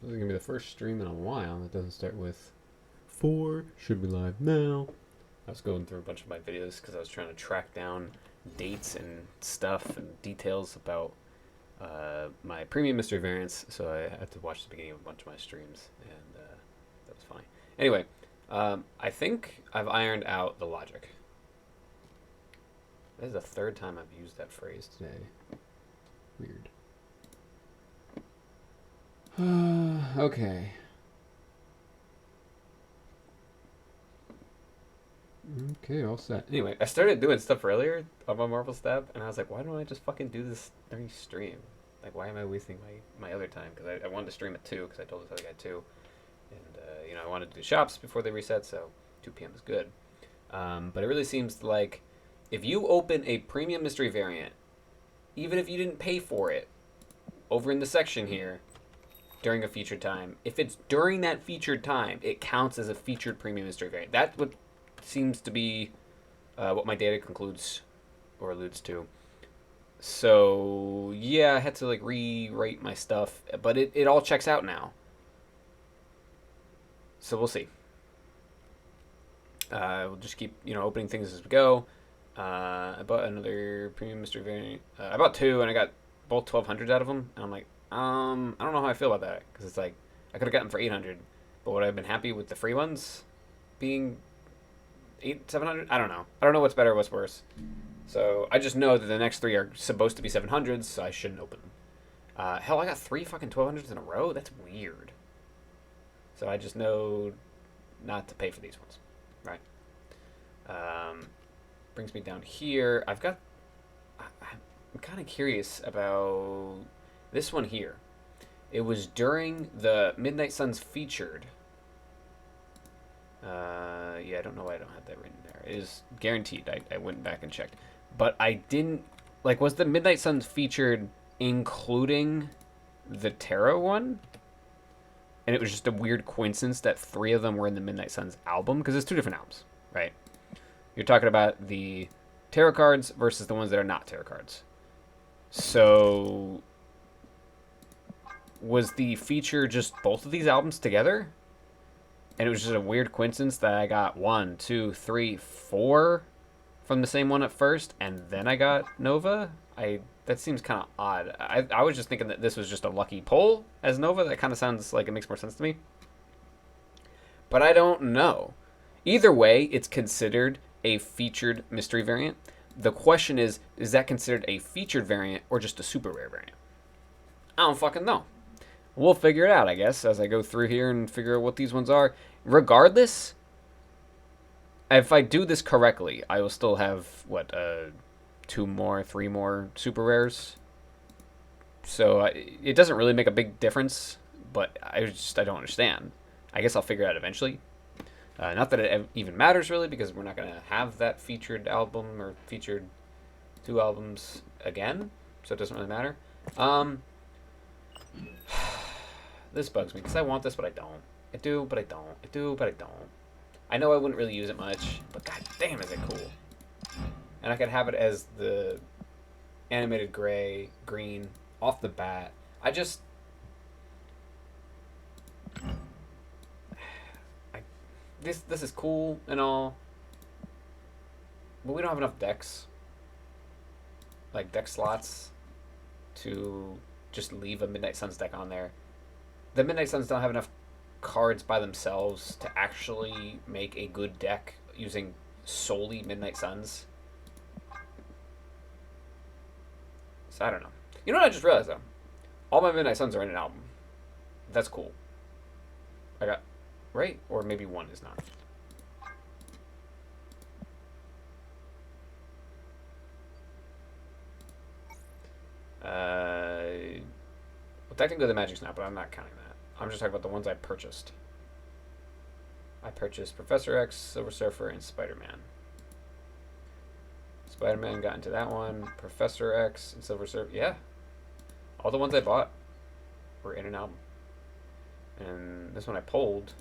This is gonna be the first stream in a while that doesn't start with 4 should be live now. I was going through a bunch of my videos because I was trying to track down dates and stuff and details about my premium mystery variants, so I had to watch the beginning of a bunch of my streams, and that was funny. Anyway, I think I've ironed out the logic. This is the third time I've used that phrase today. Weird. Okay. Okay, all set. Anyway, I started doing stuff earlier on my Marvel Stab, and I was like, why don't I just fucking do this during stream? Like, why am I wasting my other time? Because I wanted to stream at 2, because I told this other guy 2. And, I wanted to do shops before they reset, so 2 p.m. is good. But it really seems like if you open a premium mystery variant, even if you didn't pay for it, over in the section here, during a featured time, if it's during that featured time, it counts as a featured premium mystery variant. That's what seems to be what my data concludes or alludes to. So, yeah, I had to, like, rewrite my stuff, but it all checks out now. So we'll see. We'll just keep, opening things as we go. I bought another premium mystery variant. I bought 2, and I got both 1200s out of them. And I'm like, I don't know how I feel about that. Because it's like, I could have gotten them for 800. But would I have been happy with the free ones being 700? I don't know. I don't know what's better or what's worse. So I just know that the next 3 are supposed to be 700s, so I shouldn't open them. Hell, I got 3 fucking 1200s in a row? That's weird. So I just know not to pay for these ones. Right. Brings me down here. I'm kind of curious about this one here. It was during the Midnight Suns featured. Yeah, I don't know why I don't have that written there. It is guaranteed. I went back and checked. But I didn't... Like, was the Midnight Suns featured including the Tarot one? And it was just a weird coincidence that 3 of them were in the Midnight Suns album? Because it's 2 different albums, right? You're talking about the tarot cards versus the ones that are not tarot cards. So, was the feature just both of these albums together? And it was just a weird coincidence that I got 1, 2, 3, 4 from the same one at first, and then I got Nova? That seems kind of odd. I was just thinking that this was just a lucky pull as Nova. That kind of sounds like it makes more sense to me. But I don't know. Either way, it's considered a featured mystery variant. The question is that considered a featured variant or just a super rare variant? I don't fucking know. We'll figure it out, I guess, as I go through here and figure out what these ones are. Regardless, if I do this correctly, I will still have, 2 more, 3 more super rares. So it doesn't really make a big difference, but I don't understand. I guess I'll figure it out eventually. Not that it even matters, really, because we're not going to have that featured album or featured 2 albums again, so it doesn't really matter. This bugs me, because I want this, but I don't. I do, but I don't. I do, but I don't. I know I wouldn't really use it much, but god damn is it cool. And I could have it as the animated green, off the bat. This is cool and all, but we don't have enough decks, like deck slots, to just leave a Midnight Suns deck on there. The Midnight Suns don't have enough cards by themselves to actually make a good deck using solely Midnight Suns. So I don't know. You know what I just realized, though? All my Midnight Suns are in an album. That's cool. I got... Right? Or maybe 1 is not. Well, technically the Magic's not, but I'm not counting that. I'm just talking about the ones I purchased. I purchased Professor X, Silver Surfer, and Spider-Man. Spider-Man got into that one. Professor X and Silver Surfer. Yeah. All the ones I bought were in an album. And this one I pulled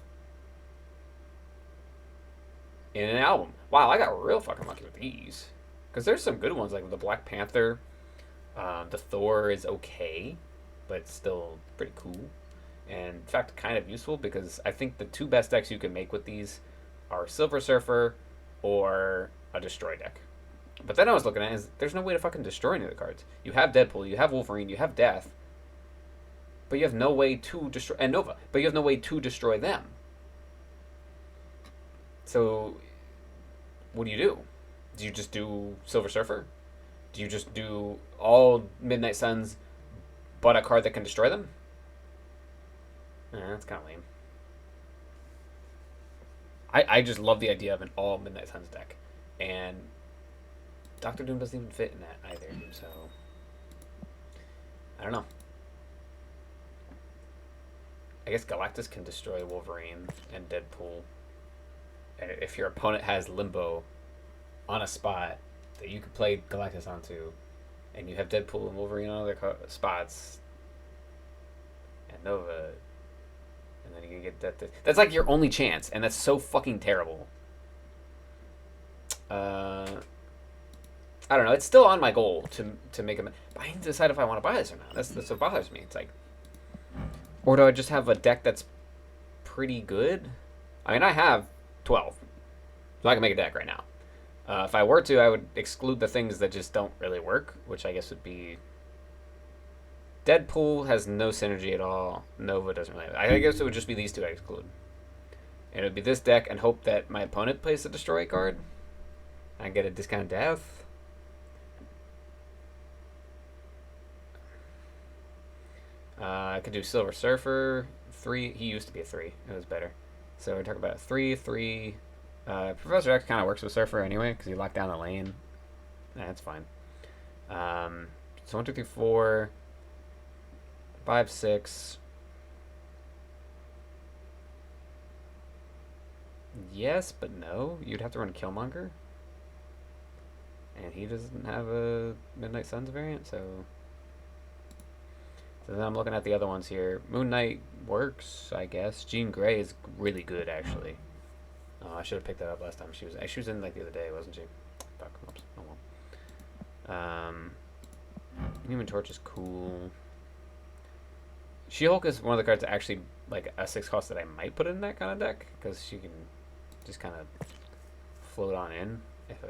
in an album. Wow, I got real fucking lucky with these. Because there's some good ones, like the Black Panther. The Thor is okay, but still pretty cool. And in fact, kind of useful because I think the two best decks you can make with these are Silver Surfer or a Destroy deck. But then I was looking at it, is there's no way to fucking destroy any of the cards. You have Deadpool, you have Wolverine, you have Death, but you have no way to destroy, and Nova, but you have no way to destroy them. So, what do? Do you just do Silver Surfer? Do you just do all Midnight Suns, but a card that can destroy them? That's kind of lame. I just love the idea of an all Midnight Suns deck, and Doctor Doom doesn't even fit in that either. So I don't know. I guess Galactus can destroy Wolverine and Deadpool, and if your opponent has Limbo on a spot that you could play Galactus onto, and you have Deadpool and Wolverine on other spots, and Nova, and then you can get that. That's like your only chance, and that's so fucking terrible. I don't know. It's still on my goal to make a. But I need to decide if I want to buy this or not. That's what bothers me. It's like, or do I just have a deck that's pretty good? I mean, I have 12, so I can make a deck right now. If I were to, I would exclude the things that just don't really work, which I guess would be Deadpool has no synergy at all. Nova doesn't really. I guess it would just be these two I exclude. And it would be this deck and hope that my opponent plays the Destroy card. I get a discounted Death. I could do Silver Surfer. 3. He used to be a 3. It was better. So we're talking about 3, 3. Professor X kind of works with Surfer anyway because he locked down the lane. That's fine. So 1, 2, 3, 4, 5, 6. Yes, but no. You'd have to run Killmonger. And he doesn't have a Midnight Suns variant, so then I'm looking at the other ones here. Moon Knight works, I guess. Jean Grey is really good, actually. Oh, I should have picked that up last time. She was in like the other day, wasn't she? Fuck, whoops. Oh well. Human Torch is cool. She-Hulk is one of the cards that actually like a 6 cost that I might put in that kind of deck because she can just kind of float on in if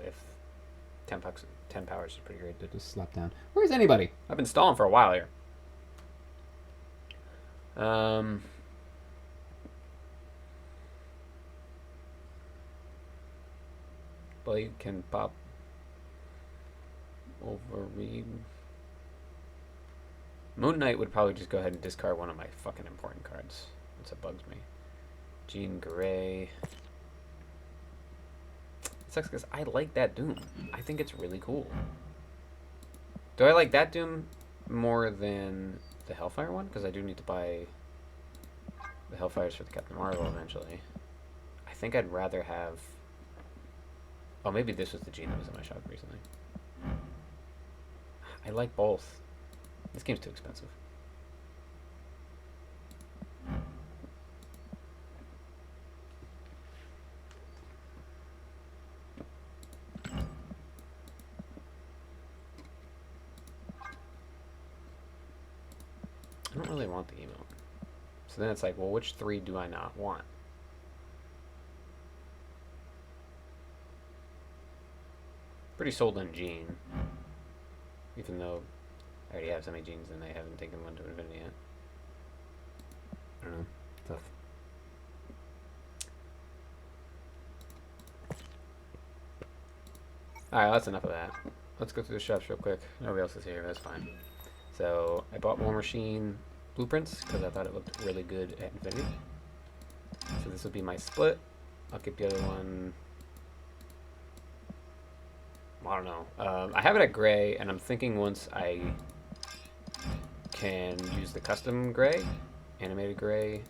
10 powers is pretty great to just slap down. Where's anybody? I've been stalling for a while here. Blade can pop Wolverine. Moon Knight would probably just go ahead and discard one of my fucking important cards. That's what bugs me. Jean Grey. It sucks because I like that Doom. I think it's really cool. Do I like that Doom more than the Hellfire one? Because I do need to buy the Hellfires for the Captain Marvel eventually. I think I'd rather have... Oh, maybe this was the Jean that was in my shop recently. I like both. This game's too expensive. I don't really want the emote. So then it's like, well, which 3 do I not want? Pretty sold on Jean. Even though I already have so many Jeans and I haven't taken one to Infinity yet. I don't know. Tough. Alright, that's enough of that. Let's go through the shops real quick. Nobody else is here, that's fine. So, I bought War Machine Blueprints because I thought it looked really good at Infinity. So this will be my split. I'll keep the other one... I don't know. I have it at gray, and I'm thinking once I can use the custom gray, animated gray,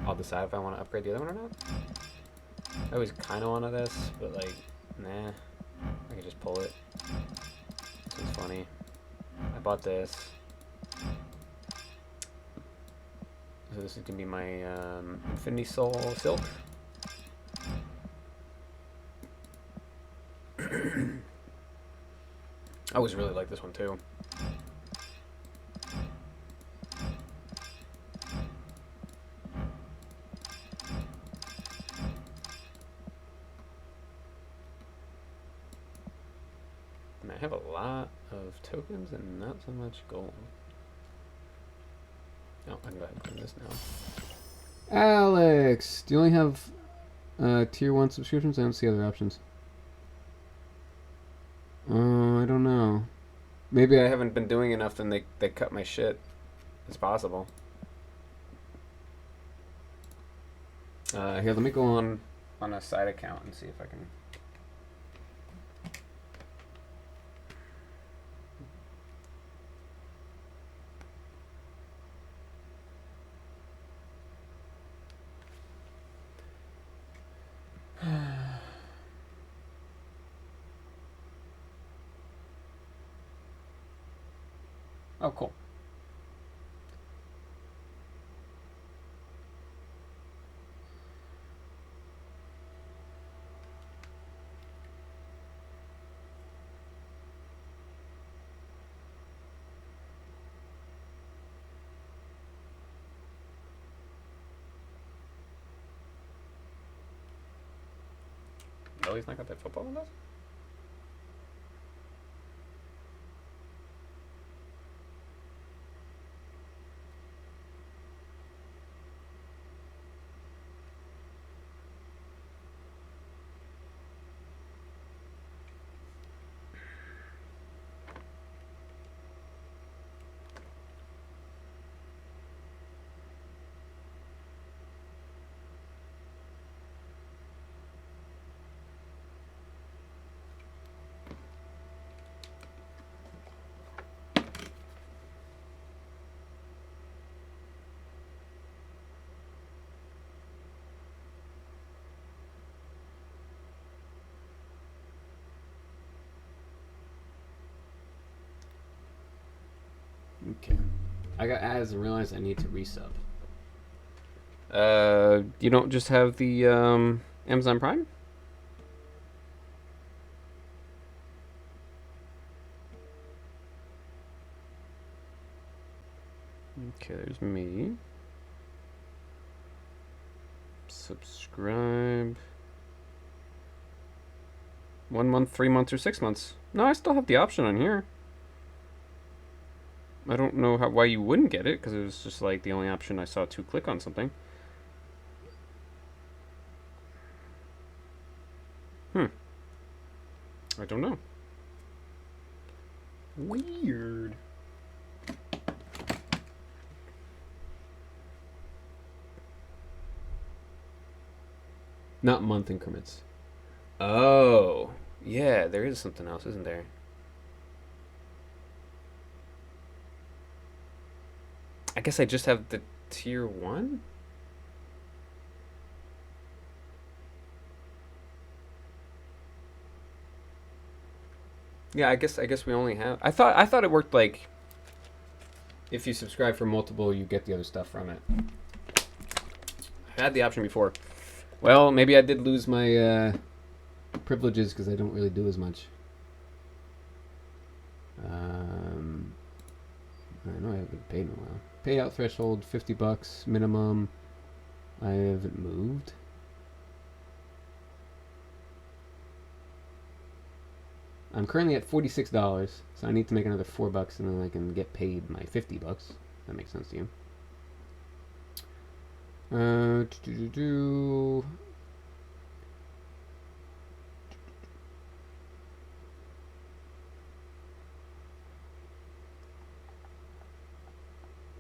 I'll decide if I want to upgrade the other one or not. I always kind of wanted this, but like, nah. I can just pull it. This is funny. I bought this. So this is going to be my Infinity Soul Silk. I always really like this one too. tokens and not so much gold. No, I can go ahead and do this now. Alex, do you only have tier 1 subscriptions? I don't see other options. I don't know. Maybe I haven't been doing enough, then they cut my shit. It's possible. Here, let me go on a side account and see if I can. Oh, cool. No, he's not got that football with us? Okay. I got ads and realized I need to resub. You don't just have the Amazon Prime? Okay, there's me. Subscribe. 1 month, 3 months, or 6 months. No, I still have the option on here. I don't know why you wouldn't get it, because it was just like the only option I saw to click on something. I don't know. Weird. Not month increments. Oh, yeah, there is something else, isn't there? I guess I just have the tier 1? Yeah, I guess we only have. I thought it worked like If you subscribe for multiple, you get the other stuff from it. I had the option before. Well, maybe I did lose my privileges because I don't really do as much. I know I haven't paid in a while. Payout threshold $50 minimum. I haven't moved. I'm currently at $46, so I need to make another $4 and then I can get paid my $50. That makes sense to you.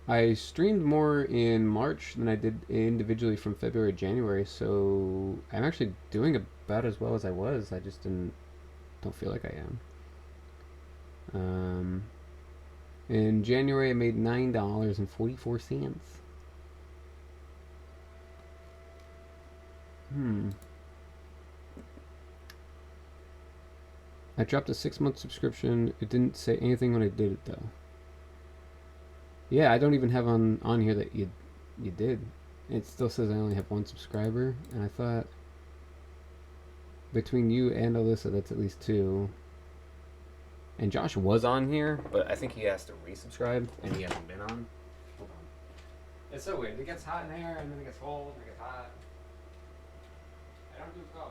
I streamed more in March than I did individually from February to January, so I'm actually doing about as well as I was. I just don't feel like I am. In January, I made $9.44. I dropped a 6-month subscription. It didn't say anything when I did it though. Yeah, I don't even have on here that you did. It still says I only have 1 subscriber, and I thought between you and Alyssa, that's at least 2. And Josh was on here, but I think he has to resubscribe. and he hasn't been on. Hold on. It's so weird. It gets hot in here, and then it gets cold, and it gets hot. I don't do cold.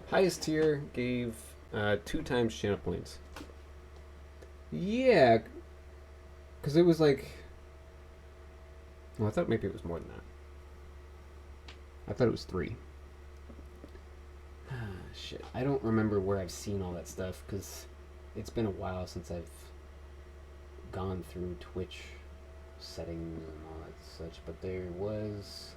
Highest tier gave 2 times channel points. Yeah, because it was like... Well, I thought maybe it was more than that. I thought it was 3. Shit. I don't remember where I've seen all that stuff, because it's been a while since I've gone through Twitch settings and all that such, but there was...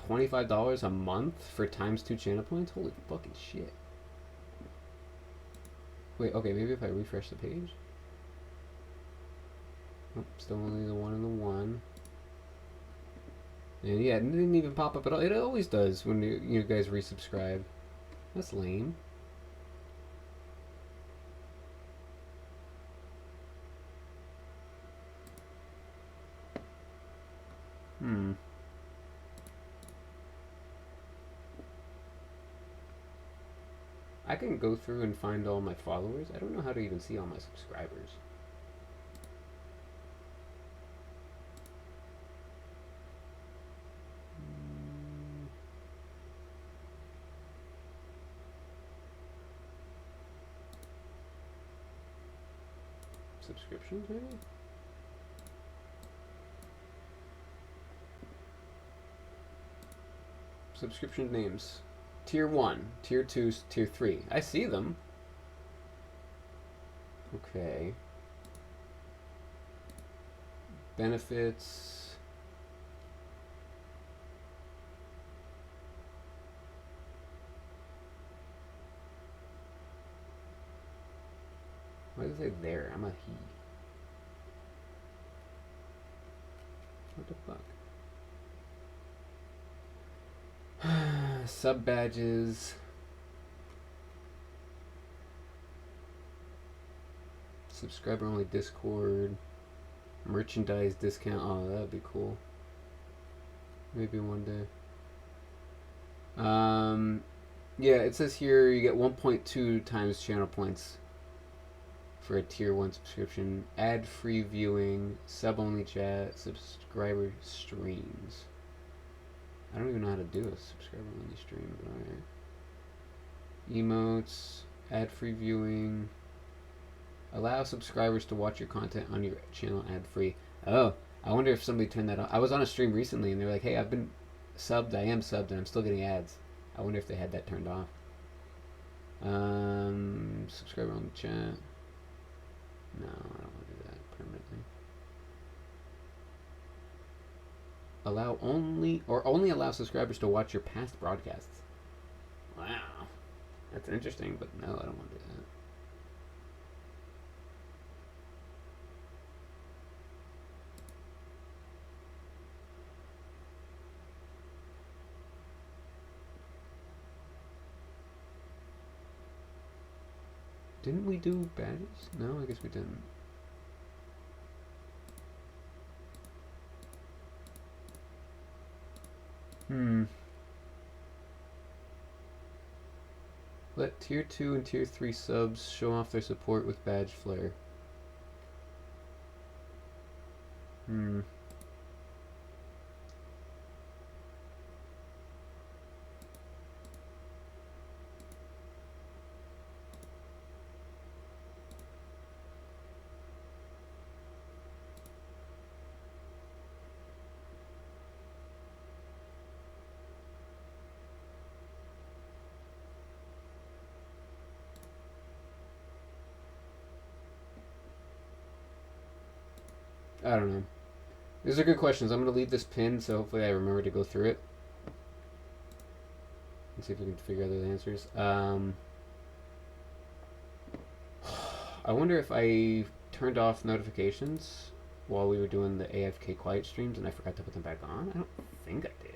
$25 a month for times 2 channel points? Holy fucking shit. Wait, okay, maybe if I refresh the page? Oh, still only the 1 and the 1. And yeah, it didn't even pop up at all. It always does when you guys resubscribe. That's lame. I can go through and find all my followers. I don't know how to even see all my subscribers. Subscriptions, maybe? Subscription names. Tier 1, Tier 2, Tier 3. I see them. Okay. Benefits. Why does it say there? I'm a he. What the fuck? Sub badges. Subscriber only Discord. Merchandise discount. Oh, that would be cool. Maybe one day. Yeah, it says here you get 1.2 times channel points for a tier 1 subscription. Ad-free viewing, sub-only chat, subscriber streams. I don't even know how to do a subscriber-only stream, but alright. Emotes, ad-free viewing. Allow subscribers to watch your content on your channel ad-free. Oh, I wonder if somebody turned that on. I was on a stream recently and they were like, hey, I've been subbed, I am subbed, and I'm still getting ads. I wonder if they had that turned off. Subscriber on the chat. No, I don't want to do that permanently. Allow only allow subscribers to watch your past broadcasts. Wow. That's interesting, but no, I don't want to do that. Didn't we do badges? No, I guess we didn't. Let tier 2 and tier 3 subs show off their support with badge flare. I don't know. These are good questions. I'm going to leave this pinned, so hopefully I remember to go through it. Let's see if we can figure out the answers. I wonder if I turned off notifications while we were doing the AFK quiet streams and I forgot to put them back on. I don't think I did.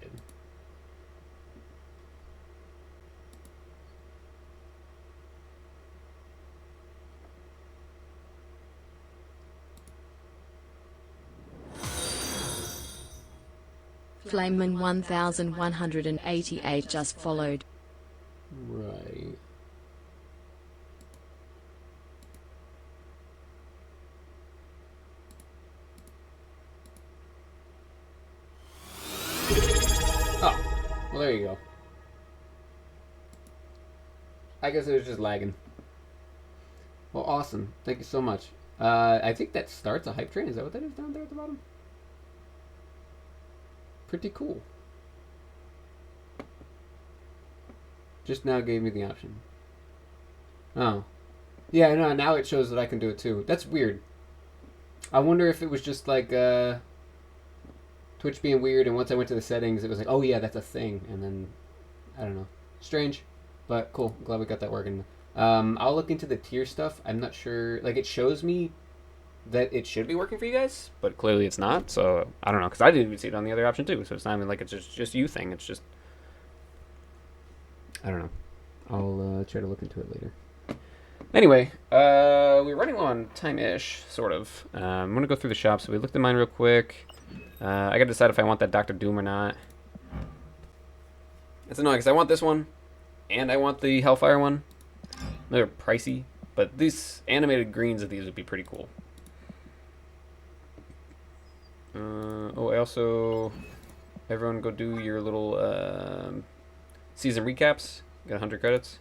Flameman 1188 just followed. Right. Well, there you go. I guess it was just lagging. Well, awesome. Thank you so much. I think that starts a hype train. Is that what that is down there at the bottom? Pretty cool. Just now gave me the option. Oh. Yeah, no, now it shows that I can do it too. That's weird. I wonder if it was just like Twitch being weird, and once I went to the settings, it was like, oh yeah, that's a thing, and then I don't know. Strange, but cool. I'm glad we got that working. I'll look into the tier stuff. I'm not sure. Like, it shows me that it should be working for you guys, but clearly it's not. So I don't know, because I didn't even see it on the other option too. So it's not even like it's just you thing. It's just I don't know. I'll try to look into it later. Anyway, we're running low on time-ish, sort of. I'm gonna go through the shop. So we looked at mine real quick. I gotta decide if I want that Dr. Doom or not. It's annoying because I want this one, and I want the Hellfire one. They're pricey, but these animated greens of these would be pretty cool. I also... Everyone go do your little season recaps. Get 100 credits.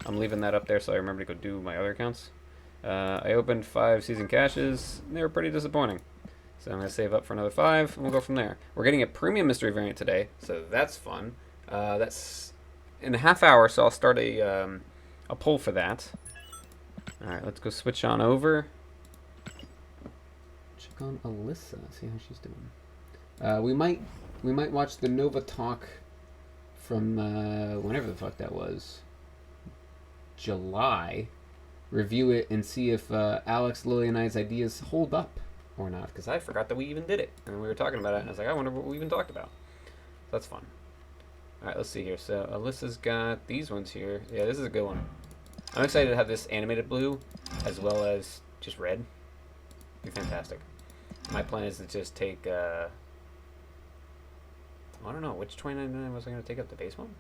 I'm leaving that up there so I remember to go do my other accounts. I opened 5 season caches. They were pretty disappointing. So I'm going to save up for another 5, and we'll go from there. We're getting a premium mystery variant today, so that's fun. That's in a half hour, so I'll start a poll for that. Alright, let's go switch on over. Check on Alyssa, see how she's doing. We might watch the Nova talk from whenever the fuck that was. July. Review it and see if Alex, Lily, and I's ideas hold up or not. Because I forgot that we even did it. And we were talking about it, and I was like, I wonder what we even talked about. So that's fun. Alright, let's see here. So Alyssa's got these ones here. Yeah, this is a good one. I'm excited to have this animated blue as well as just red. Be fantastic. My plan is to just take, I don't know, which 29 was I going to take up? The base one?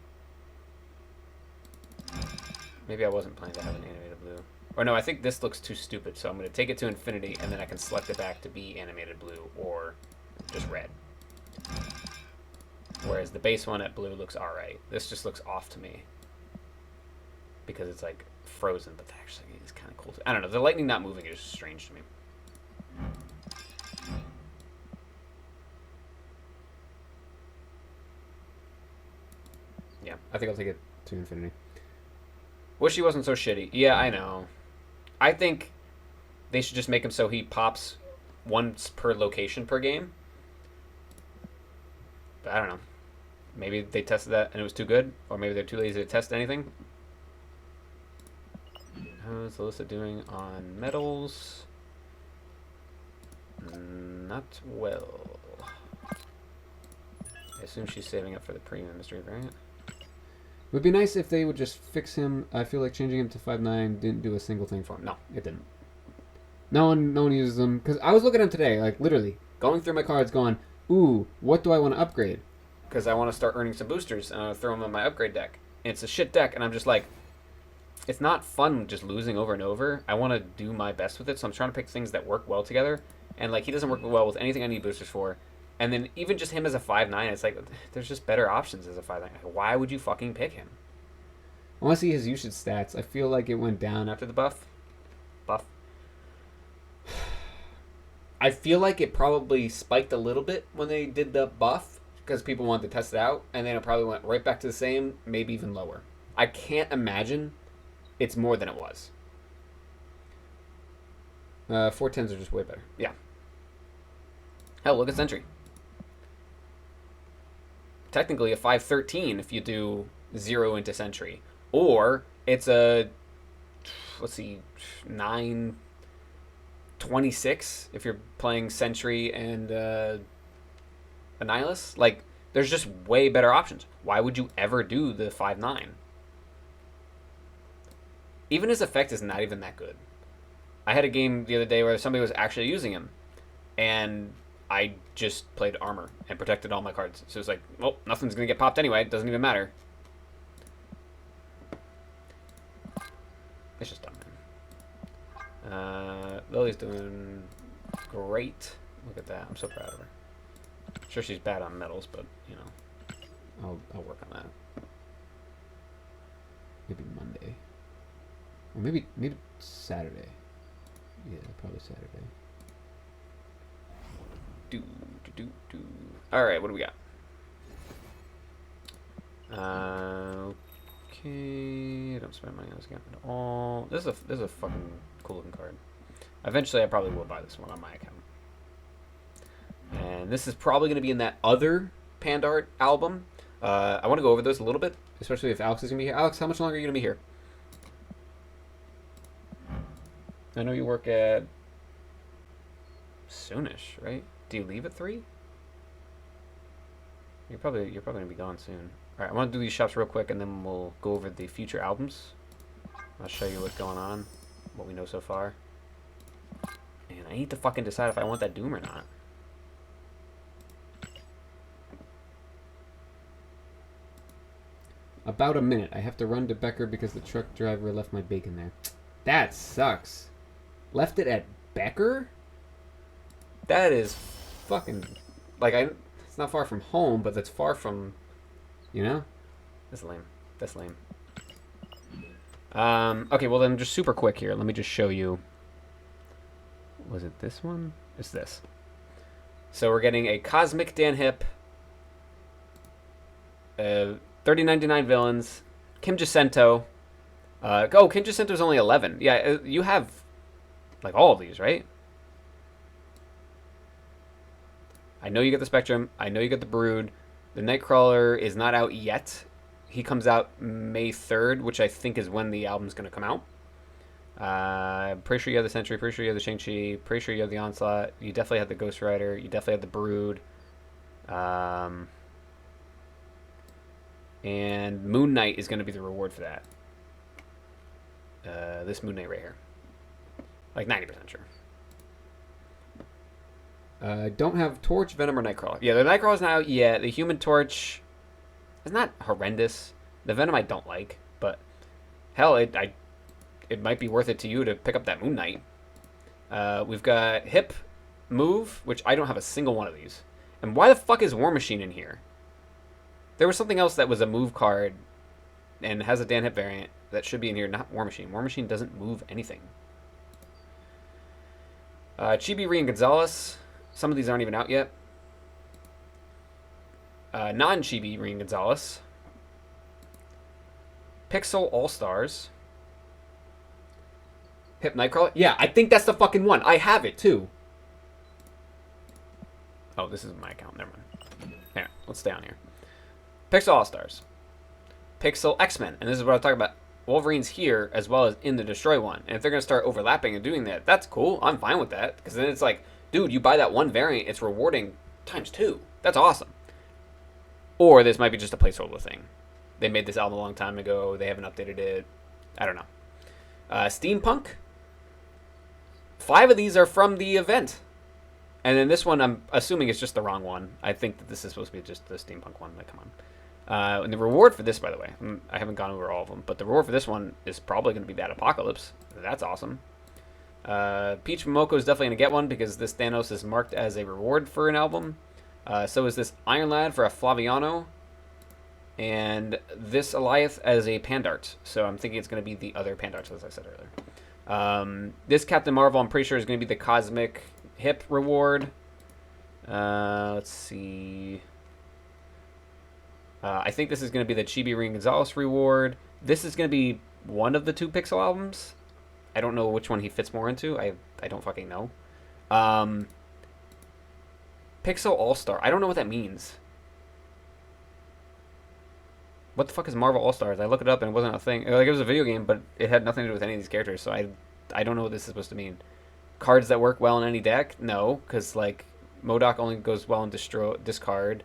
Maybe I wasn't planning to have an animated blue. Or no, I think this looks too stupid, so I'm going to take it to infinity, and then I can select it back to be animated blue or just red. Whereas the base one at blue looks alright. This just looks off to me. Because it's like frozen, but actually it's kind of cool. I don't know, the lightning not moving is strange to me. Yeah, I think I'll take it to infinity. Wish he wasn't so shitty. Yeah, I know. I think they should just make him so he pops once per location per game. But I don't know. Maybe they tested that and it was too good, or maybe they're too lazy to test anything. How's Alyssa doing on medals? Not well. I assume she's saving up for the premium mystery variant. It would be nice if they would just fix him. I feel like changing him to 5'9" didn't do a single thing for him. No, it didn't. No one uses them. Because I was looking at them today, like literally, going through my cards going, ooh, what do I want to upgrade? Because I want to start earning some boosters, and I throw them on my upgrade deck. And it's a shit deck, and I'm just like, it's not fun just losing over and over. I want to do my best with it, so I'm trying to pick things that work well together. And like, he doesn't work well with anything I need boosters for. And then even just him as a 5'9", it's like, there's just better options as a 5'9". Why would you fucking pick him? I want to see his usage stats. I feel like it went down after the buff. I feel like it probably spiked a little bit when they did the buff, because people wanted to test it out, and then it probably went right back to the same, maybe even lower. I can't imagine it's more than it was. 410s are just way better. Yeah. Hell, look at Sentry. Technically a 513 if you do 0 into Sentry. Or it's a, let's see, 926 if you're playing Sentry and Annihilus. Like, there's just way better options. Why would you ever do the 5'9"? Even his effect is not even that good. I had a game the other day where somebody was actually using him. And I just played armor and protected all my cards. So it's like, well, nothing's going to get popped anyway. It doesn't even matter. It's just dumb, man. Lily's doing great. Look at that. I'm so proud of her. Sure, she's bad on medals, but, you know. I'll work on that. Maybe Monday. Or maybe Saturday. Yeah, probably Saturday. Do. All right, what do we got? Okay, don't spend money on this account at all. This is a fucking cool looking card. Eventually, I probably will buy this one on my account. And this is probably going to be in that other Pandart album. I want to go over those a little bit, especially if Alex is going to be here. Alex, how much longer are you going to be here? I know you work at soonish, right? Do you leave at 3? You're probably going to be gone soon. All right, I want to do these shops real quick, and then we'll go over the future albums. I'll show you what's going on, what we know so far. And I need to fucking decide if I want that Doom or not. About a minute. I have to run to Becker because the truck driver left my bacon there. That sucks. Left it at Becker? That is Fucking... like It's not far from home, but that's far from... You know? That's lame. That's lame. Okay, well then just super quick here. Let me just show you. Was it this one? It's this. So we're getting a Cosmic Dan Hip. 3099 villains. Kim Jacinto. Kim Jacinto's only 11. Yeah, you have like all of these, right? I know you get the Spectrum. I know you get the Brood. The Nightcrawler is not out yet. He comes out May 3rd, which I think is when the album's going to come out. Pretty sure you have the Sentry. Pretty sure you have the Shang-Chi. Pretty sure you have the Onslaught. You definitely have the Ghost Rider. You definitely have the Brood. And Moon Knight is going to be the reward for that. This Moon Knight right here. Like 90% sure. Don't have Torch, Venom, or Nightcrawler. Yeah, the Nightcrawler's not out yet. The Human Torch is not horrendous. The Venom I don't like, but hell, it might be worth it to you to pick up that Moon Knight. We've got Hip, Move, which I don't have a single one of these. And why the fuck is War Machine in here? There was something else that was a move card and has a Dan Hip variant that should be in here, not War Machine. War Machine doesn't move anything. Chibi, Rhea, and Gonzalez. Some of these aren't even out yet. Non-Chibi, Rhea, and Gonzalez. Pixel All-Stars. Hip Nightcrawler. Yeah, I think that's the fucking one. I have it, too. Oh, this is my account. Never mind. Here, let's stay on here. Pixel All-Stars. Pixel X-Men. And this is what I'm talking about. Wolverine's here as well as in the Destroy one. And if they're going to start overlapping and doing that, that's cool. I'm fine with that. Because then it's like, dude, you buy that one variant, it's rewarding times 2. That's awesome. Or this might be just a placeholder thing. They made this album a long time ago. They haven't updated it. I don't know. Steampunk. 5 of these are from the event. And then this one, I'm assuming is just the wrong one. I think that this is supposed to be just the Steampunk one. Like, come on. And the reward for this, by the way, I haven't gone over all of them, but the reward for this one is probably going to be that Apocalypse. That's awesome. Peach Momoko is definitely going to get one because this Thanos is marked as a reward for an album. So is this Iron Lad for a Flaviano. And this Eliath as a Pandart. So I'm thinking it's going to be the other Pandarts, as I said earlier. This Captain Marvel, I'm pretty sure, is going to be the Cosmic Hip reward. Let's see. I think this is going to be the Chibi Ring Gonzalez reward. This is going to be one of the 2 Pixel albums. I don't know which one he fits more into. I don't fucking know. Pixel All-Star. I don't know what that means. What the fuck is Marvel All-Stars? I looked it up and it wasn't a thing. Like, it was a video game, but it had nothing to do with any of these characters, so I don't know what this is supposed to mean. Cards that work well in any deck? No, because, like, MODOK only goes well in discard.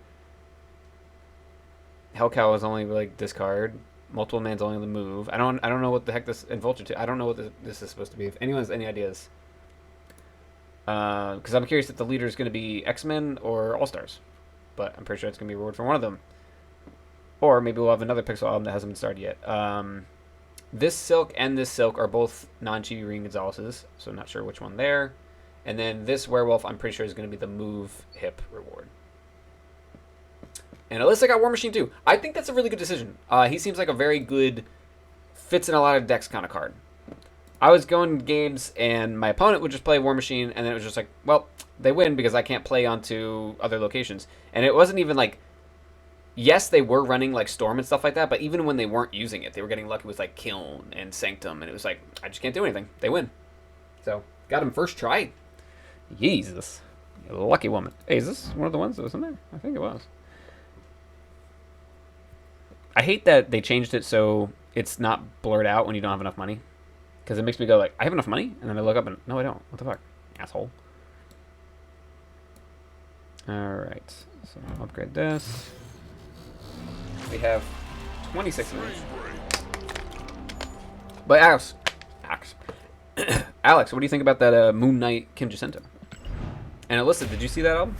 Hellcow is only like discard. Multiple Man's only the move. I don't know what the heck this and Vulture 2. I don't know what this is supposed to be. If anyone has any ideas, because I'm curious if the leader is going to be X-Men or All Stars, but I'm pretty sure it's going to be a reward for one of them. Or maybe we'll have another Pixel album that hasn't been started yet. This Silk and this Silk are both non-Chibi Ring Gonzalez's, so I'm not sure which one there. And then this Werewolf, I'm pretty sure is going to be the Move Hip reward. And Alyssa got War Machine too. I think that's a really good decision. He seems like a very good, fits in a lot of decks kind of card. I was going games and my opponent would just play War Machine, and then it was just like, well, they win because I can't play onto other locations. And it wasn't even like, yes, they were running like Storm and stuff like that, but even when they weren't using it, they were getting lucky with like Kiln and Sanctum, and it was like, I just can't do anything. They win. So, got him first try. Jesus. You lucky woman. Hey, is this one of the ones that was in there? I think it was. I hate that they changed it so it's not blurred out when you don't have enough money. Because it makes me go like, I have enough money? And then I look up and, no, I don't. What the fuck? Asshole. Alright. So, upgrade this. We have 26 minutes. But Alex, Alex, what do you think about that Moon Knight Kim Jacinto? And Alyssa, did you see that album?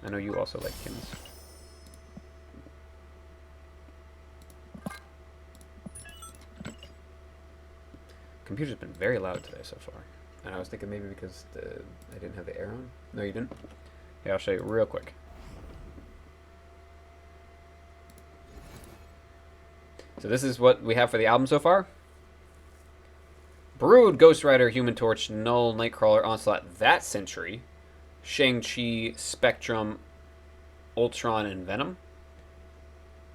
I know you also like Kim's. Computer's been very loud today so far. And I was thinking maybe because I didn't have the air on. No, you didn't? Yeah, I'll show you real quick. So this is what we have for the album so far. Brood, Ghost Rider, Human Torch, Null, Nightcrawler, Onslaught, That Century, Shang-Chi, Spectrum, Ultron, and Venom.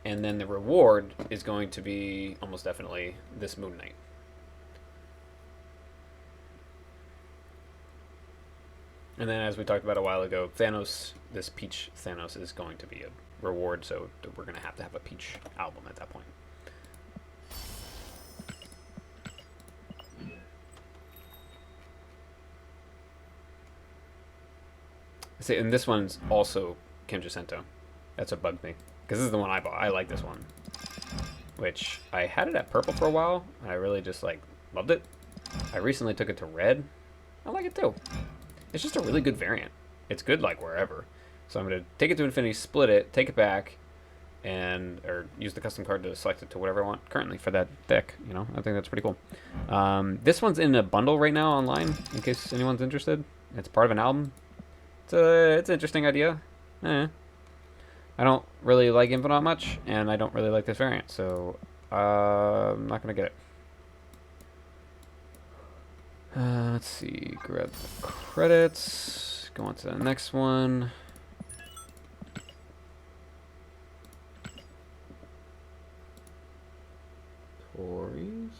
And then the reward is going to be almost definitely this Moon Knight. And then, as we talked about a while ago, Thanos, this Peach Thanos is going to be a reward, so we're going to have a Peach album at that point. See, and this one's also Kim Jacinto. That's what bugged me. Because this is the one I bought. I like this one. Which, I had it at purple for a while, and I really just, like, loved it. I recently took it to red. I like it, too. It's just a really good variant. It's good, like, wherever. So I'm going to take it to Infinity, split it, take it back, or use the custom card to select it to whatever I want currently for that deck. You know, I think that's pretty cool. This one's in a bundle right now online, in case anyone's interested. It's part of an album. It's an interesting idea. I don't really like Infinite much, and I don't really like this variant, so I'm not going to get it. Let's see, grab the credits, go on to the next one. Tories.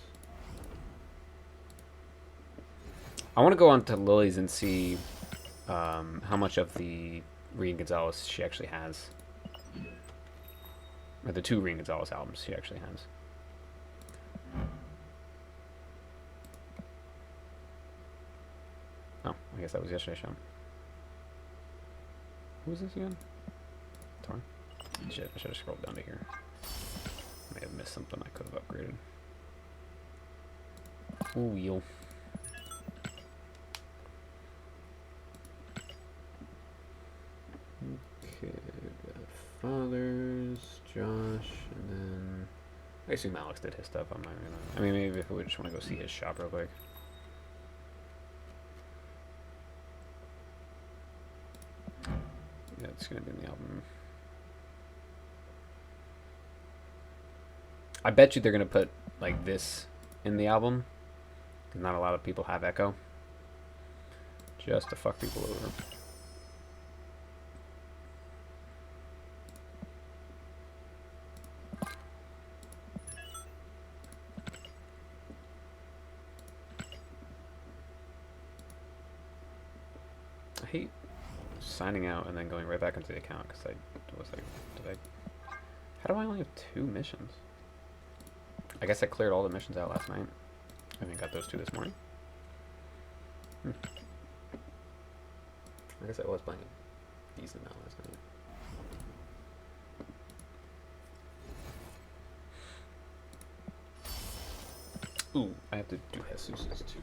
I want to go on to Lily's and see how much of the Rian Gonzalez she actually has. Or the two Rian Gonzalez albums she actually has. Oh, I guess that was yesterday's show. Who was this again? Torn? Shit, I should have scrolled down to here. May have missed something I could have upgraded. Ooh, yo. Okay, Fathers, Josh, and then I assume Alex did his stuff. I'm not gonna. I mean, maybe if we just want to go see his shop real quick. Yeah, it's gonna be in the album. I bet you they're gonna put like this in the album. Because not a lot of people have Echo. Just to fuck people over. I hate signing out and then going right back into the account because I was like, how do I only have 2 missions? I guess I cleared all the missions out last night. I think I got those 2 this morning. I guess I was playing a decent amount last night. Ooh, I have to do Jesus's too.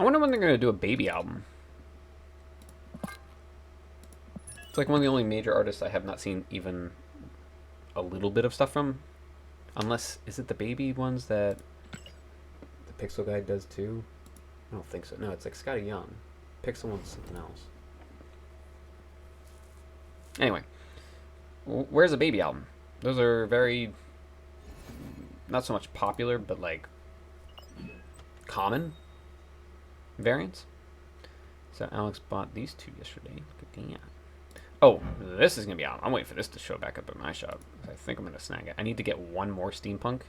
I wonder when they're going to do a baby album. It's like one of the only major artists I have not seen even a little bit of stuff from. Unless, is it the baby ones that the Pixel Guy does too? I don't think so. No, it's like Scotty Young. Pixel one's something else. Anyway, where's the baby album? Those are very, not so much popular, but like common variants. So Alex bought these two yesterday. Look at that. Oh, this is going to be out. I'm waiting for this to show back up at my shop. I think I'm going to snag it. I need to get one more steampunk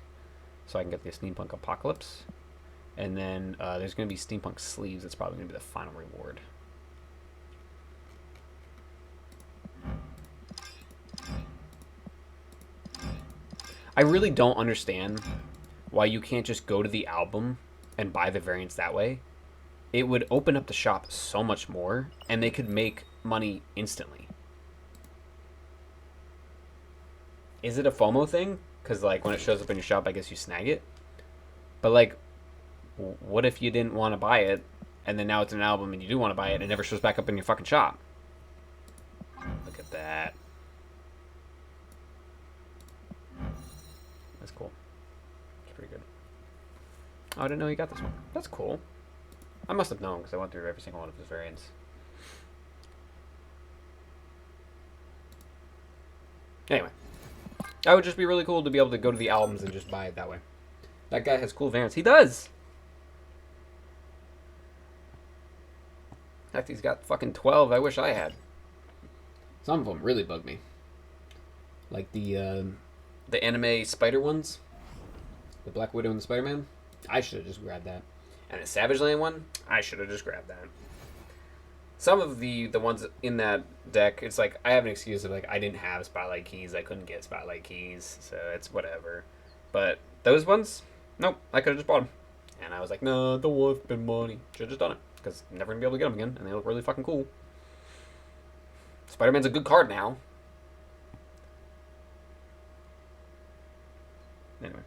so I can get the steampunk apocalypse. And then there's going to be steampunk sleeves. That's probably going to be the final reward. I really don't understand why you can't just go to the album and buy the variants that way. It would open up the shop so much more, and they could make money instantly. Is it a FOMO thing? Because, like, when it shows up in your shop, I guess you snag it. But, like, what if you didn't want to buy it, and then now it's an album and you do want to buy it, and it never shows back up in your fucking shop? Look at that. That's cool. It's pretty good. Oh, I didn't know you got this one. That's cool. I must have known, because I went through every single one of his variants. Anyway. That would just be really cool to be able to go to the albums and just buy it that way. That guy has cool variants. He does! In fact, he's got fucking 12 I wish I had. Some of them really bug me. Like the anime spider ones. The Black Widow and the Spider-Man. I should have just grabbed that. And the Savage Land one. I should have just grabbed that. Some of the ones in that deck, it's like, I have an excuse of, like, I didn't have Spotlight Keys, I couldn't get Spotlight Keys, so it's whatever. But those ones, nope, I could have just bought them. And I was like, no, don't want to spend money. Should have just done it, because I'm never going to be able to get them again, and they look really fucking cool. Spider-Man's a good card now. Anyway.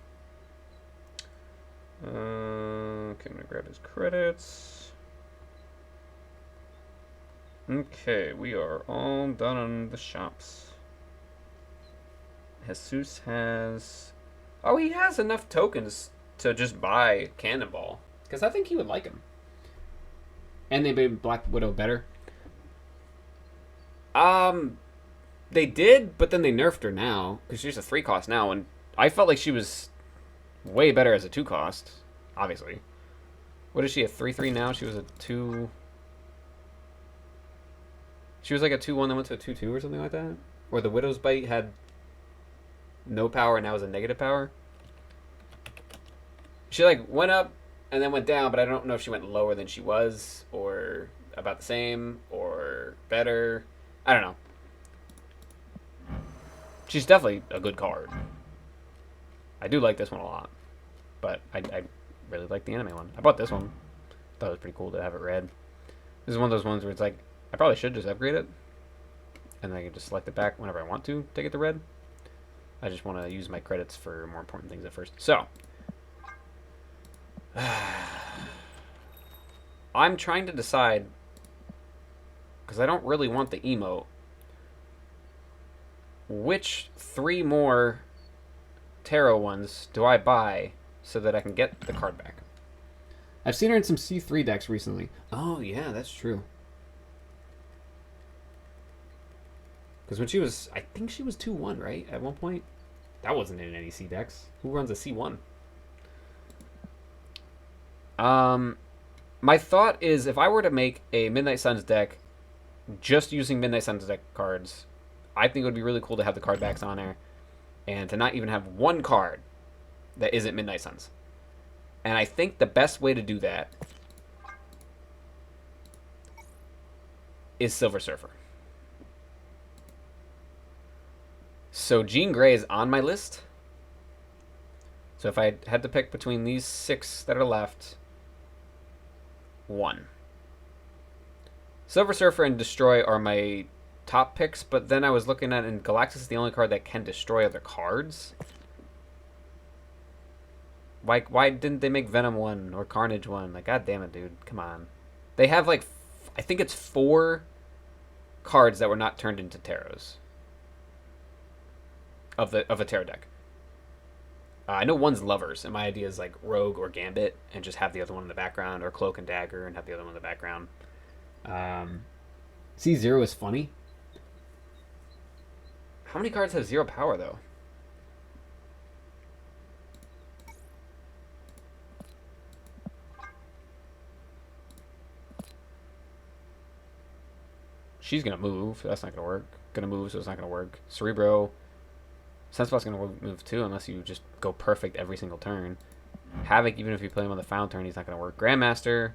Okay, I'm going to grab his credits. Okay, we are all done on the shops. Jesus has... Oh, he has enough tokens to just buy Cannonball. Because I think he would like him. And they made Black Widow better. They did, but then they nerfed her now. Because she's a 3-cost now. And I felt like she was way better as a 2-cost. Obviously. What is she, a 3-3 now? She was a 2... She was like a 2-1 that went to a 2-2 or something like that? Or the Widow's Bite had no power and now is a negative power? She like went up and then went down, but I don't know if she went lower than she was, or about the same, or better. I don't know. She's definitely a good card. I do like this one a lot. But I really like the anime one. I bought this one. Thought it was pretty cool to have it red. This is one of those ones where it's like, I probably should just upgrade it. And then I can just select it back whenever I want to take it to red. I just want to use my credits for more important things at first. So. I'm trying to decide, because I don't really want the emote, which 3 more tarot ones do I buy so that I can get the card back? I've seen her in some C3 decks recently. Oh, yeah, that's true. Because when she was, I think she was 2-1, right? At one point? That wasn't in any C decks. Who runs a C1? My thought is, if I were to make a Midnight Suns deck just using Midnight Suns deck cards, I think it would be really cool to have the card backs on there. And to not even have one card that isn't Midnight Suns. And I think the best way to do that is Silver Surfer. So Jean Grey is on my list. So if I had to pick between these 6 that are left, 1. Silver Surfer and Destroy are my top picks, but then I was looking at, and Galactus is the only card that can destroy other cards. Why didn't they make Venom 1 or Carnage 1? Like, god damn it, dude. Come on. They have, like, I think it's 4 cards that were not turned into Taros. Of a Tarot deck. I know one's Lovers, and my idea is, like, Rogue or Gambit, and just have the other one in the background, or Cloak and Dagger, and have the other one in the background. C0 is funny. How many cards have 0 power, though? She's gonna move. That's not gonna work. Gonna move, so it's not gonna work. Cerebro. Sunspot's gonna move too, unless you just go perfect every single turn. Havoc, even if you play him on the final turn, he's not gonna work. Grandmaster.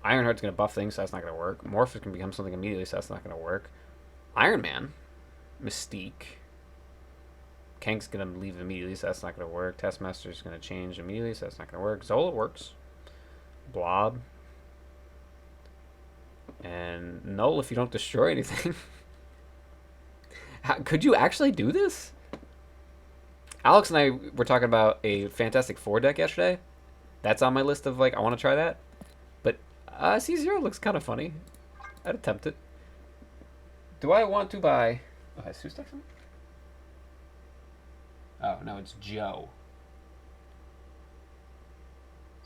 Ironheart's gonna buff things, so that's not gonna work. Morph can become something immediately, so that's not gonna work. Iron Man. Mystique. Kank's gonna leave immediately, so that's not gonna work. Taskmaster's gonna change immediately, so that's not gonna work. Zola works. Blob. And null if you don't destroy anything. Could you actually do this? Alex and I were talking about a Fantastic Four deck yesterday. That's on my list of, like, I want to try that. But C0 looks kind of funny. I'd attempt it. Do I want to buy... Oh, has Sue stuck something? Oh, no, it's Joe.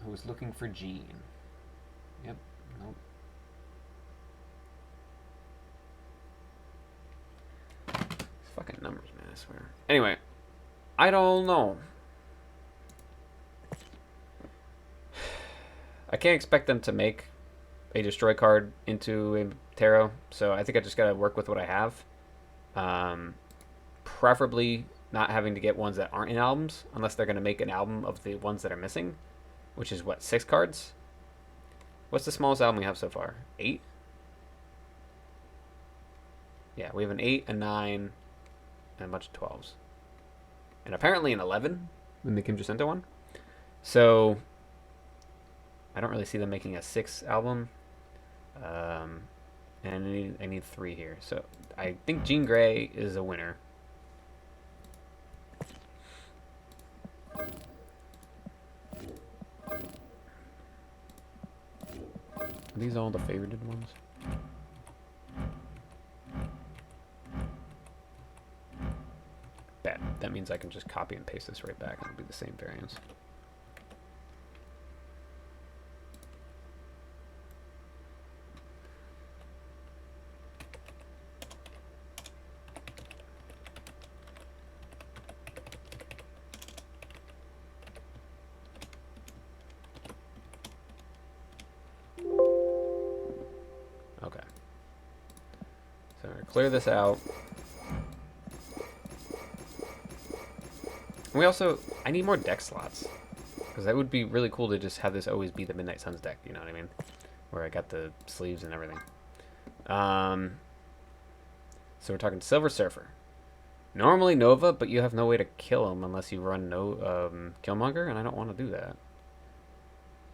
Who's looking for Jean. Yep, nope. Fucking numbers, man, I swear. Anyway, I don't know. I can't expect them to make a destroy card into a tarot, so I think I just gotta work with what I have. Preferably not having to get ones that aren't in albums, unless they're gonna make an album of the ones that are missing, which is what, 6 cards? What's the smallest album we have so far? 8? Yeah, we have an 8, a 9, and a bunch of 12s. And apparently an 11 in the Kim Jacinto one. So I don't really see them making a 6 album. And I need 3 here. So I think Jean Grey is a winner. Are these all the favorited ones? That means I can just copy and paste this right back and it'll be the same variants. Okay. So I'm going to clear this out. We also, I need more deck slots, because that would be really cool to just have this always be the Midnight Suns deck, you know what I mean? Where I got the sleeves and everything. So we're talking Silver Surfer. Normally Nova, but you have no way to kill him unless you run Killmonger, and I don't want to do that.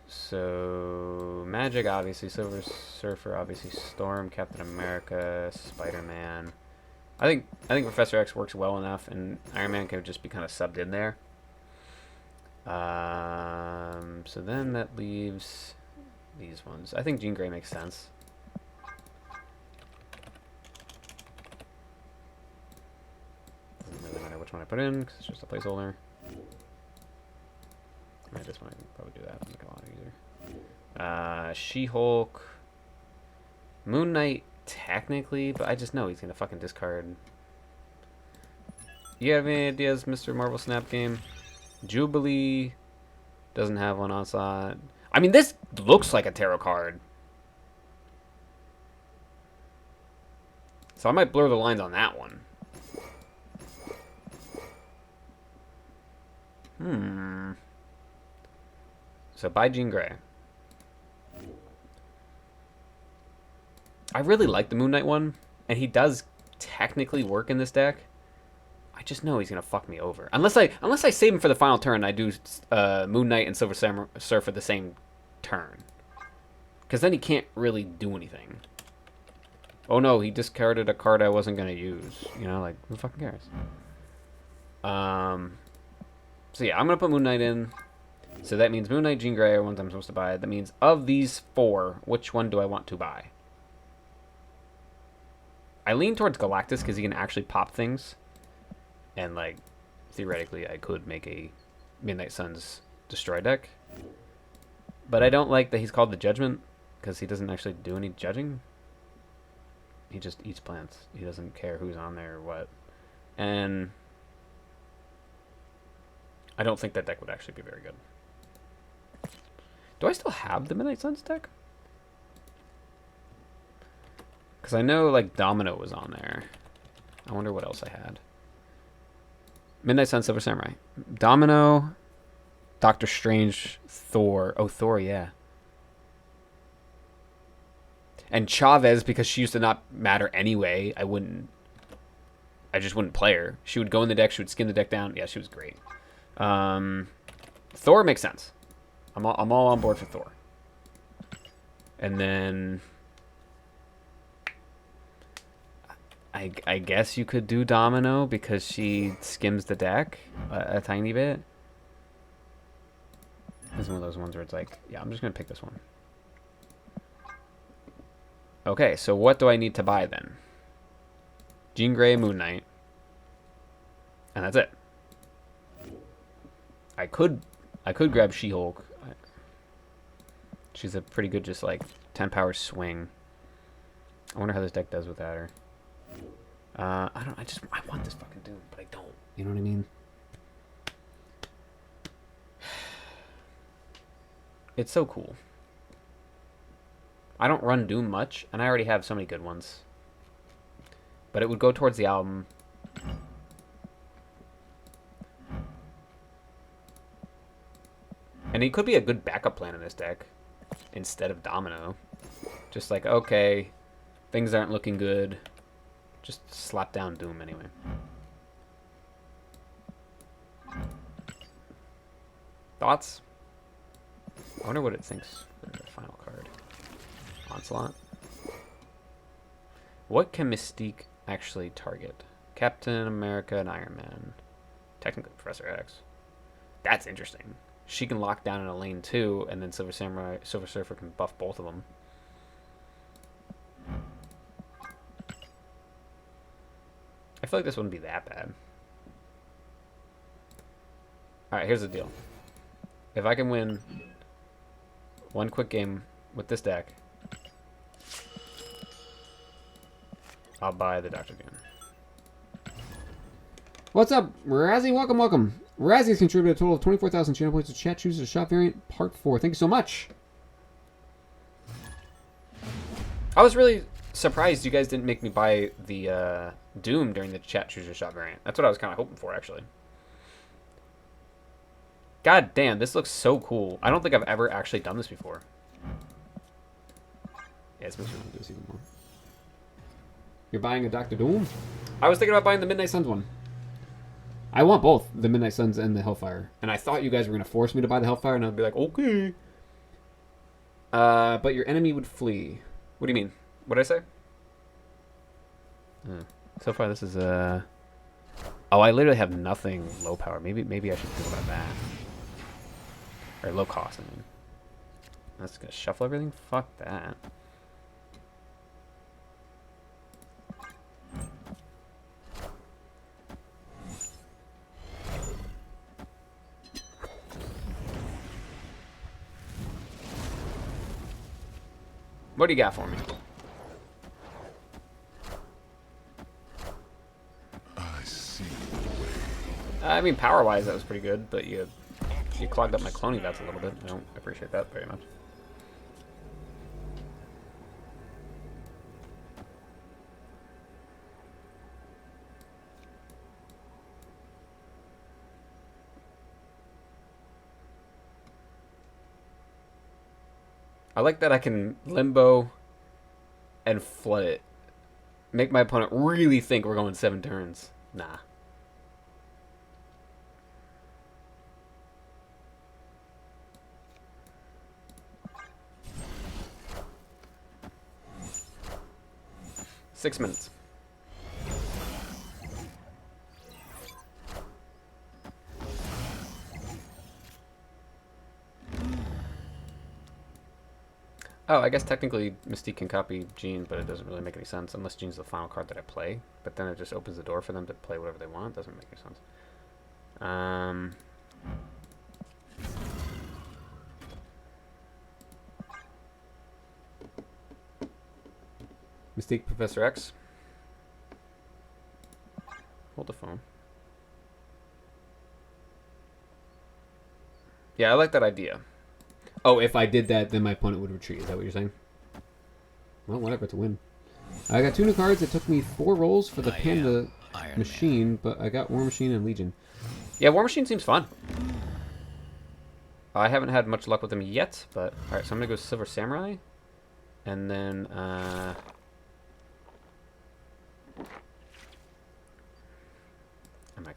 So Magic, obviously. Silver Surfer, obviously. Storm, Captain America, Spider-Man. I think Professor X works well enough, and Iron Man could just be kind of subbed in there. So then that leaves these ones. I think Jean Grey makes sense. Doesn't really matter which one I put in, because it's just a placeholder. Right, this one I can probably do that. Make it a lot easier. She-Hulk. Moon Knight, technically, but I just know he's gonna fucking discard. You have any ideas, Mr. Marvel Snap Game? Jubilee doesn't have one. Onslaught. I mean, this looks like a tarot card, so I might blur the lines on that one. So buy Jean Grey. I really like the Moon Knight one, and he does technically work in this deck. I just know he's gonna fuck me over unless I save him for the final turn. And I do Moon Knight and Silver Surfer the same turn, because then he can't really do anything. Oh no, he discarded a card I wasn't gonna use. You know, like, who fucking cares? So yeah, I'm gonna put Moon Knight in. So that means Moon Knight, Jean Grey are ones I'm supposed to buy. That means of these 4, which one do I want to buy? I lean towards Galactus because he can actually pop things. And, like, theoretically, I could make a Midnight Suns destroy deck. But I don't like that he's called the Judgment because he doesn't actually do any judging. He just eats plants. He doesn't care who's on there or what. And I don't think that deck would actually be very good. Do I still have the Midnight Suns deck? Because I know, like, Domino was on there. I wonder what else I had. Midnight Sun, Silver Samurai. Domino, Doctor Strange, Thor. Oh, Thor, yeah. And Chavez, because she used to not matter anyway, I just wouldn't play her. She would go in the deck, she would skin the deck down. Yeah, she was great. Thor makes sense. I'm all on board for Thor. And then I guess you could do Domino because she skims the deck a tiny bit. This is one of those ones where it's like, yeah, I'm just going to pick this one. Okay, so what do I need to buy then? Jean Grey, Moon Knight. And that's it. I could grab She-Hulk. She's a pretty good just like 10 power swing. I wonder how this deck does without her. I want this fucking Doom, but I don't. You know what I mean? It's so cool. I don't run Doom much, and I already have so many good ones. But it would go towards the album. And he could be a good backup plan in this deck instead of Domino. Just like, okay, things aren't looking good. Just slap down Doom anyway. Thoughts? I wonder what it thinks for the final card. Onslaught. What can Mystique actually target? Captain America and Iron Man. Technically Professor X. That's interesting. She can lock down in a lane too, and then Silver Surfer can buff both of them. I feel like this wouldn't be that bad. Alright, here's the deal. If I can win one quick game with this deck, I'll buy the Dr. Doom. What's up, Razzie? Welcome, welcome. Razzie's contributed a total of 24,000 channel points to chat. Chooses a shop variant, part 4. Thank you so much. I was really surprised you guys didn't make me buy the Doom during the chat chooser shop variant. That's what I was kind of hoping for, actually. God damn, this looks so cool. I don't think I've ever actually done this before. Yeah, it's makes me want to do this even more. You're buying a Dr. Doom? I was thinking about buying the Midnight Suns one. I want both the Midnight Suns and the Hellfire. And I thought you guys were going to force me to buy the Hellfire, and I'd be like, okay. But your enemy would flee. What do you mean? What did I say? So far, this is Oh, I literally have nothing low power. Maybe I should think about that. Or low cost, I mean. That's gonna shuffle everything? Fuck that. What do you got for me? I see. I mean, power-wise, that was pretty good, but you clogged up my cloning vats a little bit. I don't appreciate that very much. I like that I can limbo and flood it. Make my opponent really think we're going 7 turns. Nah. Six minutes. Oh, I guess technically Mystique can copy Jean, but it doesn't really make any sense unless Jean's the final card that I play. But then it just opens the door for them to play whatever they want. Doesn't make any sense. Mystique Professor X. Hold the phone. Yeah, I like that idea. Oh, if I did that, then my opponent would retreat. Is that what you're saying? Well, whatever, to win. I got 2 new cards. It took me 4 rolls for the Panda Machine, but I got War Machine and Legion. Yeah, War Machine seems fun. I haven't had much luck with them yet, but... Alright, so I'm going to go Silver Samurai. And then, I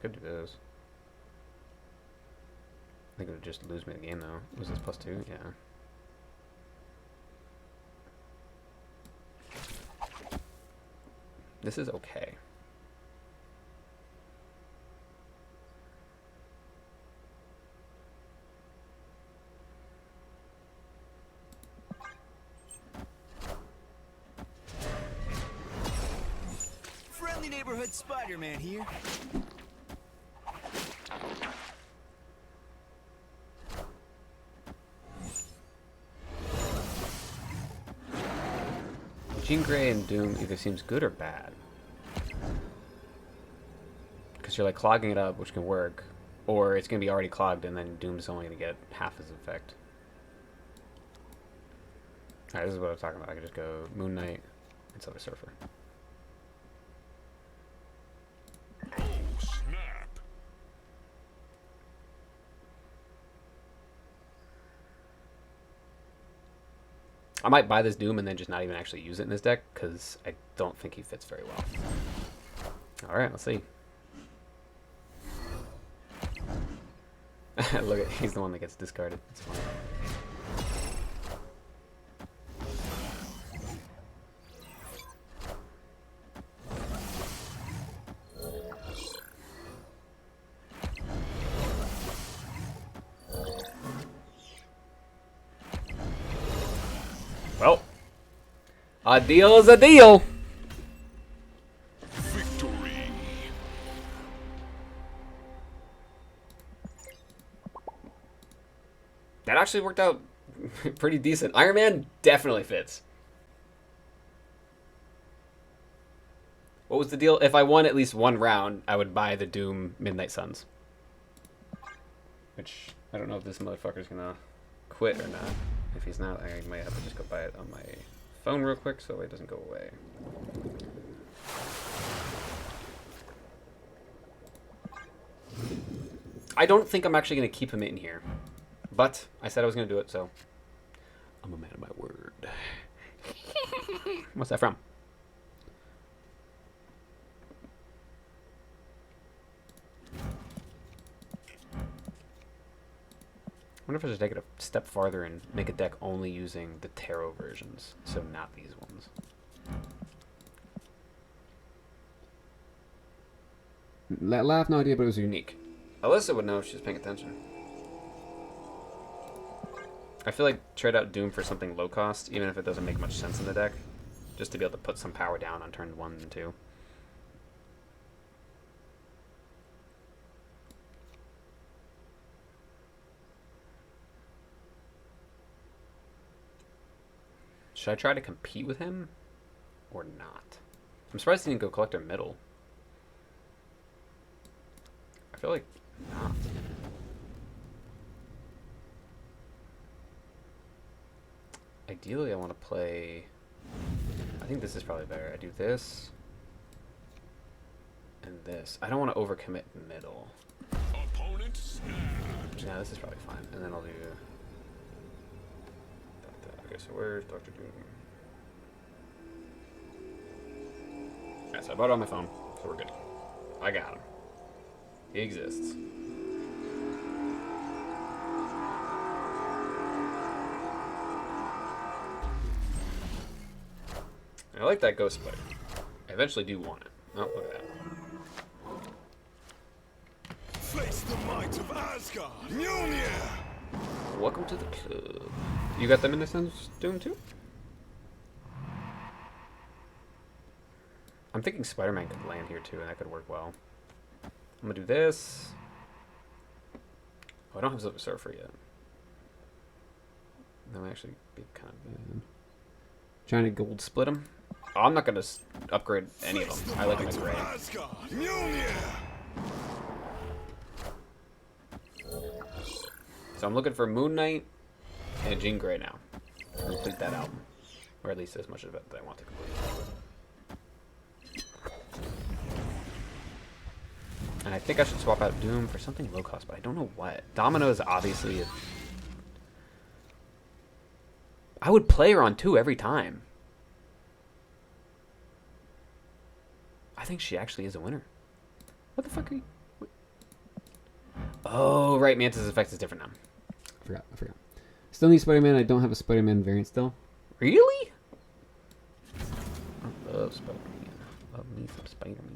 could do those. I think it would just lose me the game, though. Was this +2? Yeah. This is okay. Friendly neighborhood Spider-Man here. Jean Grey and Doom either seems good or bad. Because you're like clogging it up, which can work, or it's going to be already clogged and then Doom's only going to get half his effect. Alright, this is what I'm talking about. I could just go Moon Knight and Silver Surfer. Oh, snap. I might buy this Doom and then just not even actually use it in this deck, because I don't think he fits very well. Alright, let's see. Look at, he's the one that gets discarded. It's fine. Well, a deal is a deal. Victory. That actually worked out pretty decent. Iron Man definitely fits. What was the deal? If I won at least one round, I would buy the Doom Midnight Suns. Which, I don't know if this motherfucker's gonna quit or not. If he's not, I might have to just go buy it on my phone real quick so it doesn't go away. I don't think I'm actually going to keep him in here. But I said I was going to do it, so I'm a man of my word. What's that from? I wonder if I should take it a step farther and make a deck only using the tarot versions, so not these ones. Laugh, no idea, but it was Unique. Alyssa would know if she was paying attention. I feel like trade out Doom for something low cost, even if it doesn't make much sense in the deck, just to be able to put some power down on turn 1 and 2. Should I try to compete with him or not? I'm surprised he didn't go Collector Middle. I feel like not. Ideally, I want to play... I think this is probably better. I do this and this. I don't want to overcommit middle. Opponent snapped. Yeah, this is probably fine. And then I'll do... Okay, so where's Dr. Doom? Alright, so I bought it on my phone, so we're good. I got him. He exists. I like that Ghost Player. I eventually do want it. Oh, look at that. Face the might of Asgard. Mjolnir. Welcome to the club. You got them in the Suns Doom too? I'm thinking Spider-Man could land here too, and that could work well. I'm gonna do this. Oh, I don't have Silver Surfer yet. That might actually be kind of bad. Trying to Gold split them. Oh, I'm not gonna upgrade any of them. I like them in gray. Asgard. Mjolnir. So I'm looking for Moon Knight and Jean Grey now. Complete that album, or at least as much of it that I want to complete. And I think I should swap out Doom for something low cost, but I don't know what. Domino is obviously I would play her on 2 every time. I think she actually is a winner. What the fuck are you? What? Oh, right. Mantis' effect is different now. I forgot. Still need Spider-Man. I don't have a Spider-Man variant still. Really? I love Spider-Man. Love me some Spider-Man.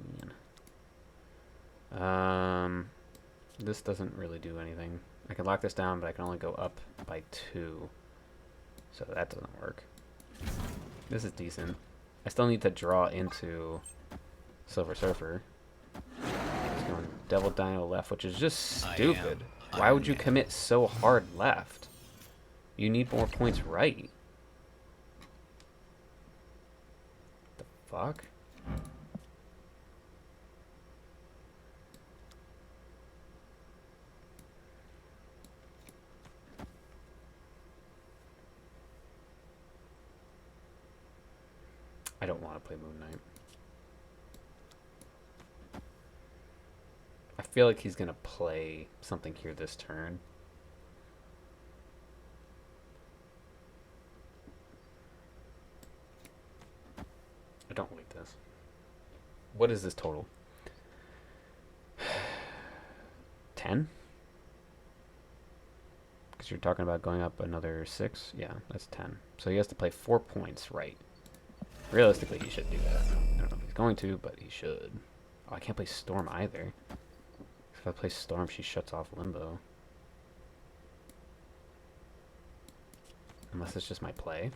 This doesn't really do anything. I can lock this down, but I can only go up by 2. So that doesn't work. This is decent. I still need to draw into Silver Surfer. He's going Devil Dino left, which is just stupid. Why would you commit so hard left? You need more points right. The fuck? I don't want to play Moon Knight. I feel like he's going to play something here this turn. I don't like this. What is this total? 10? Because you're talking about going up another 6? Yeah, that's 10. So he has to play 4 points right. Realistically, he should do that. I don't know if he's going to, but he should. Oh, I can't play Storm either. If I play Storm, she shuts off Limbo. Unless it's just my play.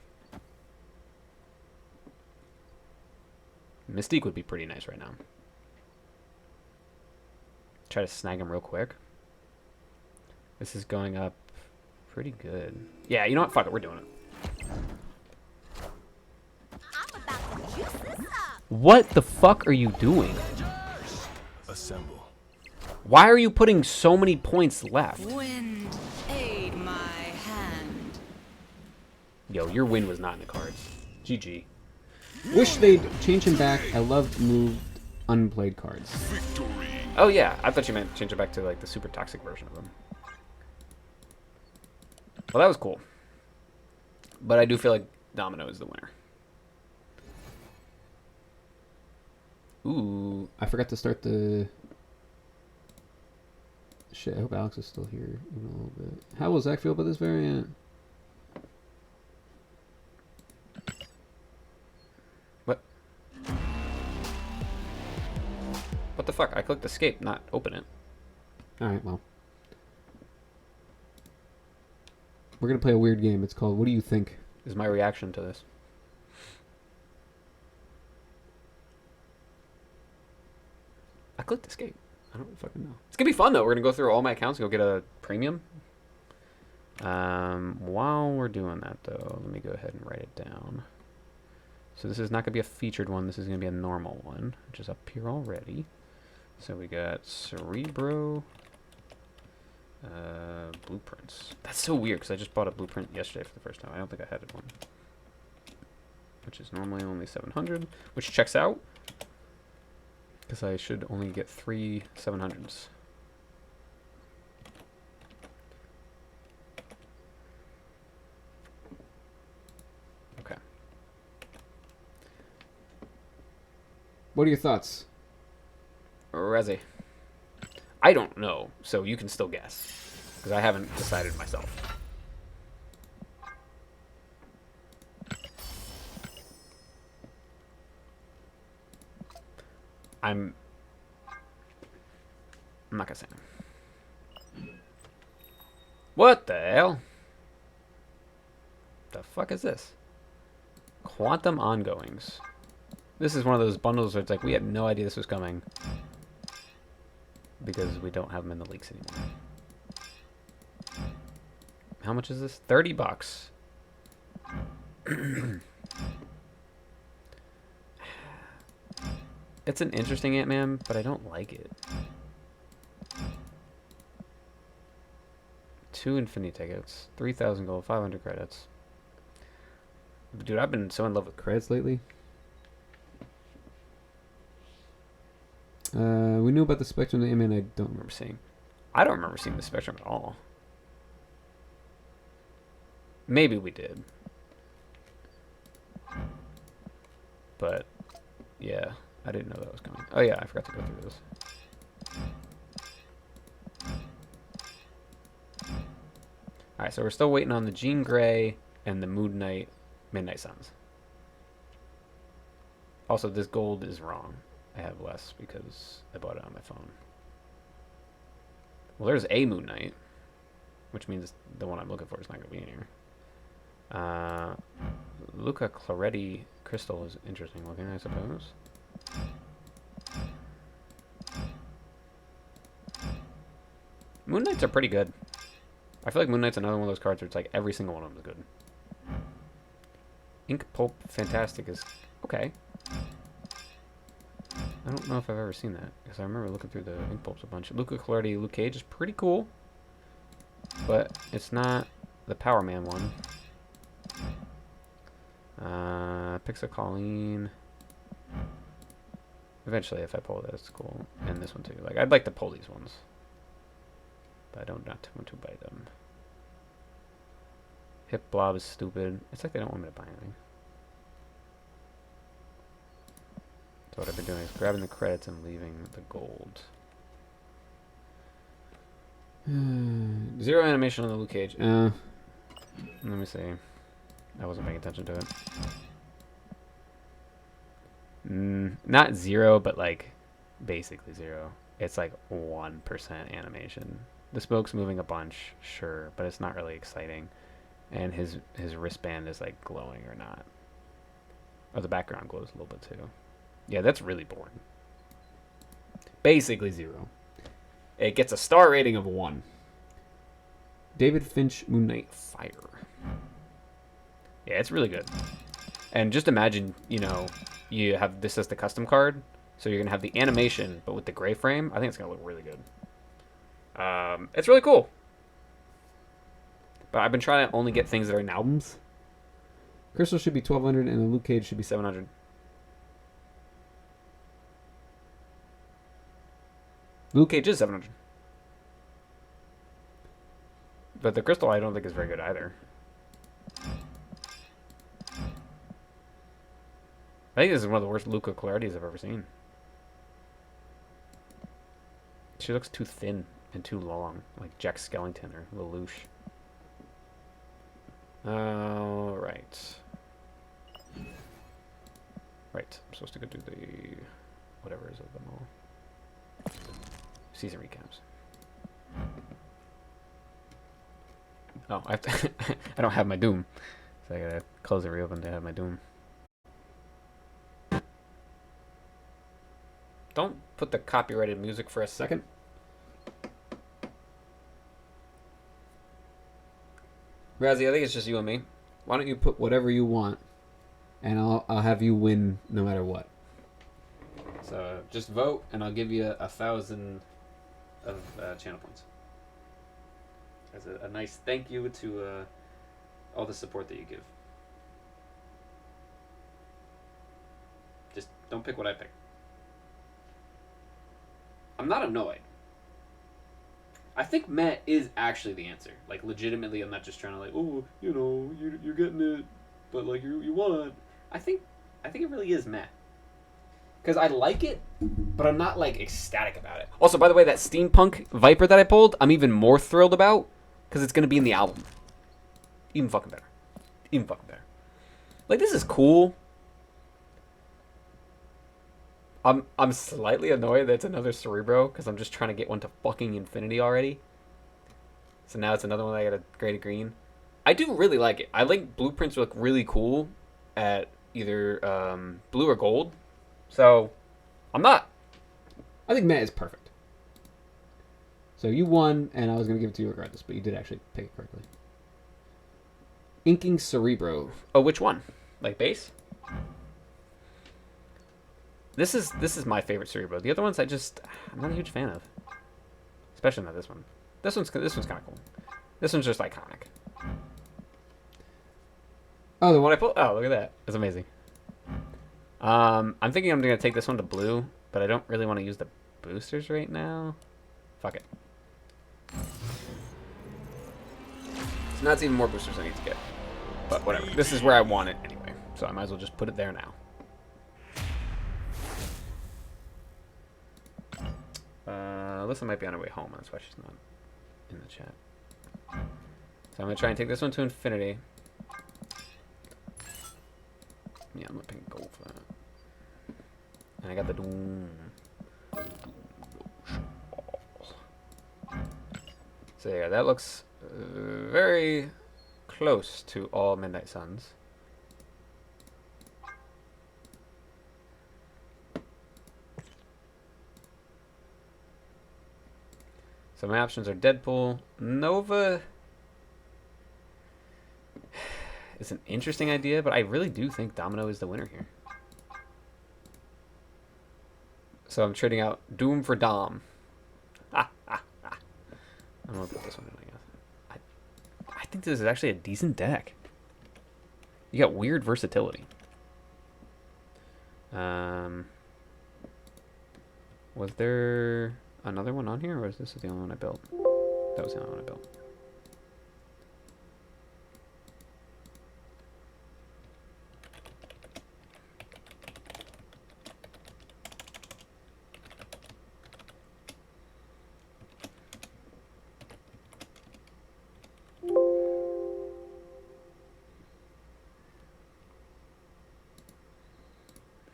Mystique would be pretty nice right now. Try to snag him real quick. This is going up pretty good. Yeah, you know what? Fuck it, we're doing it. What the fuck are you doing? Assemble. Why are you putting so many points left? Wind, aid my hand. Yo, your win was not in the cards. GG. Wish they'd change him back. I love moved unplayed cards. Victory. Oh yeah, I thought you meant change it back to like the super toxic version of them. Well, that was cool. But I do feel like Domino is the winner. Ooh. I forgot to start the... Shit, I hope Alex is still here even a little bit. How will Zach feel about this variant? What? What the fuck? I clicked escape, not open it. Alright, well. We're gonna play a weird game. It's called What Do You Think? Is my reaction to this. I clicked escape. I don't fucking know. It's gonna be fun though. We're gonna go through all my accounts and go get a premium. While we're doing that though, let me go ahead and write it down. So this is not gonna be a featured one. This is gonna be a normal one, which is up here already. So we got Cerebro. Blueprints. That's so weird because I just bought a blueprint yesterday for the first time. I don't think I had one. Which is normally only 700, which checks out. Because I should only get 3 700s. Okay. What are your thoughts? Rezi. I don't know, so you can still guess. Because I haven't decided myself. I'm not gonna say no. What the hell? The fuck is this? Quantum ongoings. This is one of those bundles where it's like we had no idea this was coming because we don't have them in the leaks anymore. How much is this? $30. It's an interesting Ant-Man, but I don't like it. 2 Infinity tickets, 3,000 gold, 500 credits. Dude, I've been so in love with Credits lately. We knew about the Spectrum of the Ant-Man. I don't remember seeing. I don't remember seeing the Spectrum at all. Maybe we did. But, yeah, I didn't know that was coming. Oh yeah, I forgot to go through this. Alright, so we're still waiting on the Jean Grey and the Moon Knight Midnight Suns. Also, this gold is wrong. I have less because I bought it on my phone. Well, there's a Moon Knight, which means the one I'm looking for is not going to be in here. Luca Claretti crystal is interesting looking, I suppose. Moon Knights are pretty good. I feel like Moon Knight's another one of those cards where it's like every single one of them is good. Ink Pulp Fantastic is okay. I don't know if I've ever seen that because I remember looking through the Ink Pulps a bunch. Luca Clarity, Luke Cage is pretty cool, but it's not the Power Man one. Pixel Colleen. Eventually, if I pull this, it's cool. And this one too. Like, I'd like to pull these ones, but I don't not want to buy them. Hip Blob is stupid. It's like they don't want me to buy anything. So what I've been doing is grabbing the credits and leaving the gold. Zero animation on the Luke Cage. Let me see. I wasn't paying attention to it. Not zero, but like basically zero. It's like 1% animation. The smoke's moving a bunch, sure, but it's not really exciting. And his wristband is like glowing or not. Oh, the background glows a little bit too. Yeah, that's really boring. Basically zero. It gets a star rating of 1. David Finch Moon Knight. Fire. Yeah, it's really good. And just imagine, you know, you have this as the custom card, so you're gonna have the animation, but with the gray frame. I think it's gonna look really good. It's really cool. But I've been trying to only get things that are in albums. Crystal should be 1,200, and the Luke Cage should be 700. Luke Cage is 700. But the crystal I don't think is very good either. I think this is one of the worst Luca Clarities I've ever seen. She looks too thin and too long, like Jack Skellington or Lelouch. Right. Right, I'm supposed to go do the whatever is of them all. Season recaps. Oh, I have to I don't have my Doom. So I gotta close and reopen to have my Doom. Don't put the copyrighted music for a second. Razzie, I think it's just you and me. Why don't you put whatever you want, and I'll have you win no matter what. So just vote, and I'll give you 1,000 of channel points as a nice thank you to all the support that you give. Just don't pick what I pick. I'm not annoyed. I think meh is actually the answer. Like, legitimately, I'm not just trying to like, oh, you know, you're getting it, but like you want. I think it really is meh. Because I like it, but I'm not like ecstatic about it. Also, by the way, that steampunk Viper that I pulled, I'm even more thrilled about because it's gonna be in the album. Even fucking better. Even fucking better. Like, this is cool. I'm slightly annoyed that it's another Cerebro because I'm just trying to get one to fucking infinity already. So now it's another one that I got a gray to green. I do really like it. I think blueprints look really cool at either blue or gold. So, I'm not. I think Matt is perfect. So you won, and I was going to give it to you regardless, but you did actually pick it correctly. Inking Cerebro. Oh, which one? Like base? This is my favorite Cerebro. The other ones I'm not a huge fan of. Especially not this one. This one's kind of cool. This one's just iconic. Oh, the What one I pull? Oh, look at that. It's amazing. I'm thinking I'm gonna take this one to blue, but I don't really want to use the boosters right now. Fuck it. So now it's even more boosters I need to get. But whatever. This is where I want it anyway, so I might as well just put it there now. Alyssa might be on her way home. That's why she's not in the chat. So I'm gonna try and take this one to infinity. Yeah, I'm gonna pick gold for that. And I got the Doom. So yeah, that looks very close to all Midnight Suns. So my options are Deadpool, Nova. It's an interesting idea, but I really do think Domino is the winner here. So I'm trading out Doom for Dom. I'm gonna put this one in, I guess. I think this is actually a decent deck. You got weird versatility. Was there another one on here, or was this the only one I built? That was the only one I built.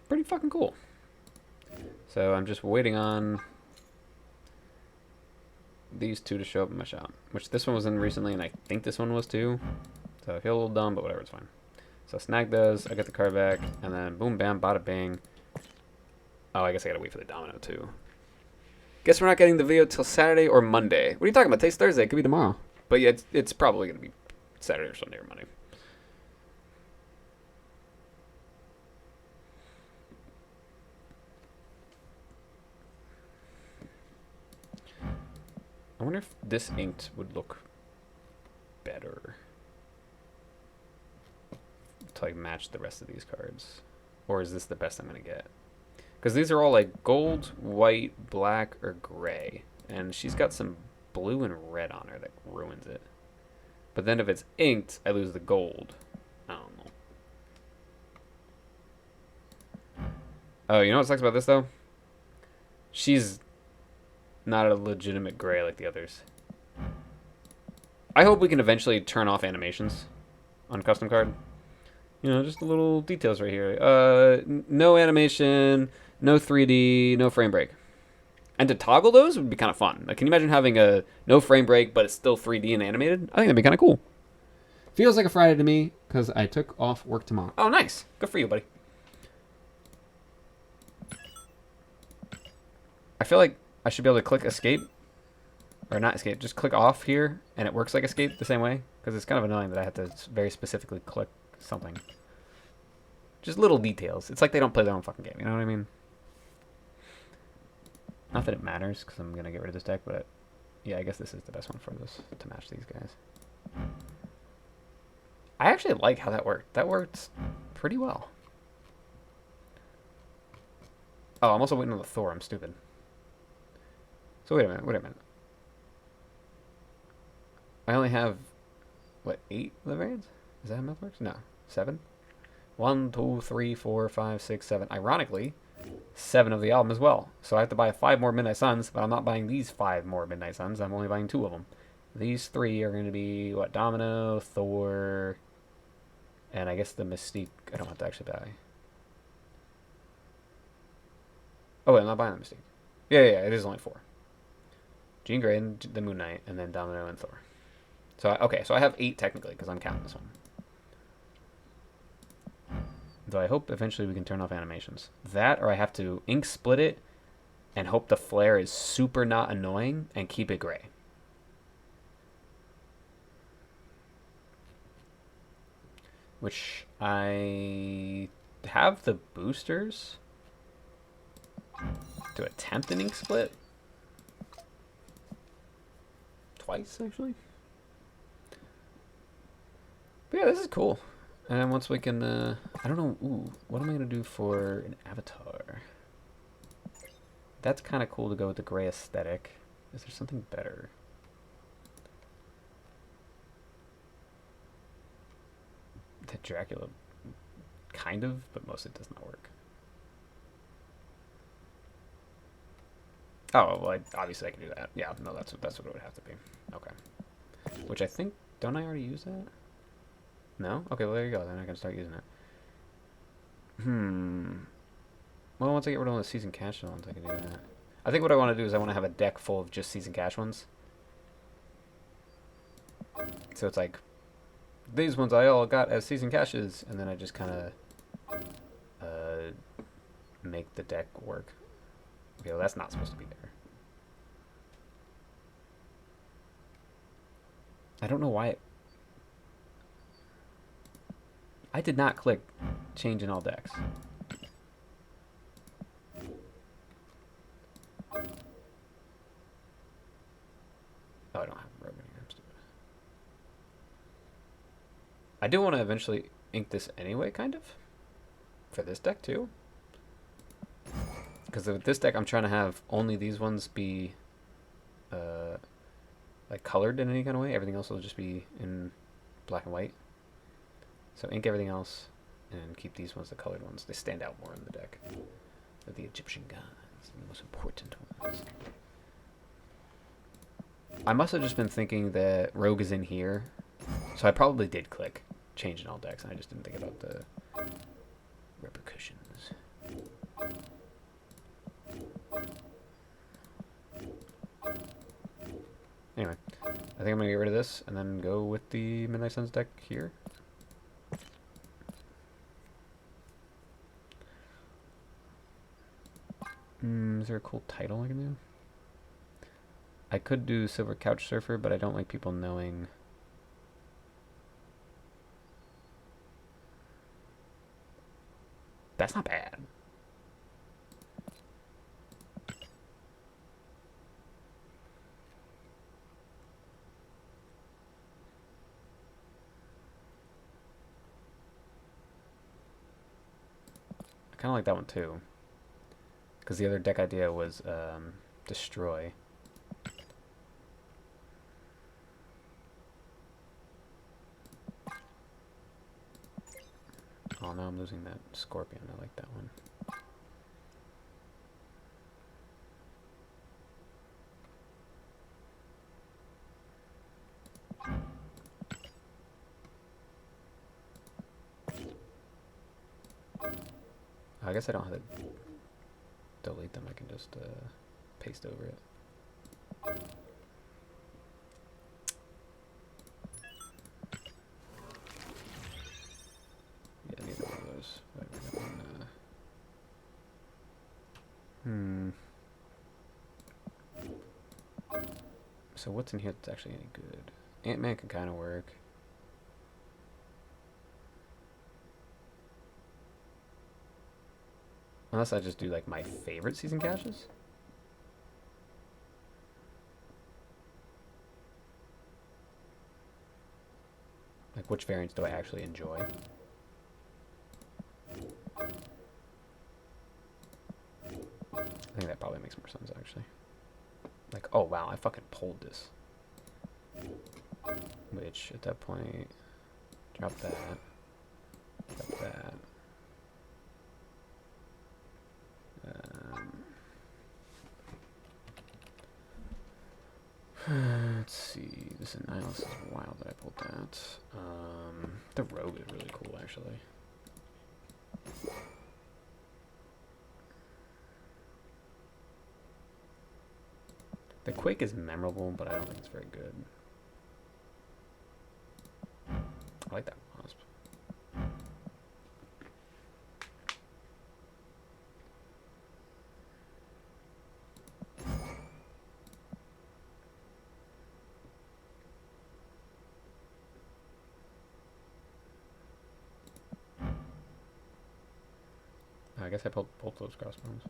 Pretty fucking cool. So I'm just waiting on these two to show up in my shop, which this one was in recently, and I think this one was too. So I feel a little dumb, but whatever, it's fine. So I snag those, I get the card back, and then boom, bam, bada bing. Oh, I guess I gotta wait for the Domino too. Guess we're not getting the video till Saturday or Monday. What are you talking about? Today's Thursday. It could be tomorrow. But yeah, it's probably gonna be Saturday or Sunday or Monday. I wonder if this inked would look better to like match the rest of these cards, or is this the best I'm gonna get? Because these are all like gold, white, black, or gray, and she's got some blue and red on her that ruins it. But then if it's inked, I lose the gold. I don't know. Oh, you know what sucks about this though? She's not a legitimate gray like the others. I hope we can eventually turn off animations on custom card. You know, just the little details right here. No animation, no 3D, no frame break. And to toggle those would be kind of fun. Like, can you imagine having a no frame break, but it's still 3D and animated? I think that'd be kind of cool. Feels like a Friday to me because I took off work tomorrow. Oh, nice. Good for you, buddy. I feel like I should be able to click escape. Or not escape, just click off here, and it works like escape the same way. Because it's kind of annoying that I have to very specifically click something. Just little details. It's like they don't play their own fucking game, you know what I mean? Not that it matters, because I'm going to get rid of this deck, but yeah, I guess this is the best one for this, to match these guys. I actually like how that worked. That worked pretty well. Oh, I'm also waiting on the Thor. I'm stupid. So wait a minute. I only have, what, 8 of the variants? Is that how math works? No. 7? 1, 2, 3, 4, 5, 6, 7. Ironically, 7 of the album as well. So I have to buy 5 more Midnight Suns, but I'm not buying these 5 more Midnight Suns. I'm only buying 2 of them. These 3 are going to be, what, Domino, Thor, and I guess the Mystique I don't have to actually buy. Oh, wait, I'm not buying the Mystique. Yeah, it is only 4. Jean Grey and the Moon Knight, and then Domino and Thor. So, okay, so I have 8 technically, because I'm counting this one. Though I hope eventually we can turn off animations. That, or I have to ink split it and hope the flare is super not annoying and keep it gray. Which I have the boosters to attempt an ink split. Twice, actually. But yeah, this is cool. And then once we can, I don't know, ooh, what am I going to do for an avatar? That's kind of cool to go with the gray aesthetic. Is there something better? The Dracula, kind of, but mostly does not work. Oh, well, obviously I can do that. Yeah, no, that's what it would have to be. Okay. Which I think, don't I already use that? No? Okay, well, there you go. Then I can start using it. Well, once I get rid of all the season cash ones, I can do that. I think what I want to do is I want to have a deck full of just season cash ones. So it's like, these ones I all got as season caches, and then I just kind of make the deck work. Okay, well, that's not supposed to be there. I don't know why I did not click change in all decks. Oh, I don't have Rogue in here. I'm stupid. I do want to eventually ink this anyway, kind of. For this deck, too. Because with this deck, I'm trying to have only these ones be like colored in any kind of way. Everything else will just be in black and white. So ink everything else and keep these ones the colored ones. They stand out more in the deck. They're the Egyptian gods, the most important ones. I must have just been thinking that Rogue is in here. So I probably did click change in all decks, and I just didn't think about the repercussions. Anyway, I think I'm going to get rid of this and then go with the Midnight Suns deck here. Is there a cool title I can do? I could do Silver Couch Surfer, but I don't like people knowing. That's not bad. I kind of like that one too. Because the other deck idea was destroy. Oh, now I'm losing that scorpion. I like that one. I guess I don't have to delete them. I can just paste over it. Yeah, neither one of those. Wait, we got one, So what's in here that's actually any good? Ant-Man can kind of work. Unless I just do like my favorite season caches. Like which variants do I actually enjoy? I think that probably makes more sense actually. Like, oh wow, I fucking pulled this. Which at that point, drop that. Drop that. Let's see. This Annihilus is wild that I pulled that. The Rogue is really cool, actually. The Quake is memorable, but I don't think it's very good. I like that Wasp. I guess I pulled both those crossbones.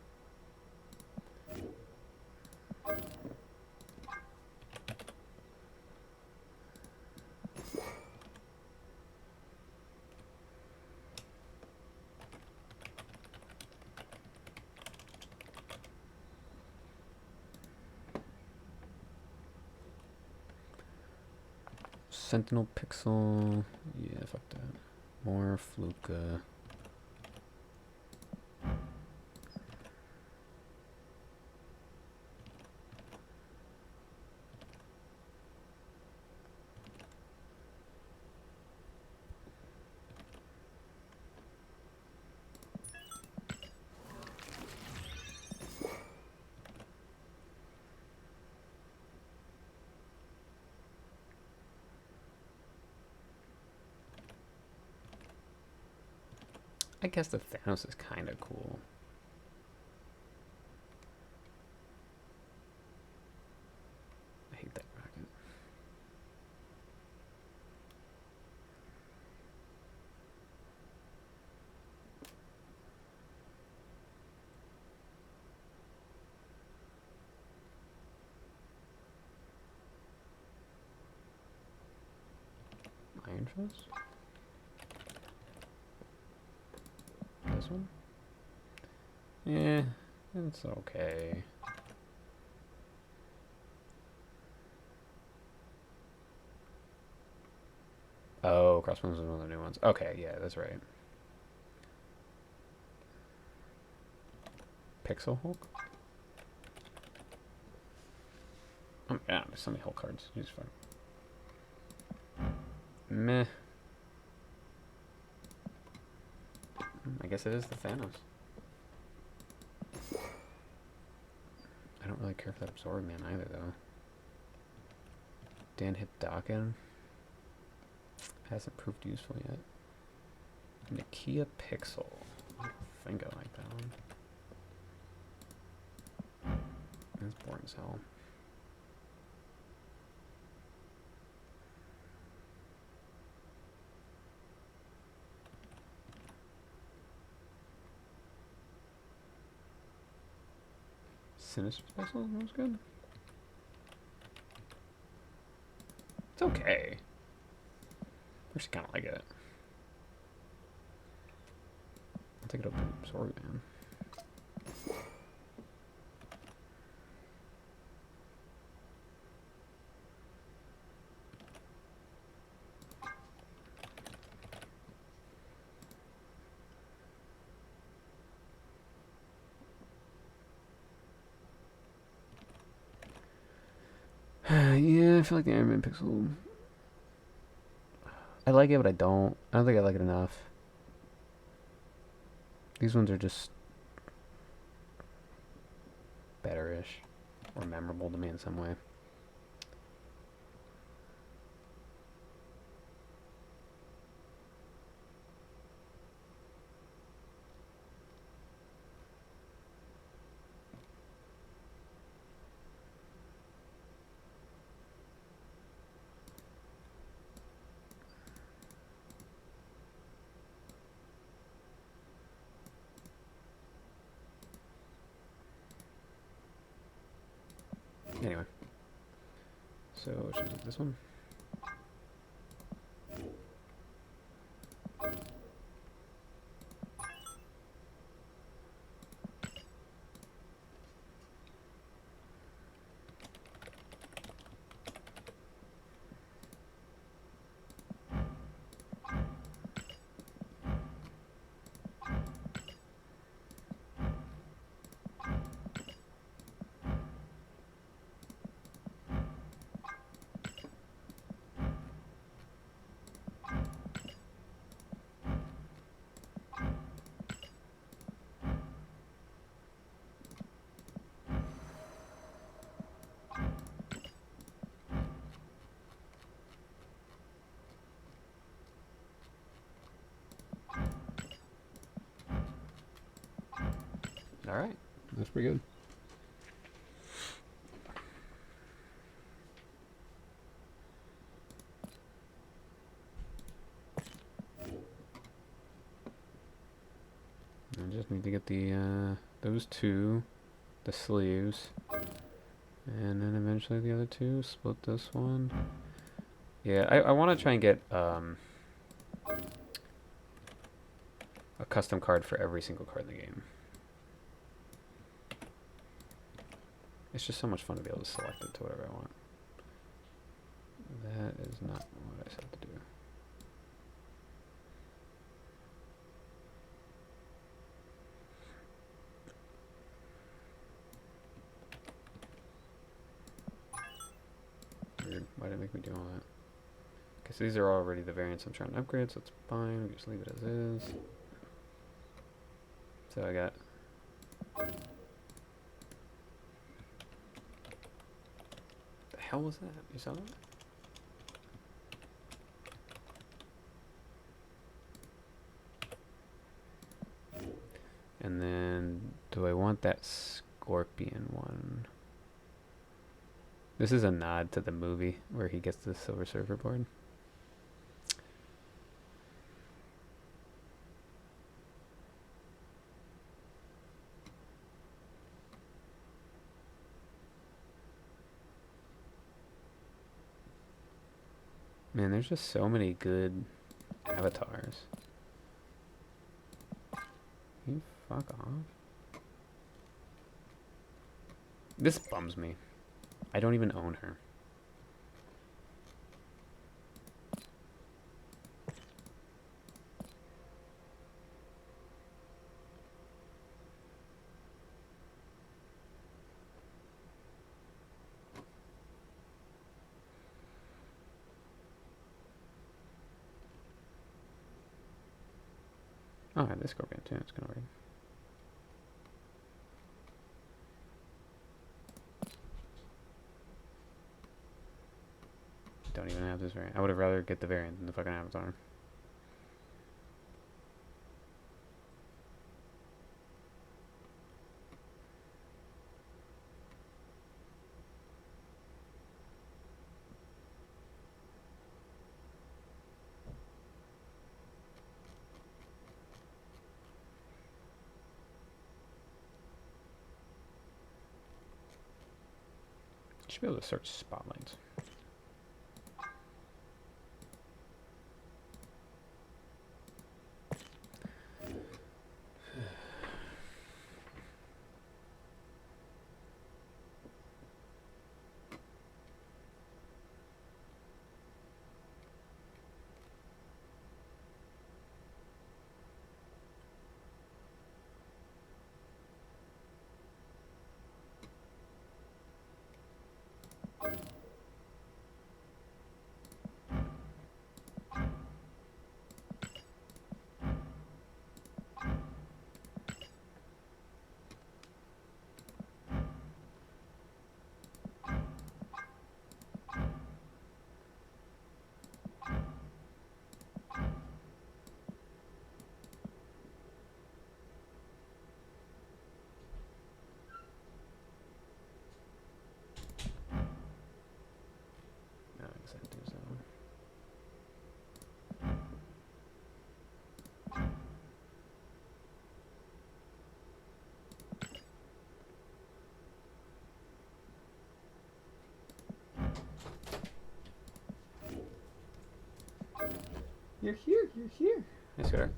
Sentinel Pixel. Yeah, fuck that. More Fluka. I guess the Thanos is kind of cool. I hate that rocket. Iron Fist? This one? Yeah, it's okay. Oh, Crossbones is one of the new ones. Okay, yeah, that's right. Pixel Hulk? Oh my god, there's so many Hulk cards. Jesus fuck. Meh. I guess it is the Thanos. I don't really care for that Absorb Man either, though. Dan Hipdakin hasn't proved useful yet. Nakia Pixel. I don't think I like that one. That's boring as hell. Sinister Special? That was good. It's okay. I actually kind of like it. I'll take it up to Absorb Man. Yeah, I feel like the Iron Man Pixel. I like it, but I don't. I don't think I like it enough. These ones are just better-ish. Or memorable to me in some way. Anyway. So, should I do this one? Alright. That's pretty good. And just we need to get the those two, the sleeves, and then eventually the other two. Split this one. Yeah, I want to try and get a custom card for every single card in the game. It's just so much fun to be able to select it to whatever I want. That is not what I said to do. Weird. Why did it make me do all that? Okay, so these are already the variants I'm trying to upgrade, so it's fine. We just leave it as is. So I got... The hell was that? You saw that? And then, do I want that scorpion one? This is a nod to the movie where he gets the Silver Surfer board. Man, there's just so many good avatars. You fuck off. This bums me. I don't even own her. Oh, I have this scorpion too. It's kind of weird. Don't even have this variant. I would have rather get the variant than the fucking avatar. Should be able to search spotlights. No, I guess I can do that one. You're here. You're here. Hey, sweetheart.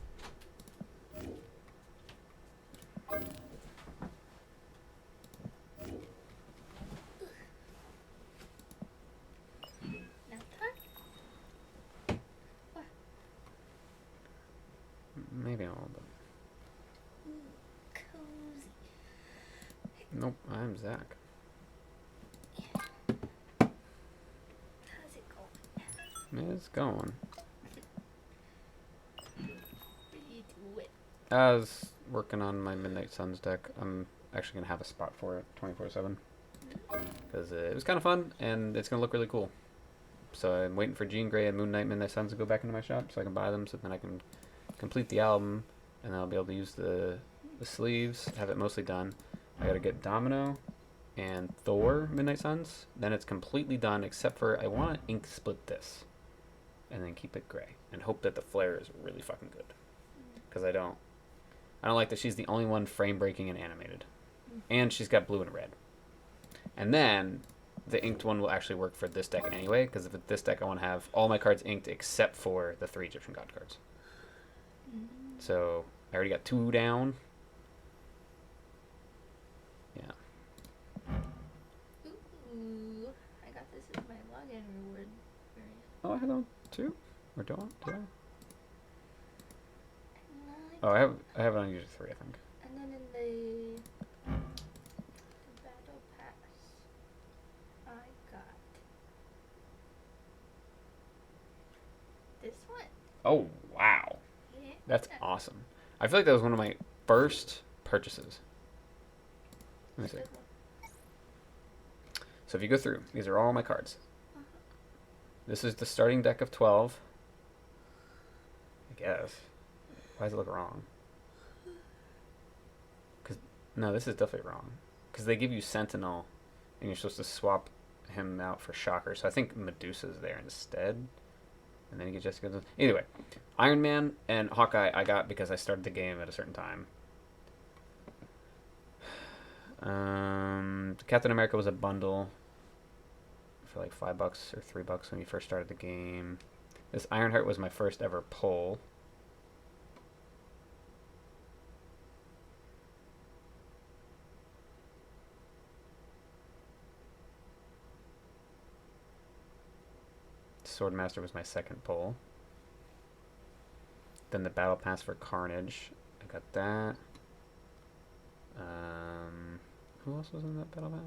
Maybe a little bit. Cozy. Nope, I'm Zach. How's it going? It's going. What do you do it? I was working on my Midnight Suns deck. I'm actually going to have a spot for it 24/7. Because it was kind of fun, and it's going to look really cool. So I'm waiting for Jean Grey and Moon Knight Midnight Suns to go back into my shop so I can buy them, so then I can complete the album, and I'll be able to use the sleeves, have it mostly done. I got to get Domino and Thor Midnight Suns. Then it's completely done, except for I want to ink split this. And then keep it gray. And hope that the flare is really fucking good. Because I don't I don't like that she's the only one frame breaking and animated. And she's got blue and red. And then the inked one will actually work for this deck anyway, because if it's this deck I want to have all my cards inked except for the 3 Egyptian God cards. So I already got 2 down. Yeah. Ooh, I got this as my login reward variant. Oh, I have on 2? Or do I? Do I? And Oh, I have it on user 3, I think. And then in the battle pass, I got this one. Oh, wow. Yeah. That's awesome. I feel like that was one of my first purchases. Let me see. Good one. So if you go through, these are all my cards. This is the starting deck of 12. I guess. Why does it look wrong? No, this is definitely wrong. Because they give you Sentinel, and you're supposed to swap him out for Shocker. So I think Medusa's there instead. And then you get Jessica. Either way, Iron Man and Hawkeye I got because I started the game at a certain time. Captain America was a bundle for like $5 or $3 when you first started the game. This Ironheart was my first ever pull. Swordmaster was my second pull. Then the Battle Pass for Carnage. I got that. Who else was in that Battle Pass?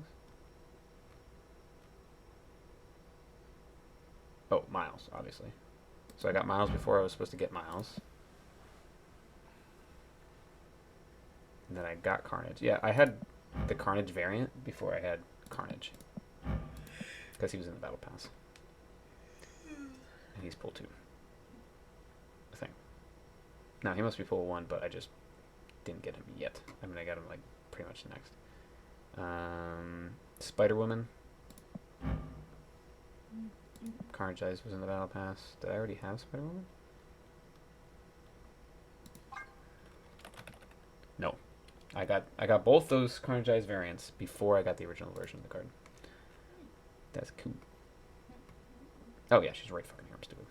Oh, Miles, obviously. So I got Miles before I was supposed to get Miles. And then I got Carnage. Yeah, I had the Carnage variant before I had Carnage. Because he was in the Battle Pass. And he's pull 2. I think. No, he must be pull 1, but I just didn't get him yet. I mean, I got him like pretty much next. Spider-Woman. Carnage Eyes was in the Battle Pass. Did I already have Spider-Woman? No. I got both those Carnage Eyes variants before I got the original version of the card. That's cool. Oh yeah, she's right fucking here. I'm stupid.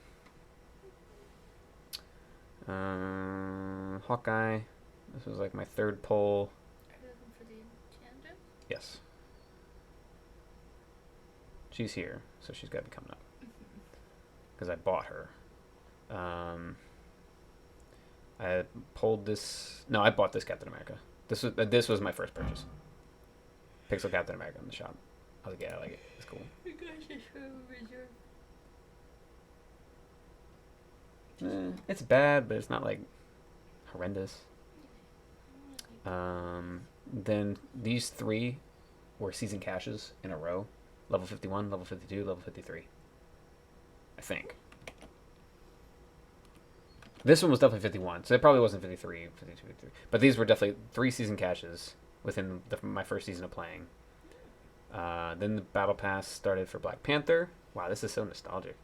Hawkeye. This was like my 3rd pull. Are you looking for the enchantress? Yes. She's here, so she's got to be coming up. Because I bought her. I pulled this. No, I bought this Captain America. This was my first purchase. Pixel Captain America in the shop. I was like, yeah, I like it. It's cool. You guys just show reserve. It's bad, but it's not like horrendous. Then these 3 were season caches in a row. Level 51, level 52, level 53. I think. This one was definitely 51, so it probably wasn't 53, 52, 53. But these were definitely 3 season caches within my first season of playing. Then the Battle Pass started for Black Panther. Wow, this is so nostalgic.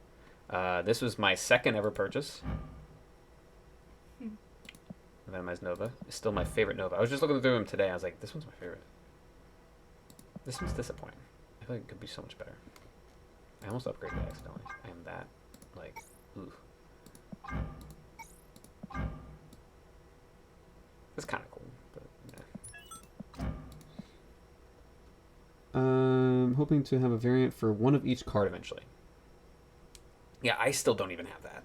This was my 2nd ever purchase. Venomized Nova. It's still my favorite Nova. I was just looking through them today. I was like, this one's my favorite. This one's disappointing. I feel like it could be so much better. I almost upgraded it accidentally. I am that, like, ooh. It's kind of cool, but yeah. Hoping to have a variant for one of each card eventually. Yeah, I still don't even have that.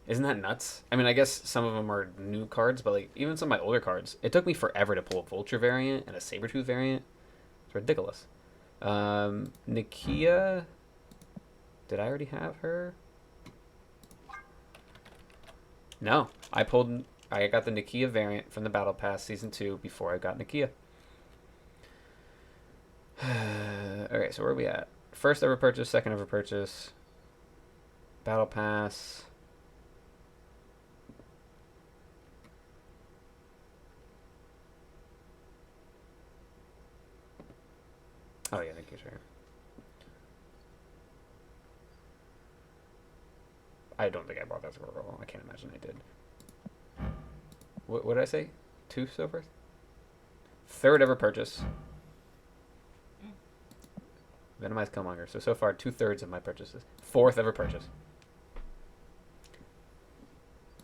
Isn't that nuts? I mean, I guess some of them are new cards, but like even some of my older cards, it took me forever to pull a Vulture variant and a Sabretooth variant. It's ridiculous. Nakia, did I already have her? No, I got the Nakia variant from the Battle Pass Season 2 before I got Nakia. Okay, so where are we at? First ever purchase, second ever purchase. Battle Pass. Oh yeah, Nakia's right here. I don't think I bought that Squirrel. I can't imagine I did. What did I say? 2 so far. 3rd ever purchase. Venomized Killmonger. So far, 2/3 of my purchases. 4th ever purchase.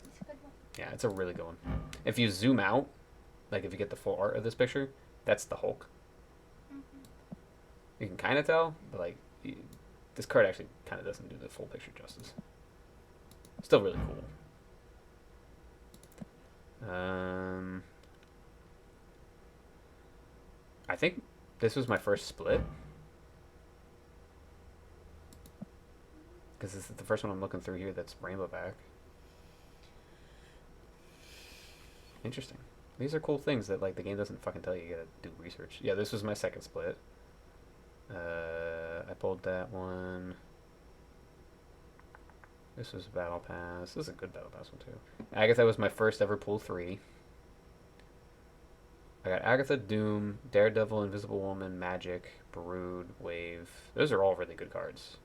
It's a good one. Yeah, it's a really good one. If you zoom out, like if you get the full art of this picture, that's the Hulk. You can kind of tell, but like this card actually kind of doesn't do the full picture justice. Still really cool. I think this was my first split. Because this is the first one I'm looking through here that's rainbow back. Interesting. These are cool things that like the game doesn't fucking tell you. You gotta do research. Yeah, this was my second split. I pulled that one. This was Battle Pass. This is a good Battle Pass one too. Agatha was my first ever pull 3. I got Agatha, Doom, Daredevil, Invisible Woman, Magic, Brood, Wave. Those are all really good cards.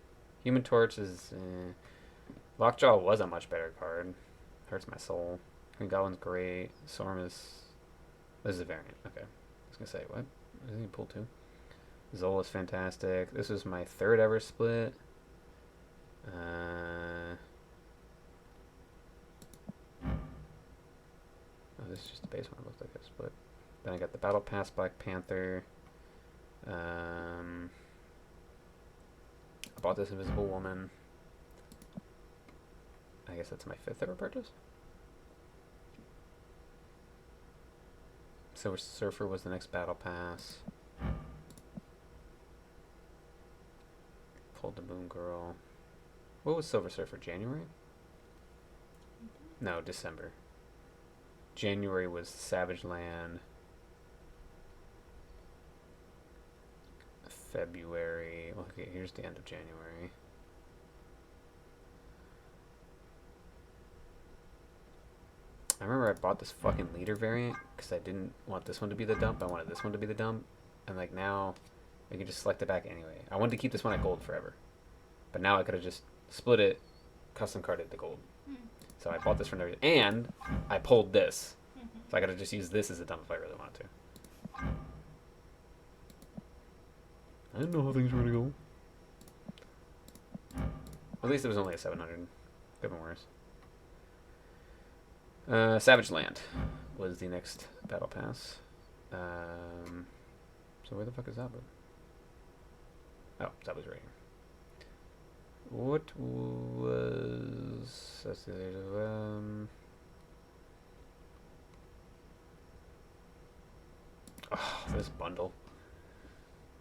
Human Torch is... Lockjaw was a much better card. Hurts my soul. Green Goblin's great. Storm is... This is a variant. Okay. I was going to say, what? I think you pull 2. Zola's fantastic. This was my 3rd ever split. Oh, this is just the base one. It looks like a split. Then I got the Battle Pass Black Panther. I bought this Invisible Woman. I guess that's my 5th ever purchase. Silver Surfer was the next Battle Pass. Pulled the Moon Girl. What was Silver Surfer? January? No, December. January was Savage Land. February. Okay, here's the end of January. I remember I bought this fucking leader variant because I didn't want this one to be the dump. I wanted this one to be the dump. And like now, I can just select it back anyway. I wanted to keep this one at gold forever. But now I could have just split it, custom carded the gold. So I bought this for no reason. And I pulled this. So I gotta just use this as a dump if I really wanted to. I didn't know how things were gonna go. At least it was only a 700. Could have been worse. Savage Land was the next Battle Pass. So where the fuck is Zabu? Oh, Zabu's right here. What was... Let's see, oh, this bundle.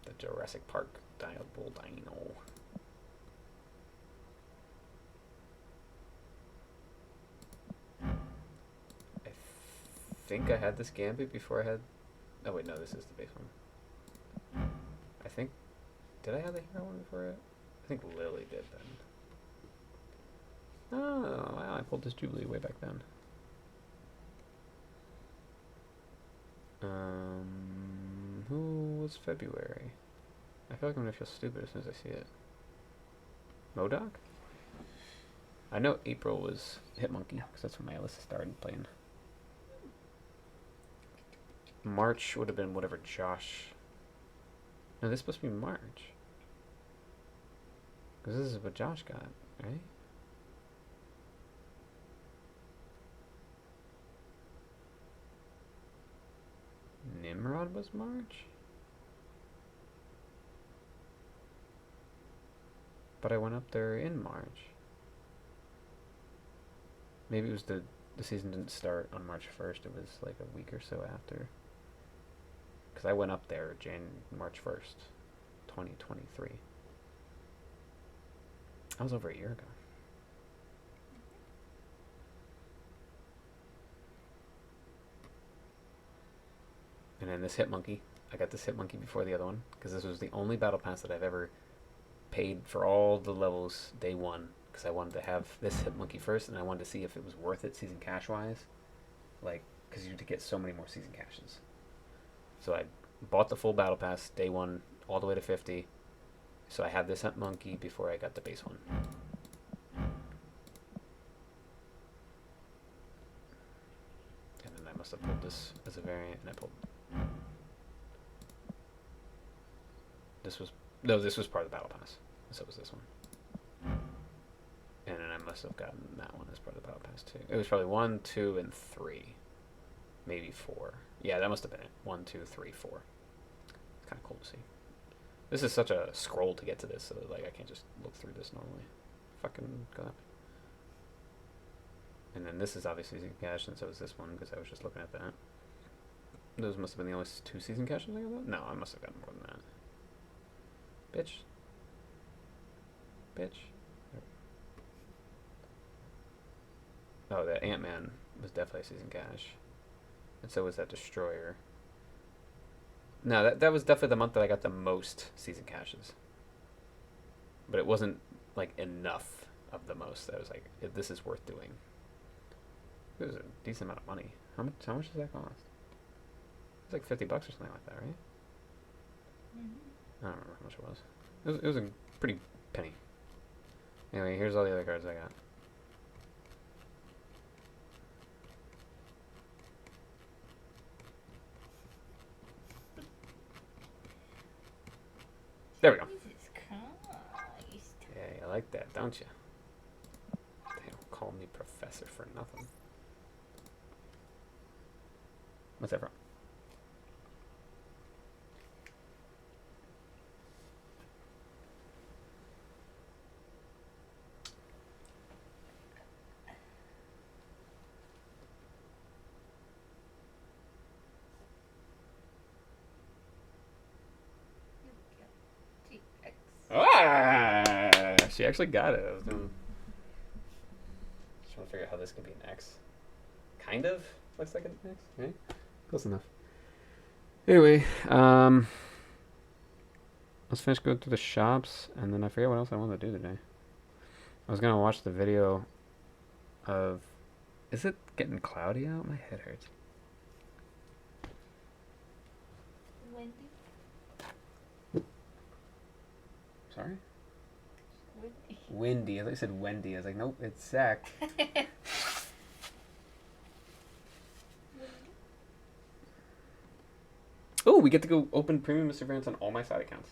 The Jurassic Park Bull Dino. I think I had this Gambit before I had... Oh wait, no, this is the base one. I think... Did I have the Hero one before it? I think Lily did then. Oh, wow, I pulled this Jubilee way back then. Who was February? I feel like I'm gonna feel stupid as soon as I see it. MODOK? I know April was Hitmonkey, because that's when my Alyssa started playing. March would have been whatever Josh... No, this is supposed to be March. Because this is what Josh got, right? Nimrod was March? But I went up there in March. Maybe it was the season didn't start on March 1st. It was like a week or so after. Because I went up there March 1st, 2023. That was over a year ago. And then this Hitmonkey. I got this Hitmonkey before the other one. Because this was the only Battle Pass that I've ever paid for all the levels day one. Because I wanted to have this Hitmonkey first. And I wanted to see if it was worth it season cash wise. Like, because you had to get so many more season caches. So I bought the full Battle Pass day one all the way to 50. So I had this Hitmonkey before I got the base one. And then I must have pulled this as a variant, and I pulled. This was no, this was part of the battle pass. So was this one. And then I must have gotten that one as part of the battle pass too. It was probably 1, 2, and 3, maybe 4. Yeah, that must have been it. 1, 2, 3, 4. It's kind of cool to see. This is such a scroll to get to this, so like I can't just look through this normally. Fucking go that way. And then this is obviously season cache, and so is this one because I was just looking at that. Those must have been the only 2 season caches I got. No, I must have gotten more than that. Bitch. Bitch. Oh, that Ant-Man was definitely a season cache. And so was that Destroyer. No, that was definitely the month that I got the most season caches. But it wasn't, like, enough of the most. I was like, this is worth doing. It was a decent amount of money. How much does that cost? It's like $50 or something like that, right? I don't remember how much it was. It was a pretty penny. Anyway, here's all the other cards I got. There we go. Jesus Christ. Yeah, you like that, don't you? They don't call me professor for nothing. What's that from? TX. Ah! She actually got it. I was doing... Just trying to figure out how this could be an X. Kind of looks like an X, right? Close enough. Anyway, let's finish going through the shops, and then I forget what else I wanted to do today. I was gonna watch the video of... Is it getting cloudy out? My head hurts. Wendy. Sorry? Wendy. Windy. I thought you said Wendy. I was like, nope, it's Zach. Oh, we get to go open premium Mr. Variants on all my side accounts.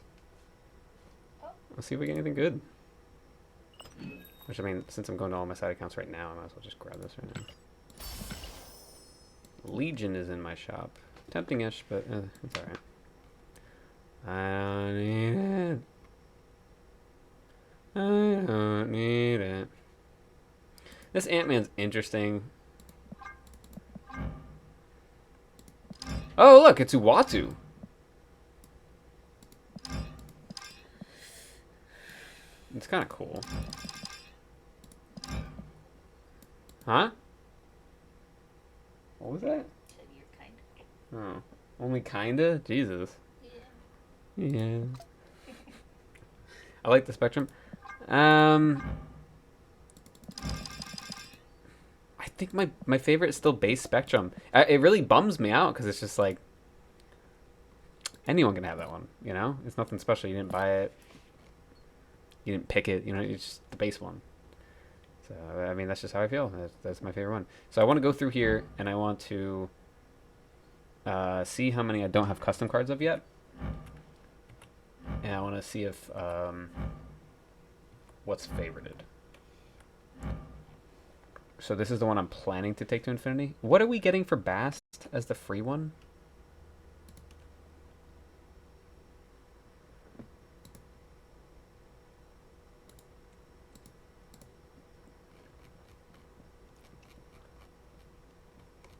Oh. Let's see if we get anything good. Which, I mean, since I'm going to all my side accounts right now, I might as well just grab this right now. Legion is in my shop. Tempting-ish, but it's alright. I don't need it. I don't need it. This Ant-Man's interesting. Oh, look, it's Uatu. It's kind of cool. Huh? What was that? Said you're kind of. Oh, only kinda? Jesus. Yeah. Yeah. I like the Spectrum. I think my favorite is still base Spectrum. It really bums me out because it's just like anyone can have that one, you know? It's nothing special. You didn't buy it. You didn't pick it, you know? It's just the base one. So, I mean, that's just how I feel. That's my favorite one. So I want to go through here and I want to see how many I don't have custom cards of yet. And I want to see if what's favorited. So this is the one I'm planning to take to infinity. What are we getting for Bast as the free one?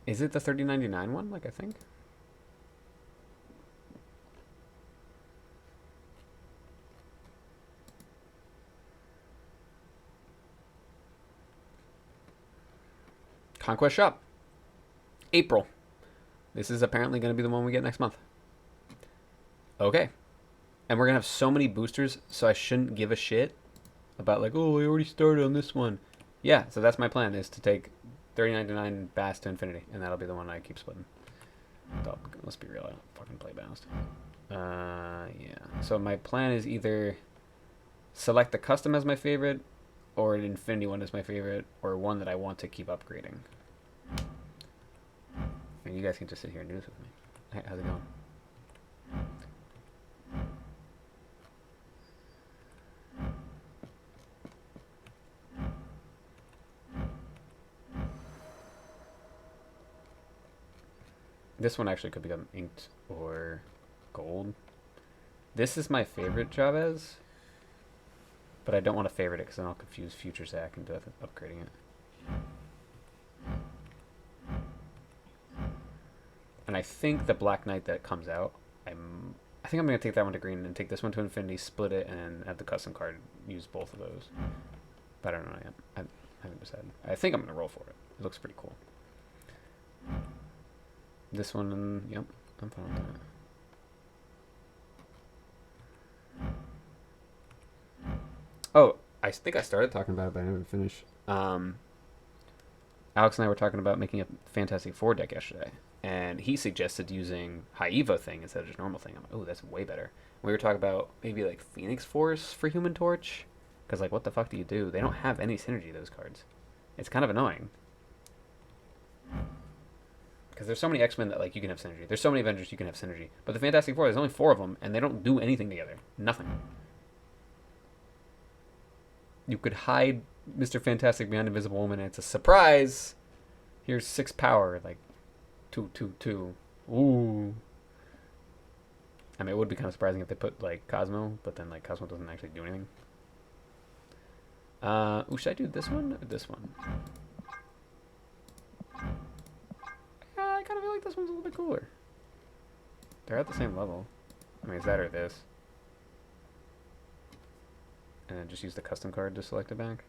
Is it the 30.99 one, like I think? Conquest Shop. April. This is apparently going to be the one we get next month. Okay. And we're going to have so many boosters, so I shouldn't give a shit about like, oh, I already started on this one. Yeah, so that's my plan, is to take 30.99 Bast to infinity, and that'll be the one I keep splitting. Oh, let's be real, I don't fucking play Bast. Yeah. So my plan is either select the custom as my favorite, or an infinity one as my favorite, or one that I want to keep upgrading. And you guys can just sit here and do this with me. Hey, how's it going? This one actually could become inked or gold. This is my favorite Chavez, but I don't want to favorite it because then I'll confuse future Zach into upgrading it. And I think the Black Knight that comes out, I think I'm going to take that one to green and take this one to infinity, split it, and add the custom card, use both of those. But I don't know yet. I haven't decided. I think I'm going to roll for it. It looks pretty cool. This one, yep, I'm fine with that. Oh, I think I started Talking about it, but I didn't finish. Alex and I were talking about making a Fantastic Four deck yesterday, and he suggested using High Evo thing instead of just normal thing. I'm like, oh, that's way better. We were talking about maybe like Phoenix Force for Human Torch, because like, what the fuck do you do? They don't have any synergy, those cards. It's kind of annoying. Because there's so many X-Men that like you can have synergy. There's so many Avengers you can have synergy. But the Fantastic Four, there's only 4 of them, and they don't do anything together. Nothing. You could hide Mr. Fantastic behind Invisible Woman, and it's a surprise. Here's 6 power, like 2, 2, 2. Ooh. I mean, it would be kind of surprising if they put like Cosmo, but then like Cosmo doesn't actually do anything. Ooh, should I do this one or this one? I kind of feel like this one's a little bit cooler. They're at the same level. I mean, it's that or this. And then just use the custom card to select a bank.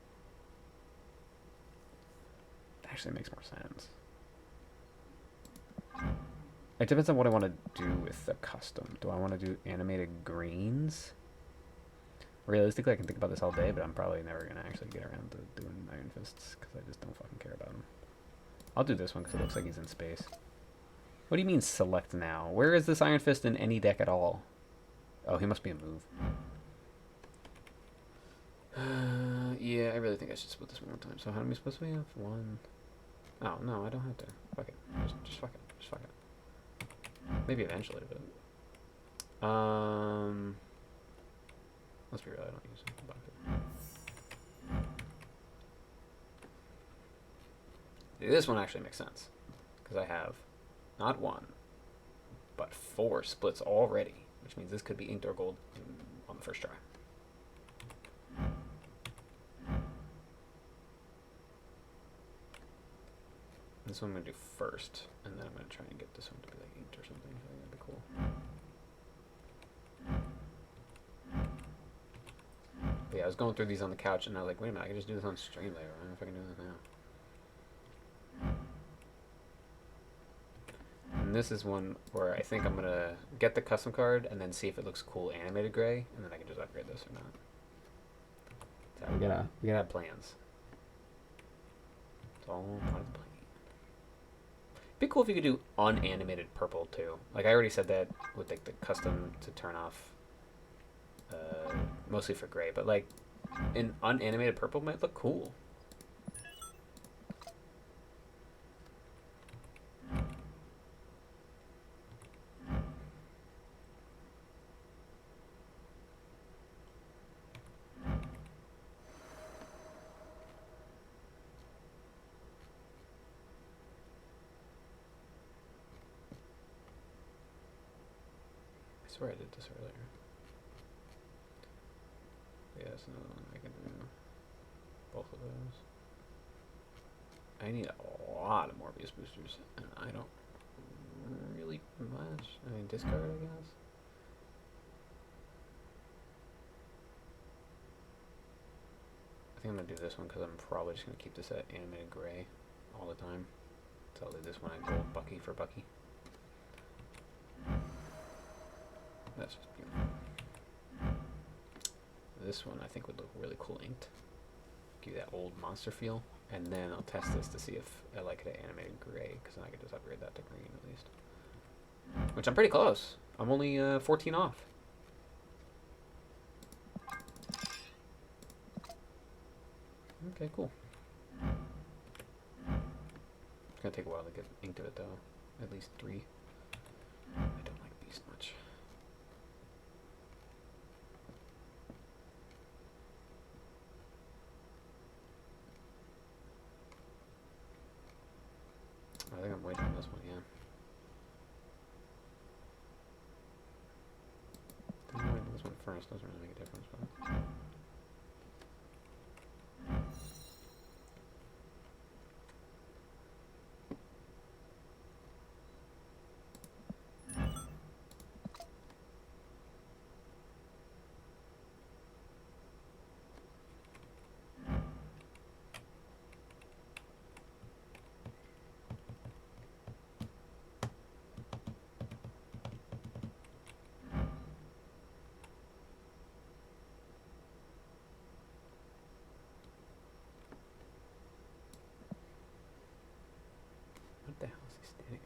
That actually makes more sense. It depends on what I want to do with the custom. Do I want to do animated greens? Realistically, I can think about this all day, but I'm probably never going to actually get around to doing Iron Fists because I just don't fucking care about them. I'll do this one because it looks like he's in space. What do you mean select now? Where is this Iron Fist in any deck at all? Oh, he must be a move. Yeah, I really think I should split this one more time. So how many supposed to we have? 1. Oh, no, I don't have to. Fuck it. Just fuck it. Just fuck it. Maybe eventually, but... Let's be real, I don't use it. Fuck it. This one actually makes sense. Because I have not 1, but 4 splits already. Which means this could be inked or gold on the first try. This one I'm going to do first, and then I'm going to try and get this one to be like inked or something. I think that'd be cool. But yeah, I was going through these on the couch, and I was like, wait a minute, I can just do this on stream later. I don't know if I can do this now. And this is one where I think I'm going to get the custom card, and then see if it looks cool animated gray, and then I can just upgrade this or not. So we gotta have plans. It's all part of the plan. Be cool if you could do unanimated purple too. Like I already said that with like the custom to turn off, mostly for gray. But like, an unanimated purple might look cool. I swear I did this earlier. Yeah, that's another one I can do. Both of those. I need a lot of Morbius boosters, and I don't really much. I mean, discard, I guess. I think I'm gonna do this one because I'm probably just gonna keep this at animated gray all the time. So I'll do this one at gold Bucky for Bucky. That's just beautiful. This one I think would look really cool inked. Give you that old monster feel. And then I'll test this to see if I like it at animated gray, because then I can just upgrade that to green at least. Which I'm pretty close. I'm only 14 off. Okay, cool. It's gonna take a while to get inked to it though. At least 3. I don't like Beast much. I think I'm waiting on this one, yeah. I think I'm waiting on this one first, doesn't really make a difference, but... What the hell is he standing?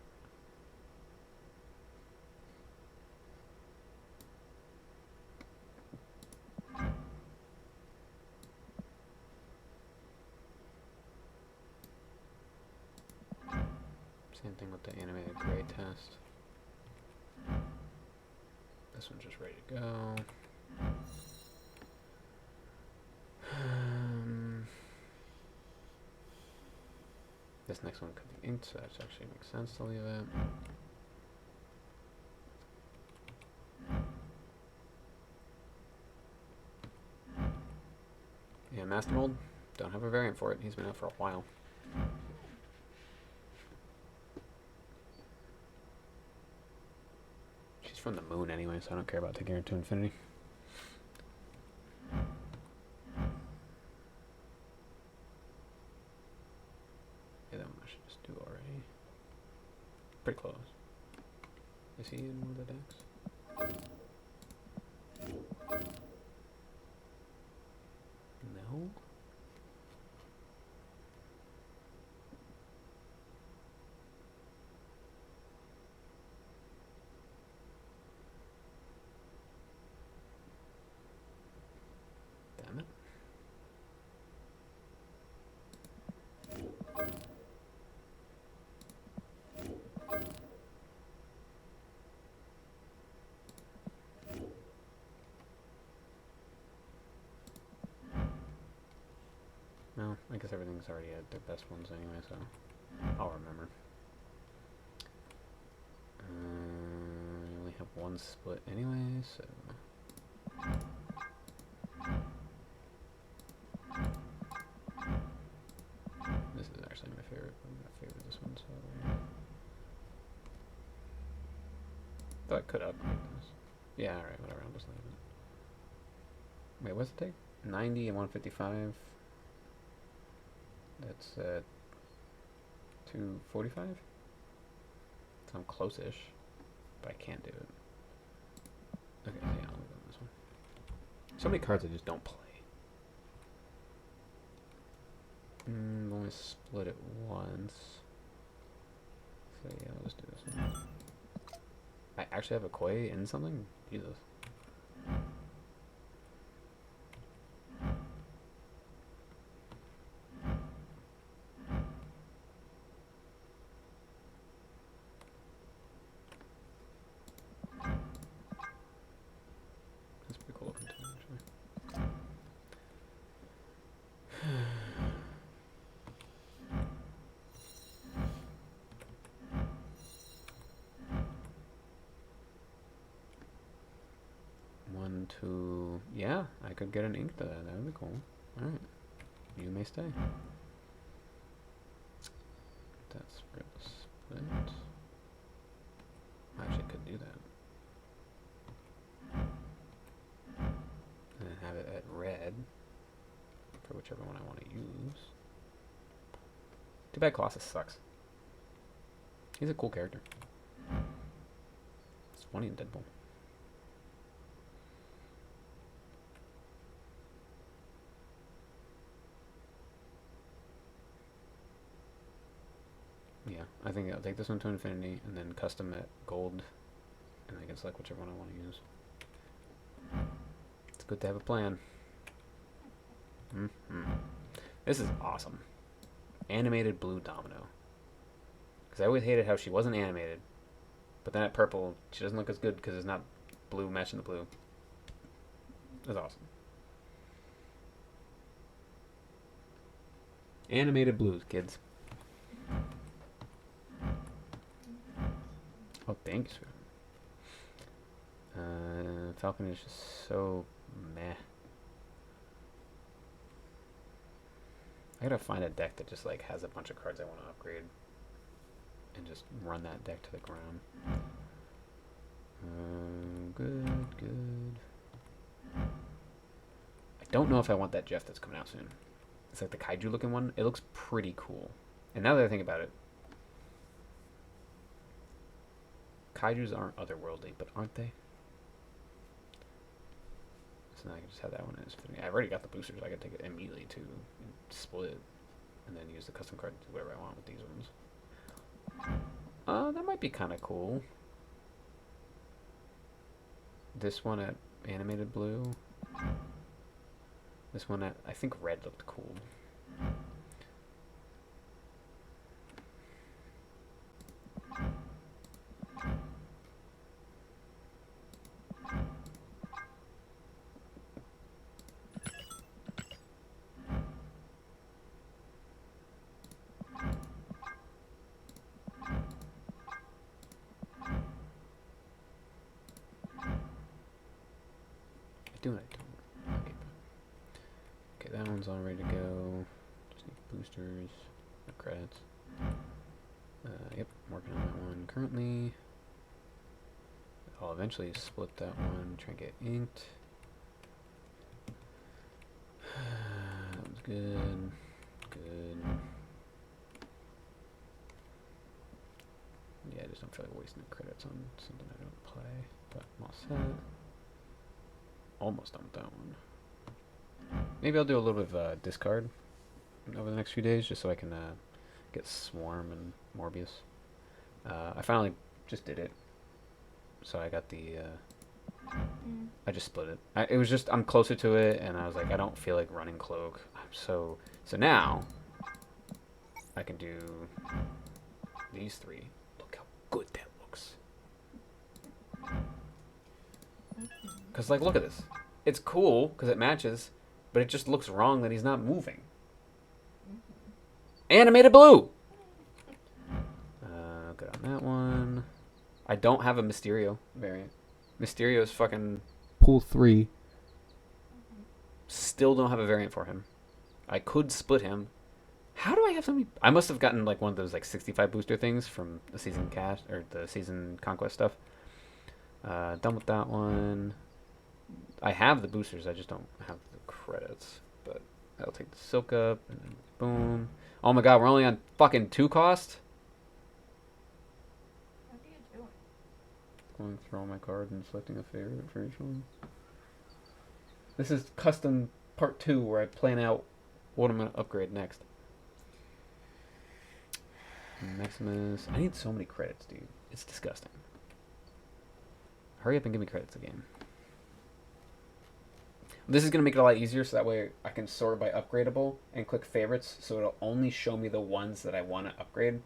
Same thing with the animated gray test. This one's just ready to go. This next one could be inked, so that actually makes sense to leave it. Yeah, Master Mold, don't have a variant for it. He's been out for a while. She's from the moon anyway, so I don't care about taking her to infinity. Yeah, that one I should just do already. Pretty close. Is he in one of the decks? No? Damn it. No, I guess everything's already at their best ones anyway, so I'll remember. I only have one split anyway, so... This is actually my favorite. I'm gonna favor this one, so... Though I could upgrade this. Yeah, alright, whatever, I'll just leave it. Wait, what's it take? 90 and 155. That's 245? So I'm close-ish, but I can't do it. Okay, yeah, I'll leave it on this one. So many cards I just don't play. Only split it once. So yeah, I'll just do this one. I actually have a Koi in something? Jesus. That's pretty cool looking too, actually. One, two... Yeah, I could get an ink to that. That would be cool. Alright. You may stay. That's for the split. I actually could do that. And then have it at red for whichever one I want to use. Too bad Colossus sucks. He's a cool character. It's funny in Deadpool. Yeah, I think I'll take this one to infinity and then custom it gold, and I can select whichever one I want to use. It's good to have a plan. This is awesome. Animated blue domino. Because I always hated how she wasn't animated. But then at purple, she doesn't look as good because it's not blue matching the blue. That's awesome. Animated blues, kids. Oh, thanks. Falcon is just so meh. I gotta find a deck that just like has a bunch of cards I want to upgrade, and just run that deck to the ground. Good. I don't know if I want that Jeff that's coming out soon. It's like the kaiju looking one. It looks pretty cool. And now that I think about it, kaijus aren't otherworldly, but aren't they? So now I can just have that one as fitting. I've already got the boosters. I can take it immediately to split, and then use the custom card to do whatever I want with these ones. That might be kind of cool. This one at animated blue. This one at, I think red looked cool. I don't. Okay, that one's all ready to go. Just need boosters, no credits. Yep, I'm working on that one currently. I'll eventually split that one, try and get inked. That one's good. Yeah, I just don't feel like wasting credits on something I don't play, but I'm all set. Almost done with that one. Maybe I'll do a little bit of discard over the next few days, just so I can get Swarm and Morbius. I finally just did it, so I got the. I just split it. It was just I'm closer to it, and I was like, I don't feel like running Cloak. So now I can do these three. Look how good that looks. Because, like, look at this. It's cool because it matches, but it just looks wrong that he's not moving. Animated blue! Good on that one. I don't have a Mysterio variant. Mysterio's fucking... Pool 3. Still don't have a variant for him. I could split him. How do I have so many... I must have gotten, like, one of those, like, 65 booster things from the season cash, or the season conquest stuff. Done with that one. I have the boosters, I just don't have the credits. But I'll take the silk up, and then boom. Oh my god, we're only on fucking 2 cost? What are you doing? Going through all my cards and selecting a favorite for each one. This is custom part 2 where I plan out what I'm going to upgrade next. Maximus. I need so many credits, dude. It's disgusting. Hurry up and give me credits again. This is going to make it a lot easier, so that way I can sort by upgradable and click favorites, so it'll only show me the ones that I want to upgrade.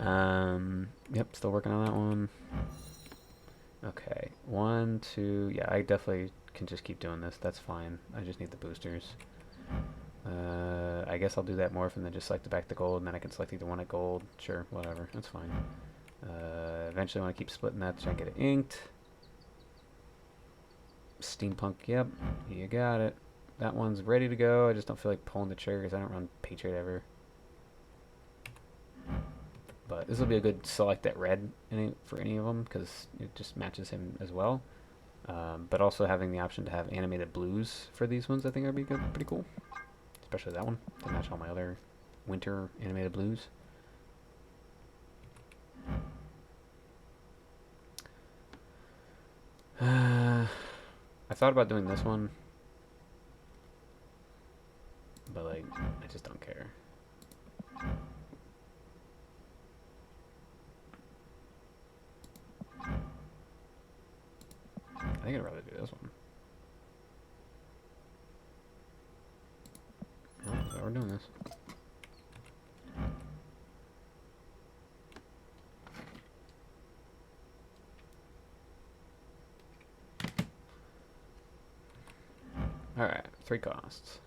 Yep, still working on that one. Okay, 1, 2, yeah, I definitely can just keep doing this. That's fine. I just need the boosters. I guess I'll do that morph and then just select it back to gold, and then I can select either one at gold. Sure, whatever, that's fine. Eventually I want to keep splitting that to try and get it inked. Steampunk, yep, you got it. That one's ready to go. I just don't feel like pulling the trigger because I don't run Patriot ever. But this will be a good select at red for any of them because it just matches him as well. But also having the option to have animated blues for these ones I think would be good, pretty cool. Especially that one to match all my other winter animated blues. I thought about doing this one, but like I just don't care. I think I'd rather do this one. Oh, so we're doing this. Alright, 3 costs.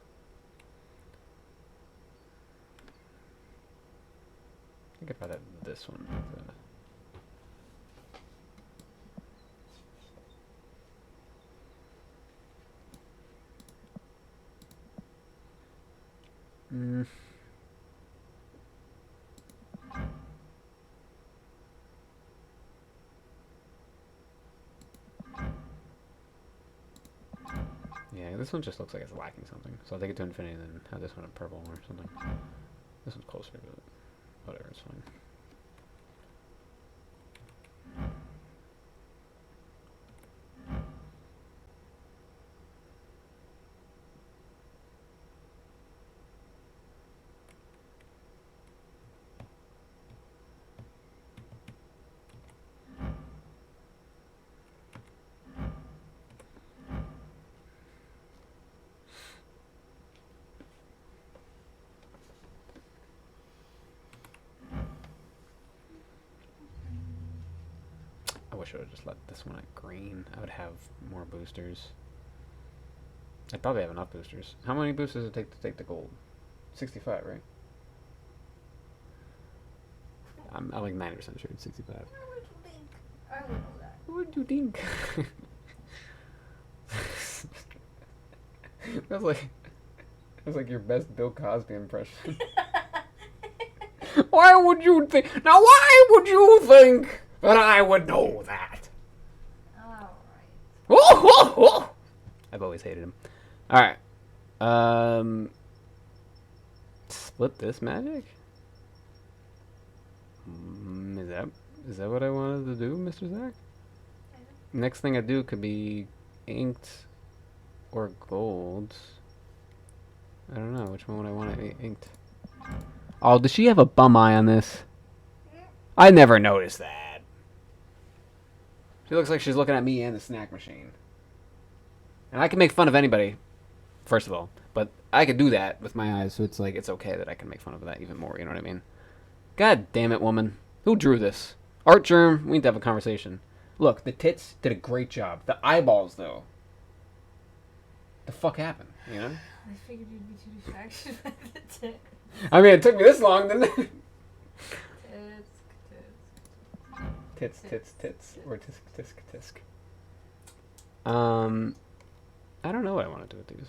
I think if I had this one. Mm. Yeah, this one just looks like it's lacking something. So I'll take it to infinity and then have this one in purple or something. This one's closer, but whatever, it's fine. I wish I would have just let this one at green. I would have more boosters. I'd probably have enough boosters. How many boosters does it take to take the gold? 65, right? I'm like 90% sure it's 65. I would think. I would know that. What do you think? That's like your best Bill Cosby impression. Why would you think? Now, why would you think that I would know that? Alright. Oh! I've always hated him. All right. Split this magic. Is that what I wanted to do, Mr. Zach? Next thing I do could be inked or gold. I don't know which one would I want to inked. Oh, does she have a bum eye on this? I never noticed that. She looks like she's looking at me and the snack machine. And I can make fun of anybody, first of all. But I could do that with my eyes, so it's like, it's okay that I can make fun of that even more, you know what I mean? God damn it, woman. Who drew this? Art Germ, we need to have a conversation. Look, the tits did a great job. The eyeballs, though. The fuck happened, you know? I figured you'd be too distracted by the tits. I mean, it took me this long, didn't it? Tits. Or tisk. I don't know what I want to do with these.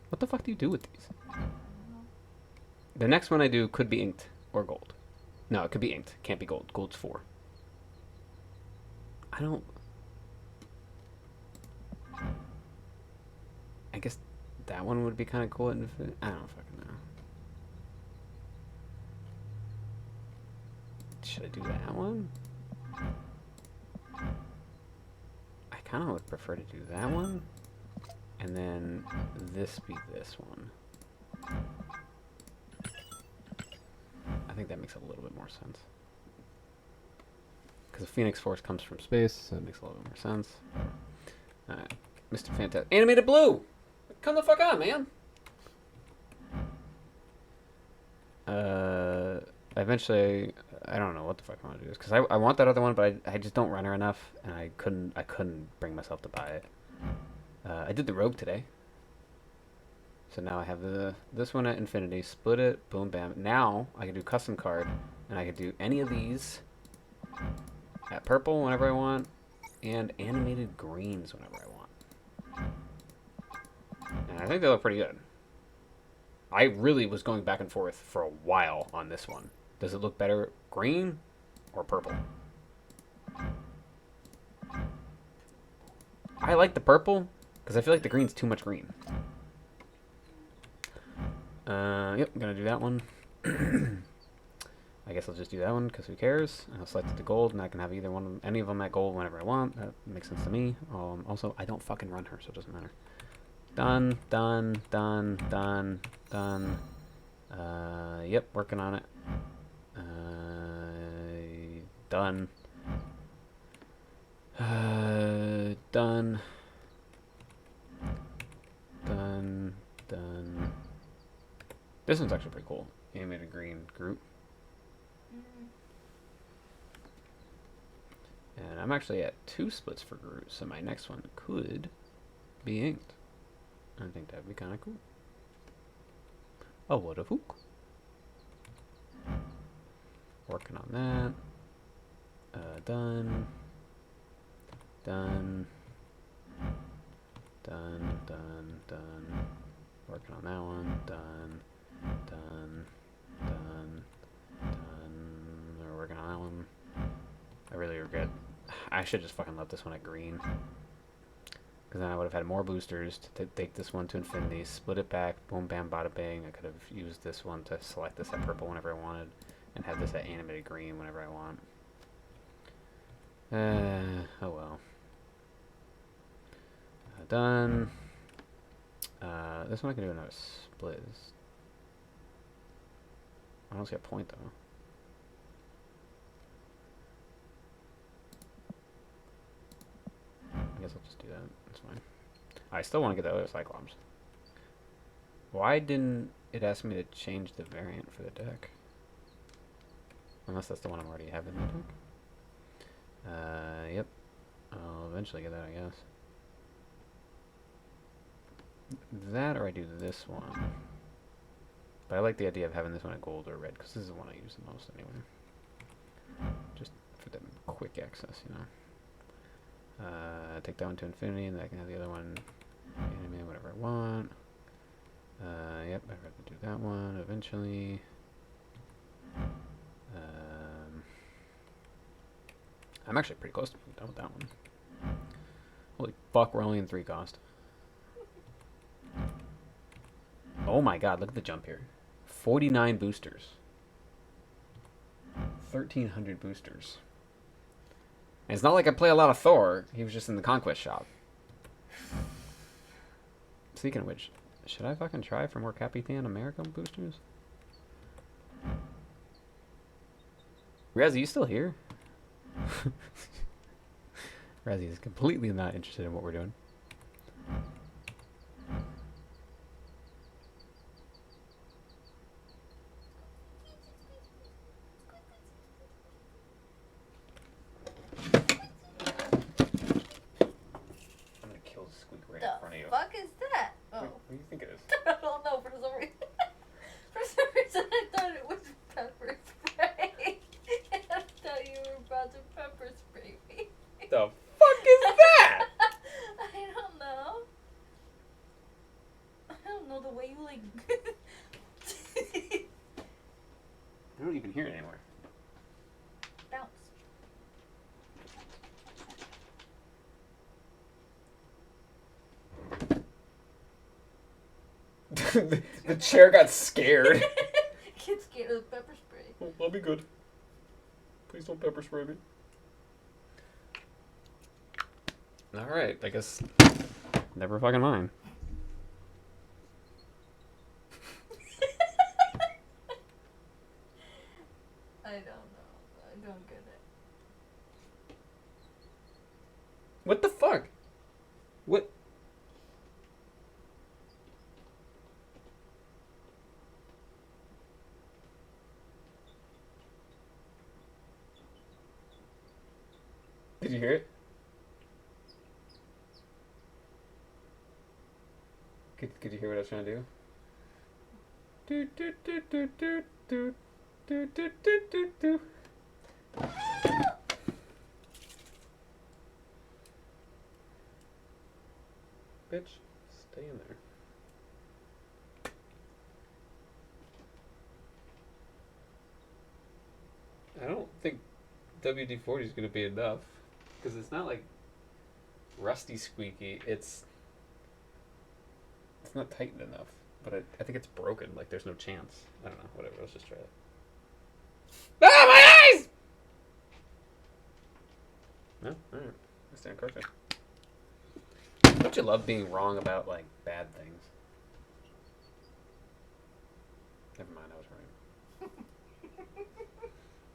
What the fuck do you do with these? The next one I do could be inked or gold. No, it could be inked. Can't be gold. Gold's 4. I guess that one would be kind of cool. I don't fucking know. Should I do that one? I kind of would prefer to do that one. And then this be this one. I think that makes a little bit more sense. Because the Phoenix Force comes from space, so it makes a little bit more sense. Alright. Mr. Fantastic. Animated Blue! Come the fuck on, man! Eventually, I don't know what the fuck I want to do this. Because I want that other one, but I just don't run her enough. And I couldn't bring myself to buy it. I did the Rogue today. So now I have this one at infinity, split it, boom, bam. Now I can do custom card, and I can do any of these at purple whenever I want, and animated greens whenever I want. And I think they look pretty good. I really was going back and forth for a while on this one. Does it look better green or purple? I like the purple because I feel like the green's too much green. Yep, I'm gonna do that one. I guess I'll just do that one because who cares? I'll select it to gold, and I can have either one, any of them at gold whenever I want. That makes sense to me. Also, I don't fucking run her, so it doesn't matter. Done. Yep, working on it. Done. Done. This one's actually pretty cool. Animated green group. And I'm actually at 2 splits for Groot, so my next one could be inked. I think that'd be kind of cool. Oh, what a hook. Working on that. Done. Done. Done, done, done. Working on that one. Done. Done. Done. Done. We're working on that one. I really regret. I should just fucking left this one at green. Because then I would have had more boosters to take this one to infinity, split it back, boom, bam, bada, bang. I could have used this one to select this at purple whenever I wanted, and have this at animated green whenever I want. Oh well. Done. This one I can do another split. I don't see a point though. I guess I'll just do that. That's fine. I still want to get the other Cyclops. Why didn't it ask me to change the variant for the deck? Unless that's the one I'm already having in the deck. Yep. I'll eventually get that, I guess. That, or I do this one. But I like the idea of having this one at gold or red, because this is the one I use the most anyway. Just for the quick access, you know. Take that one to infinity, and then I can have the other one animate whatever I want. Yep, I'd rather do that one eventually. I'm actually pretty close to being done with that one. Holy fuck, we're only in 3 cost. Oh my god, look at the jump here. 49 boosters. 1,300 boosters. And it's not like I play a lot of Thor. He was just in the Conquest shop. Speaking of which, should I fucking try for more Capitan America boosters? Razzie, you still here? Razzie is completely not interested in what we're doing. I'm gonna kill Squeak right in front of you. The fuck is that? Oh. What do you think it is? I don't know, for some reason. For some reason I thought it was pepper spray. And I thought you were about to pepper spray me. The fuck is that? I don't know. I don't know the way you like. I don't even hear it anymore. Bounce. The chair got scared. Get scared of the pepper spray. Oh, I'll be good. Please don't pepper spray me. Alright, I guess. Never fucking mind. I don't know. I don't get it. What the fuck? What? Did you hear it? Could you hear what I was trying to do? Do do do do do do do do do do do. Bitch, stay in there. I don't think WD-40 is going to be enough. Because it's not like rusty squeaky. It's not tightened enough. But I think it's broken. Like, there's no chance. I don't know. Whatever. Let's just try it. Ah, my eyes! No? Alright. I stand corrected. Don't you love being wrong about, like, bad things? Never mind, I was right.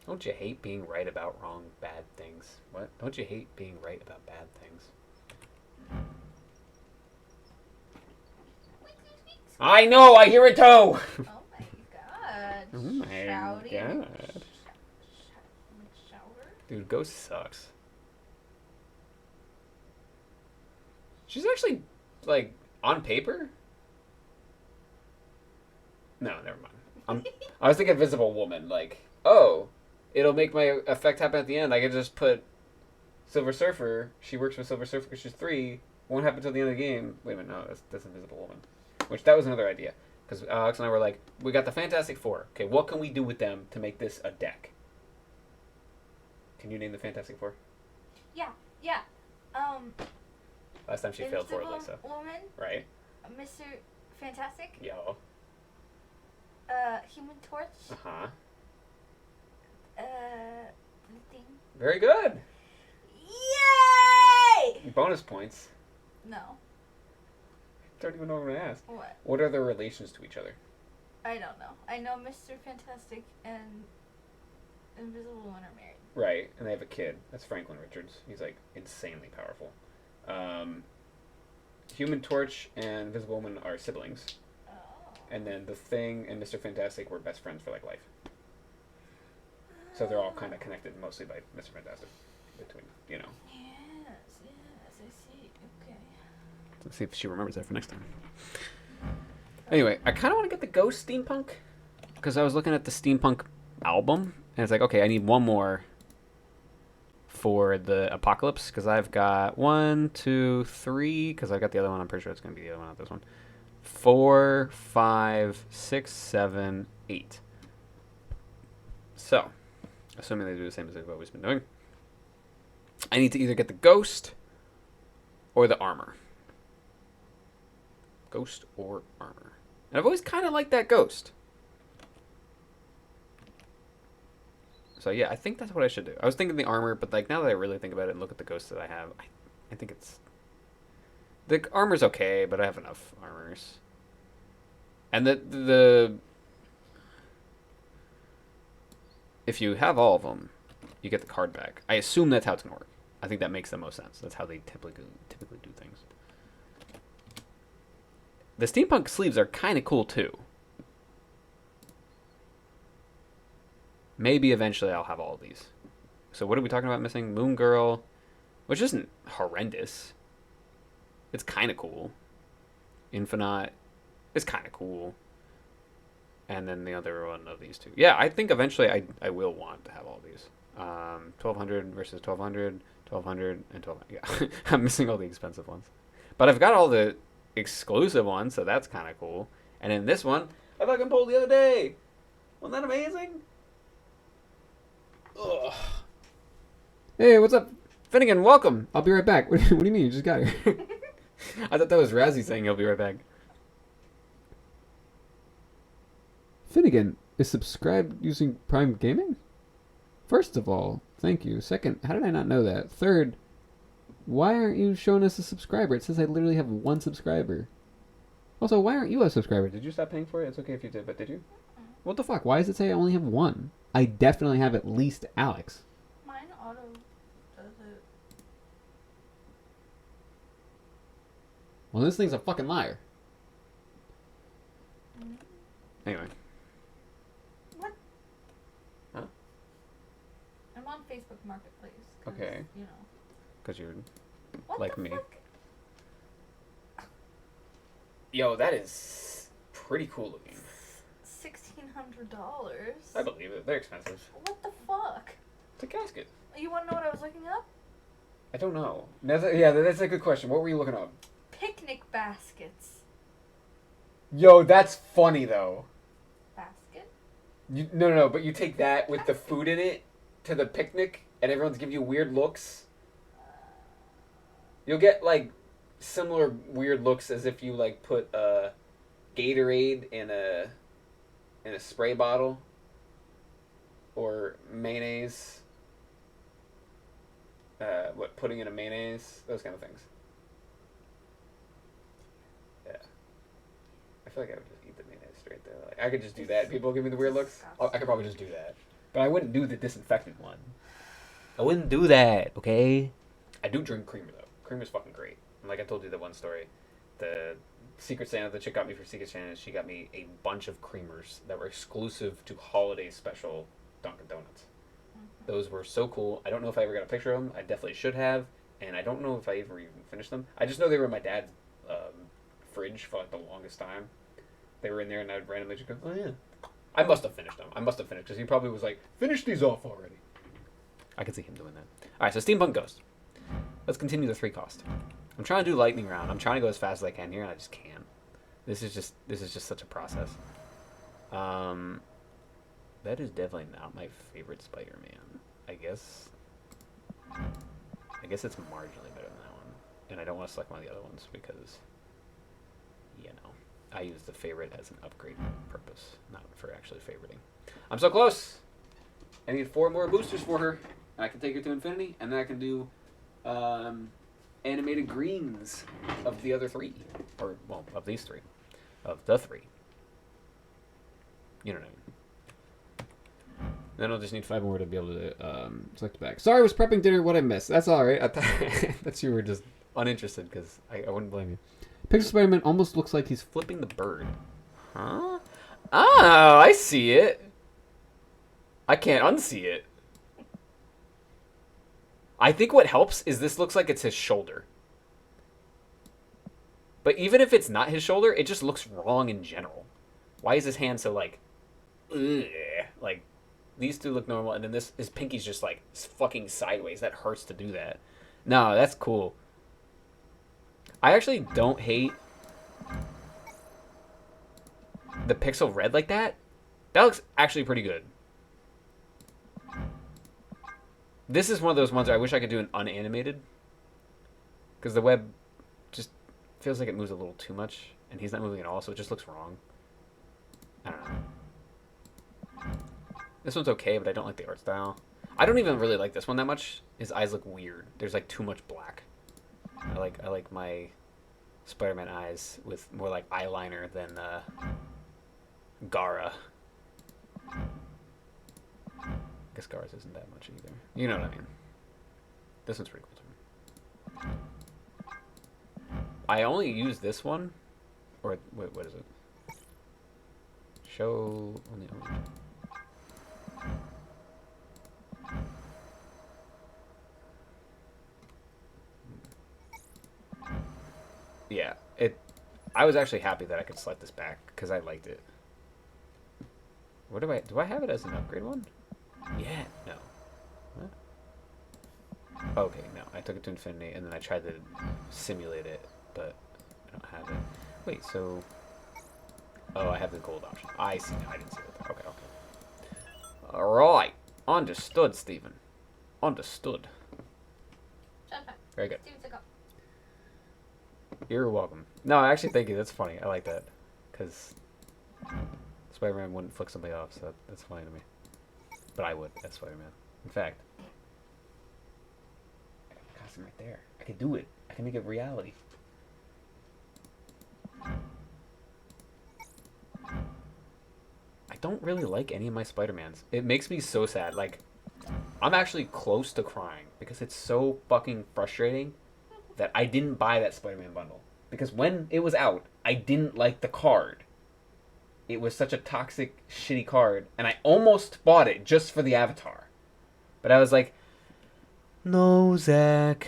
Don't you hate being right about wrong, bad things? What? Don't you hate being right about bad things? I know! I hear it too! Oh my god. Oh my Shouty. god. Shouter? Dude, Ghost sucks. She's actually, like, On paper? No, never mind. I was thinking Invisible Woman. Like, oh, it'll make my effect happen at the end. I could just put Silver Surfer. She works with Silver Surfer because she's 3. Won't happen until the end of the game. Wait a minute, no, that's Invisible Woman. Which, that was another idea. Because Alex and I were like, we got the Fantastic Four. Okay, what can we do with them to make this a deck? Can you name the Fantastic Four? Yeah. Last time she failed for it, Lisa. Woman, Right? Mr. Fantastic, Yo. Human Torch, Uh-huh. the thing. Very good. Yay! Bonus points. No. Don't even know what I'm going to ask. What? What are their relations to each other? I don't know. I know Mr. Fantastic and Invisible Woman are married. Right, and they have a kid. That's Franklin Richards. He's, like, insanely powerful. Human Torch and Invisible Woman are siblings. Oh. And then the Thing and Mr. Fantastic were best friends for, like, life. So they're all kind of connected mostly by Mr. Fantastic. Between, you know. Yes, I see. Okay. Let's see if she remembers that for next time. Anyway, I kind of want to get the Ghost Steampunk. Because I was looking at the Steampunk album. And it's like, okay, I need one more for the Apocalypse. Because I've got 1, 2, 3. Because I've got the other one. I'm pretty sure it's going to be the other one, not this one. 4, 5, 6, 7, 8. So, assuming they do the same as they've always been doing, I need to either get the Ghost or the Armor. Ghost or Armor. And I've always kind of liked that Ghost. So yeah, I think that's what I should do. I was thinking the Armor, but like now that I really think about it and look at the Ghosts that I have, I think it's... The Armor's okay, but I have enough Armors. And the if you have all of them, you get the card back. I assume that's how it's going to work. I think that makes the most sense. That's how they typically do things. The steampunk sleeves are kind of cool too. Maybe eventually I'll have all of these. So what are we talking about missing? Moon Girl, which isn't horrendous. It's kind of cool. Infinite is kind of cool. And then the other one of these two. Yeah, I think eventually I will want to have all these. 1200 versus 1200, 1200, and 1200. Yeah, I'm missing all the expensive ones. But I've got all the exclusive ones, so that's kind of cool. And in this one, I fucking pulled the other day. Wasn't that amazing? Ugh. Hey, what's up? Finnegan, welcome. I'll be right back. What do you mean? You just got here. I thought that was Razzie saying he'll be right back. Finnegan is subscribed using Prime Gaming? First of all, thank you. Second, how did I not know that? Third, why aren't you showing us a subscriber? It says I literally have 1 subscriber. Also, why aren't you a subscriber? Did you stop paying for it? It's okay if you did, but did you? What the fuck? Why does it say I only have 1? I definitely have at least Alex. Mine auto does it. Well, this thing's a fucking liar. Anyway. What? Huh? I'm on Facebook Marketplace. 'Cause, Okay. You know. Because you're What like the me. fuck? Yo, that is pretty cool looking. $1,600. I believe it. They're expensive. What the fuck? It's a casket. You want to know what I was looking up? I don't know. That's a good question. What were you looking up? Picnic baskets. Yo, that's funny though. Basket? No, but you take that with the food in it to the picnic, and everyone's giving you weird looks. You'll get like similar weird looks as if you like put Gatorade in a spray bottle, or mayonnaise. Putting in a mayonnaise, those kind of things. Yeah. I feel like I would just eat the mayonnaise straight there. Like, I could just do that. People give me the weird looks. I could probably just do that. But I wouldn't do the disinfectant one. I wouldn't do that, okay? I do drink creamer, though. Creamer's fucking great. And like I told you that one story, the Secret Santa, the chick got me for Secret Santa, she got me a bunch of creamers that were exclusive to holiday special Dunkin' Donuts. Those were so cool. I don't know if I ever got a picture of them. I definitely should have. And I don't know if I ever even finished them. I just know they were my dad's fridge for like the longest time. They were in there, and I'd randomly just go, oh yeah. I must have finished them. I must have finished, because he probably was like, finish these off already. I could see him doing that. Alright, so Steampunk Ghost. Let's continue the 3 cost. I'm trying to do lightning round. I'm trying to go as fast as I can here, and I just can't. This is just such a process. That is definitely not my favorite Spider-Man. I guess it's marginally better than that one. And I don't want to select one of the other ones because, you know, I use the favorite as an upgrade purpose, not for actually favoriting. I'm so close! I need 4 more boosters for her. I can take her to infinity, and then I can do animated greens of the other 3. Or, well, of these 3. Of the 3. You know what I mean. Then I'll just need 5 more to be able to select back. Sorry, I was prepping dinner. What I missed. That's all right. I thought you were just uninterested because I wouldn't blame you. Pixel Spider-Man almost looks like he's flipping the bird. Huh? Oh, I see it. I can't unsee it. I think what helps is this looks like it's his shoulder. But even if it's not his shoulder, it just looks wrong in general. Why is his hand so like, ugh? Like, these 2 look normal, and then his pinky's just like fucking sideways. That hurts to do that. No, that's cool. I actually don't hate the pixel red like that. That looks actually pretty good. This is one of those ones where I wish I could do an unanimated. Because the web just feels like it moves a little too much, and he's not moving at all, so it just looks wrong. I don't know. This one's okay, but I don't like the art style. I don't even really like this one that much. His eyes look weird. There's like too much black. I like my Spider-Man eyes with more like eyeliner than Gara. I guess Gara's isn't that much either. You know what I mean. This one's pretty cool to me. I only use this one, or wait, what is it? Show only. Yeah, I was actually happy that I could select this back because I liked it. What do I have it as an upgrade one? Yeah, no. What? Okay, no. I took it to infinity and then I tried to simulate it, but I don't have it. Wait, so oh, I have the gold option. I see. I didn't see it there. Okay, okay. All right, understood, Stephen. Understood. Very good. You're welcome. No, actually, thank you. That's funny. I like that. Because Spider-Man wouldn't flick somebody off, so that's funny to me. But I would as Spider-Man. In fact, I got the costume right there. I can do it. I can make it reality. I don't really like any of my Spider-Mans. It makes me so sad. Like, I'm actually close to crying because it's so fucking frustrating that I didn't buy that Spider-Man bundle. Because when it was out, I didn't like the card. It was such a toxic, shitty card. And I almost bought it just for the avatar. But I was like, no, Zach.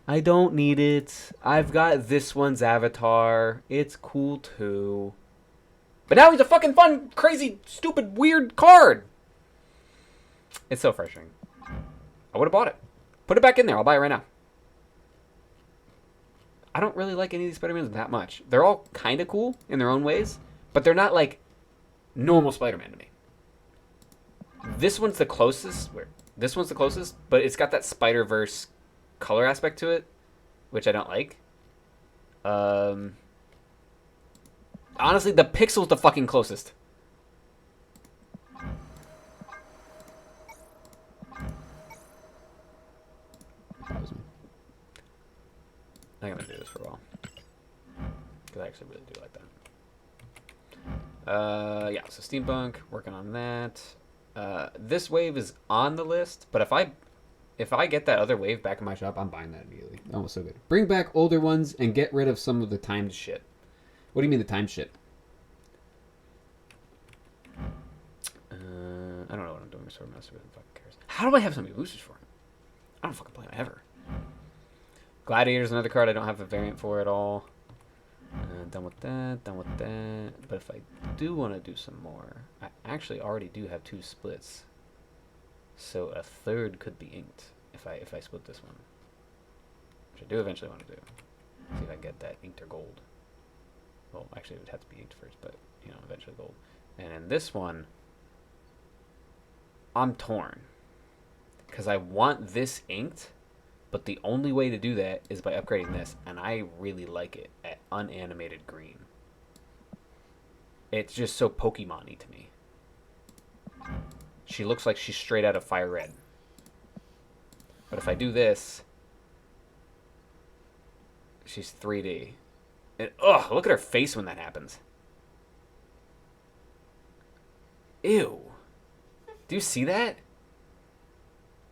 I don't need it. I've got this one's avatar. It's cool too. But now he's a fucking fun, crazy, stupid, weird card. It's so frustrating. I would have bought it. Put it back in there. I'll buy it right now. I don't really like any of these Spider-Mans that much. They're all kind of cool in their own ways, but they're not like normal Spider-Man to me. This one's the closest. This one's the closest, but it's got that Spider-Verse color aspect to it, which I don't like. Honestly, the pixel's the fucking closest. I think I'm gonna do this for a while. Because I actually really do like that. Yeah, so Steampunk, working on that. This wave is on the list, but if I get that other wave back in my shop, I'm buying that immediately. Oh, so good. Bring back older ones and get rid of some of the timed shit. What do you mean the timed shit? I don't know what I'm doing. Sword Master fucking cares. How do I have so many boosters for him? I don't fucking play him ever. Gladiator's another card I don't have a variant for at all. Done with that, done with that. But if I do want to do some more, I actually already do have 2 splits. So a third could be inked if I split this one. Which I do eventually want to do. See if I can get that inked or gold. Well, actually it would have to be inked first, but you know, eventually gold. And in this one, I'm torn. Because I want this inked, but the only way to do that is by upgrading this, and I really like it at unanimated green. It's just so Pokemon-y to me. She looks like she's straight out of Fire Red. But if I do this, she's 3D. And ugh, look at her face when that happens. Ew. Do you see that?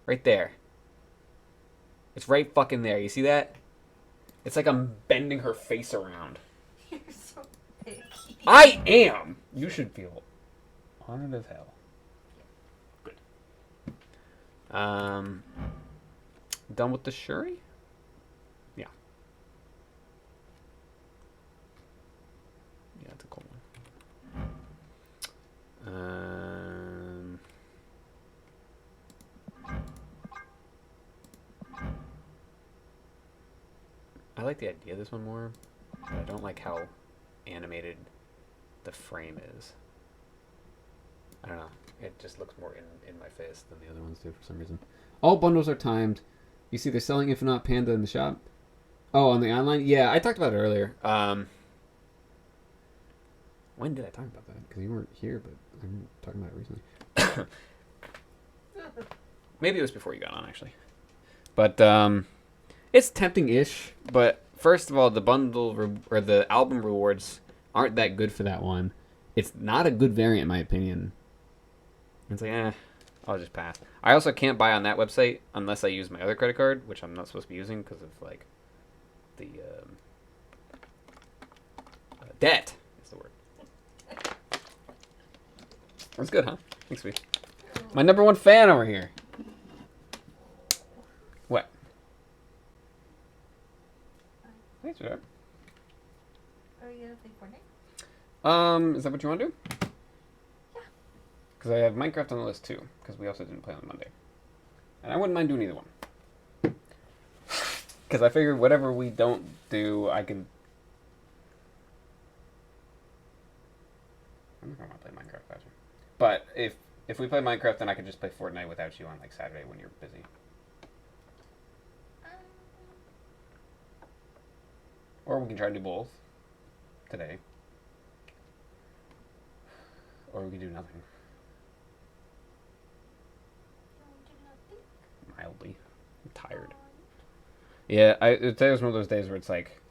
Right there. It's right fucking there. You see that? It's like I'm bending her face around. You're so picky. I am! You should feel honored as hell. Good. Done with the Shuri? Yeah. Yeah, it's a cool one. I like the idea of this one more, but I don't like how animated the frame is. I don't know. It just looks more in my face than the other ones do for some reason. All bundles are timed. You see they're selling Infinite Panda in the shop. Oh, on the online? Yeah, I talked about it earlier. When did I talk about that? Because you weren't here, but I'm talking about it recently. Maybe it was before you got on, actually. But it's tempting-ish. But first of all, the bundle or the album rewards aren't that good for that one. It's not a good variant, in my opinion. It's like, I'll just pass. I also can't buy on that website unless I use my other credit card, which I'm not supposed to be using because of like the debt. Is the word. That's good, huh? Thanks, sweet. My #1 fan over here. What? Thanks for that. Are you gonna play Fortnite? Is that what you want to do? Yeah. Because I have Minecraft on the list too, because we also didn't play on Monday. And I wouldn't mind doing either one. Because I figured whatever we don't do, I can... I'm not going to play Minecraft faster. But if we play Minecraft, then I can just play Fortnite without you on like Saturday when you're busy. Or we can try to do both today. Or we can do nothing. Mildly. I'm tired. Yeah, today was one of those days where it's like,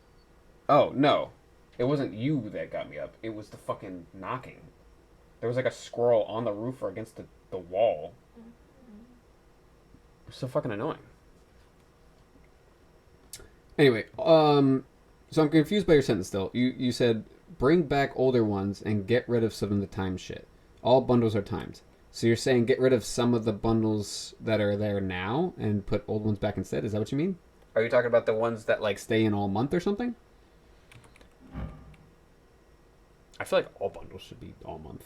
oh, no. It wasn't you that got me up. It was the fucking knocking. There was like a squirrel on the roof or against the wall. It was so fucking annoying. Anyway, so I'm confused by your sentence still. You said, bring back older ones and get rid of some of the time shit. All bundles are timed. So you're saying get rid of some of the bundles that are there now and put old ones back instead? Is that what you mean? Are you talking about the ones that like Stay in all month or something? I feel like all bundles should be all month.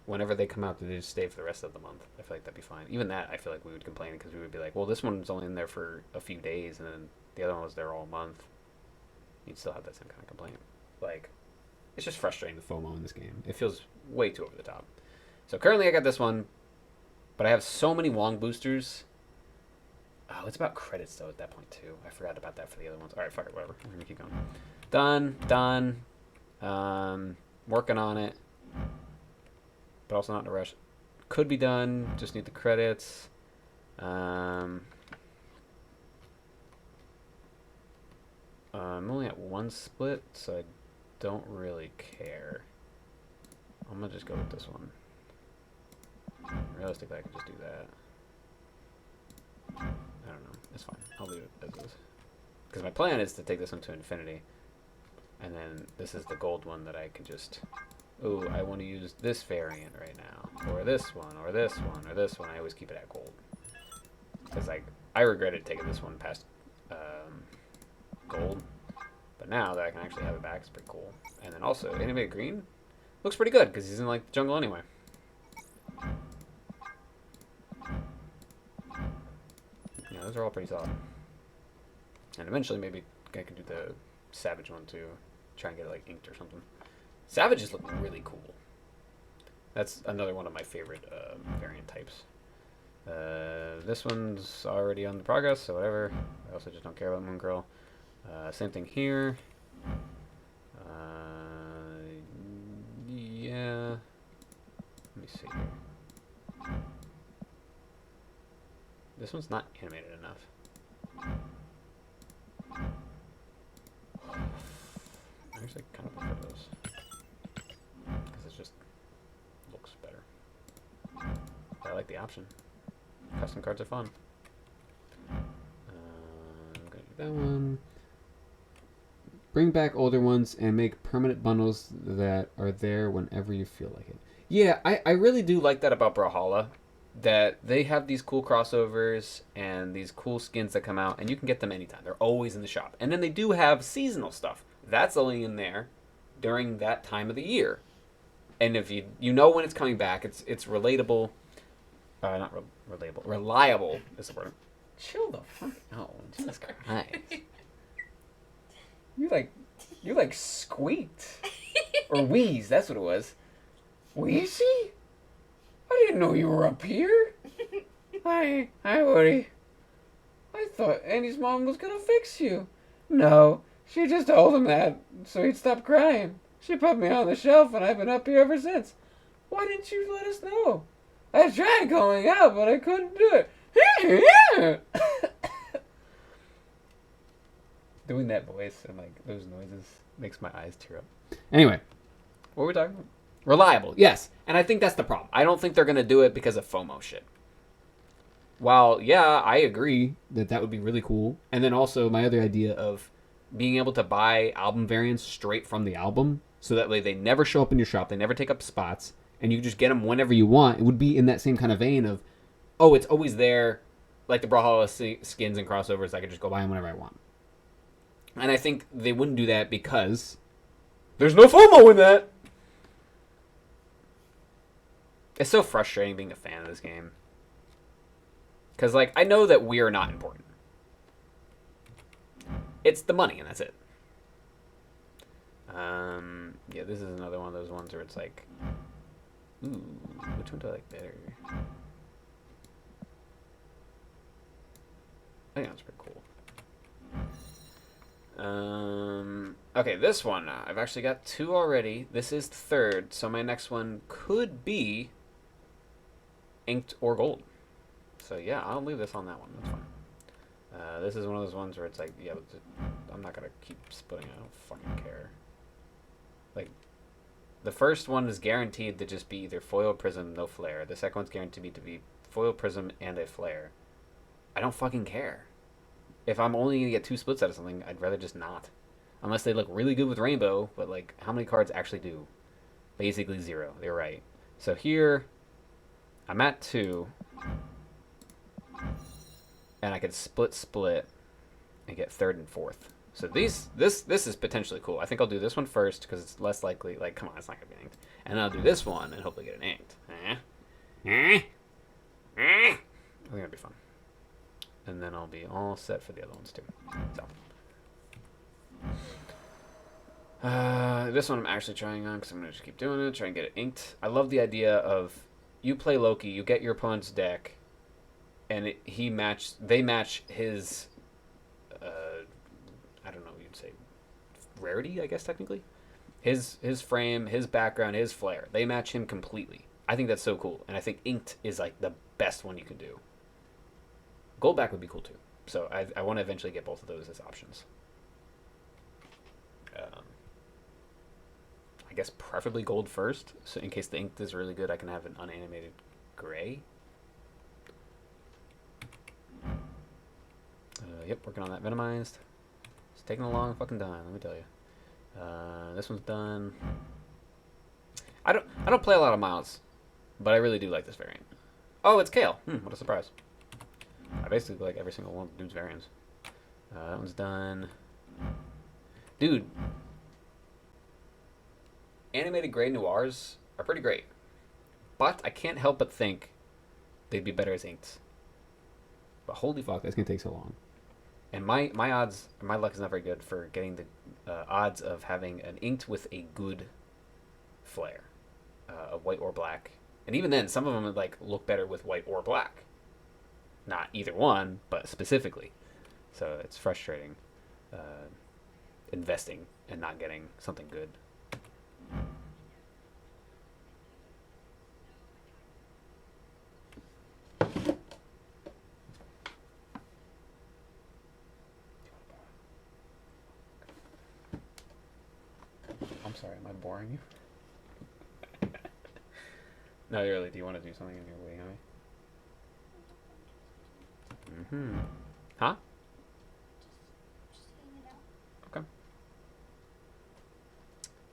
Whenever they come out, they just stay for the rest of the month. I feel like that'd be fine. Even that, I feel like we would complain because we would be like, well, this one's only in there for a few days, and then the other one was there all month. You'd still have that same kind of complaint. Like, it's just frustrating, the FOMO in this game. It feels way too over the top. So currently I got this one, but I have so many long boosters. Oh, it's about credits, though, at that point, too. I forgot about that for the other ones. All right, fuck it, whatever. We're going to keep going. Done. Working on it. But also not in a rush. Could be done. Just need the credits. I'm only at 1 split, so I don't really care. I'm going to just go with this one. Realistically, I could just do that. I don't know. It's fine. I'll leave it as is. Because my plan is to take this one to infinity. And then this is the gold one that I can just... Ooh, I want to use this variant right now. Or this one, or this one, or this one. I always keep it at gold. Because I regretted taking this one past gold. But now that I can actually have it back, it's pretty cool. And then also, animated green looks pretty good because he's in like the jungle anyway. Yeah, those are all pretty solid. And eventually maybe I can do the Savage one too. Try and get it like inked or something. Savages look really cool. That's another one of my favorite variant types. This one's already on the progress, so whatever. I also just don't care about Moon Girl. Same thing here. Yeah. Let me see here. This one's not animated enough. I actually kind of prefer those. Because it just looks better. But I like the option. Custom cards are fun. I'm gonna do that one. Bring back older ones and make permanent bundles that are there whenever you feel like it. Yeah, I really do like that about Brawlhalla. That they have these cool crossovers and these cool skins that come out, and you can get them anytime. They're always in the shop. And then they do have seasonal stuff. That's only in there during that time of the year. And if you know when it's coming back, it's relatable. Not relatable. Reliable is the word. Chill the fuck out. Jesus Christ. You like squeaked. Or wheezed, that's what it was. Wheezy? I didn't know you were up here. Hi, Woody. I thought Andy's mom was gonna fix you. No, she just told him that so he'd stop crying. She put me on the shelf and I've been up here ever since. Why didn't you let us know? I tried going out, but I couldn't do it. Doing that voice and like those noises makes my eyes tear up. Anyway, What were we talking about? Reliable, yes. And I think that's the problem. I don't think they're going to do it because of FOMO shit. While, yeah, I agree that that would be really cool. And then also my other idea of being able to buy album variants straight from the album, so that way they never show up in your shop, they never take up spots, and you just get them whenever you want. It would be in that same kind of vein of, oh, it's always there, like the Brawlhalla skins and crossovers, I could just go buy them whenever I want. And I think they wouldn't do that because there's no FOMO in that. It's so frustrating being a fan of this game. Because, like, I know that we are not important. It's the money, and that's it. Yeah, this is another one of those ones where it's like, ooh, which one do I like better? I think that's pretty cool. Okay, this one, I've actually got 2 already. This is the 3rd, so my next one could be inked or gold. So yeah, I'll leave this on that one. That's fine. This is one of those ones where it's like, yeah, I'm not gonna keep splitting. I don't fucking care. Like, the first one is guaranteed to just be either foil, prism, no flare. The second one's guaranteed to be foil, prism, and a flare. I don't fucking care. If I'm only gonna get 2 splits out of something, I'd rather just not. Unless they look really good with rainbow, but like, how many cards actually do? Basically 0. They're right. So here, I'm at 2. And I could split and get 3rd and 4th. So this is potentially cool. I think I'll do this one first because it's less likely. Like, come on, it's not gonna be inked. And then I'll do this one and hopefully get it inked. I think that'd be fun. And then I'll be all set for the other ones too. So this one I'm actually trying on because I'm gonna just keep doing it, try and get it inked. I love the idea of you play Loki, you get your opponent's deck. And they match his, I don't know what you'd say, rarity, I guess, technically. His frame, his background, his flair. They match him completely. I think that's so cool. And I think inked is, like, the best one you can do. Gold back would be cool, too. So I want to eventually get both of those as options. I guess preferably gold first. So in case the inked is really good, I can have an unanimated gray. Yep, working on that minimized. It's taking a long fucking time, let me tell you. This one's done. I don't play a lot of Miles, but I really do like this variant. Oh, it's Kale. What a surprise. I basically like every single one of the dude's variants. That one's done. Dude, animated gray noirs are pretty great. But I can't help but think they'd be better as inks. But holy fuck, Fuck, that's gonna take so long. and my odds, my luck is not very good for getting the odds of having an inked with a good flare, of white or black. And even then, some of them like look better with white or black. Not either one, but specifically. So it's frustrating investing and not getting something good. I'm sorry, am I boring you? No, really, do you want to do something in your way, Howie? Mm-hmm. Huh? Just hang it out. Okay.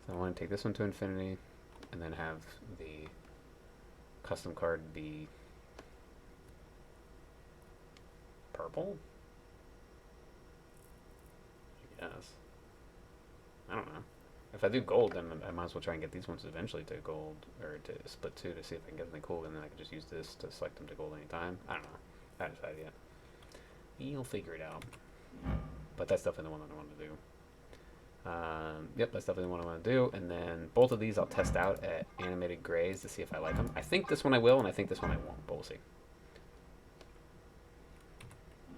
So I want to take this one to infinity, and then have the custom card be purple? Yes. I don't know. If I do gold, then I might as well try and get these ones eventually to gold, or to split two to see if I can get something cool, and then I can just use this to select them to gold anytime. I don't know. I haven't decided yet. You'll figure it out. But that's definitely the one that I want to do. Yep, that's definitely the one I want to do. And then both of these I'll test out at animated grays to see if I like them. I think this one I will, and I think this one I won't, but we'll see.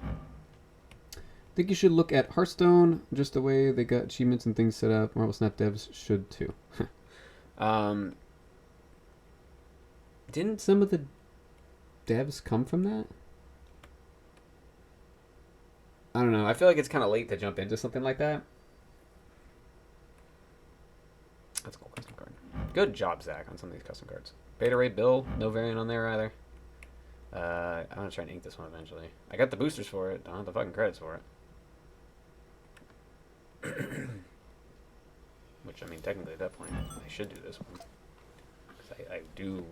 I think you should look at Hearthstone, just the way they got achievements and things set up. Marvel Snap devs should too. Didn't some of the devs come from that? I don't know. I feel like it's kind of late to jump into something like that. That's a cool custom card. Good job, Zach, on some of these custom cards. Beta Ray Bill, no variant on there either. I'm going to try and ink this one eventually. I got the boosters for it. Don't have the fucking credits for it. Which, I mean, technically at that point, I should do this one. Because I do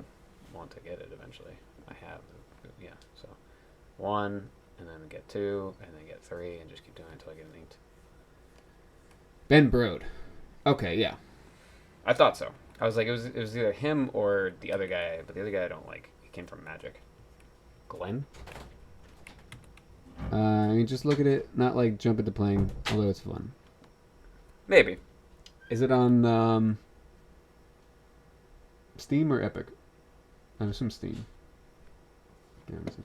want to get it eventually. I have, yeah, so. 1, and then get 2, and then get 3, and just keep doing it until I get it inked. Ben Brode. Okay, yeah. I thought so. I was like, it was either him or the other guy, but the other guy I don't like. He came from Magic. Glenn? I mean, just look at it, not like jump into playing, although it's fun. Maybe. Is it on Steam or Epic? I assume Steam. Yeah, let me see.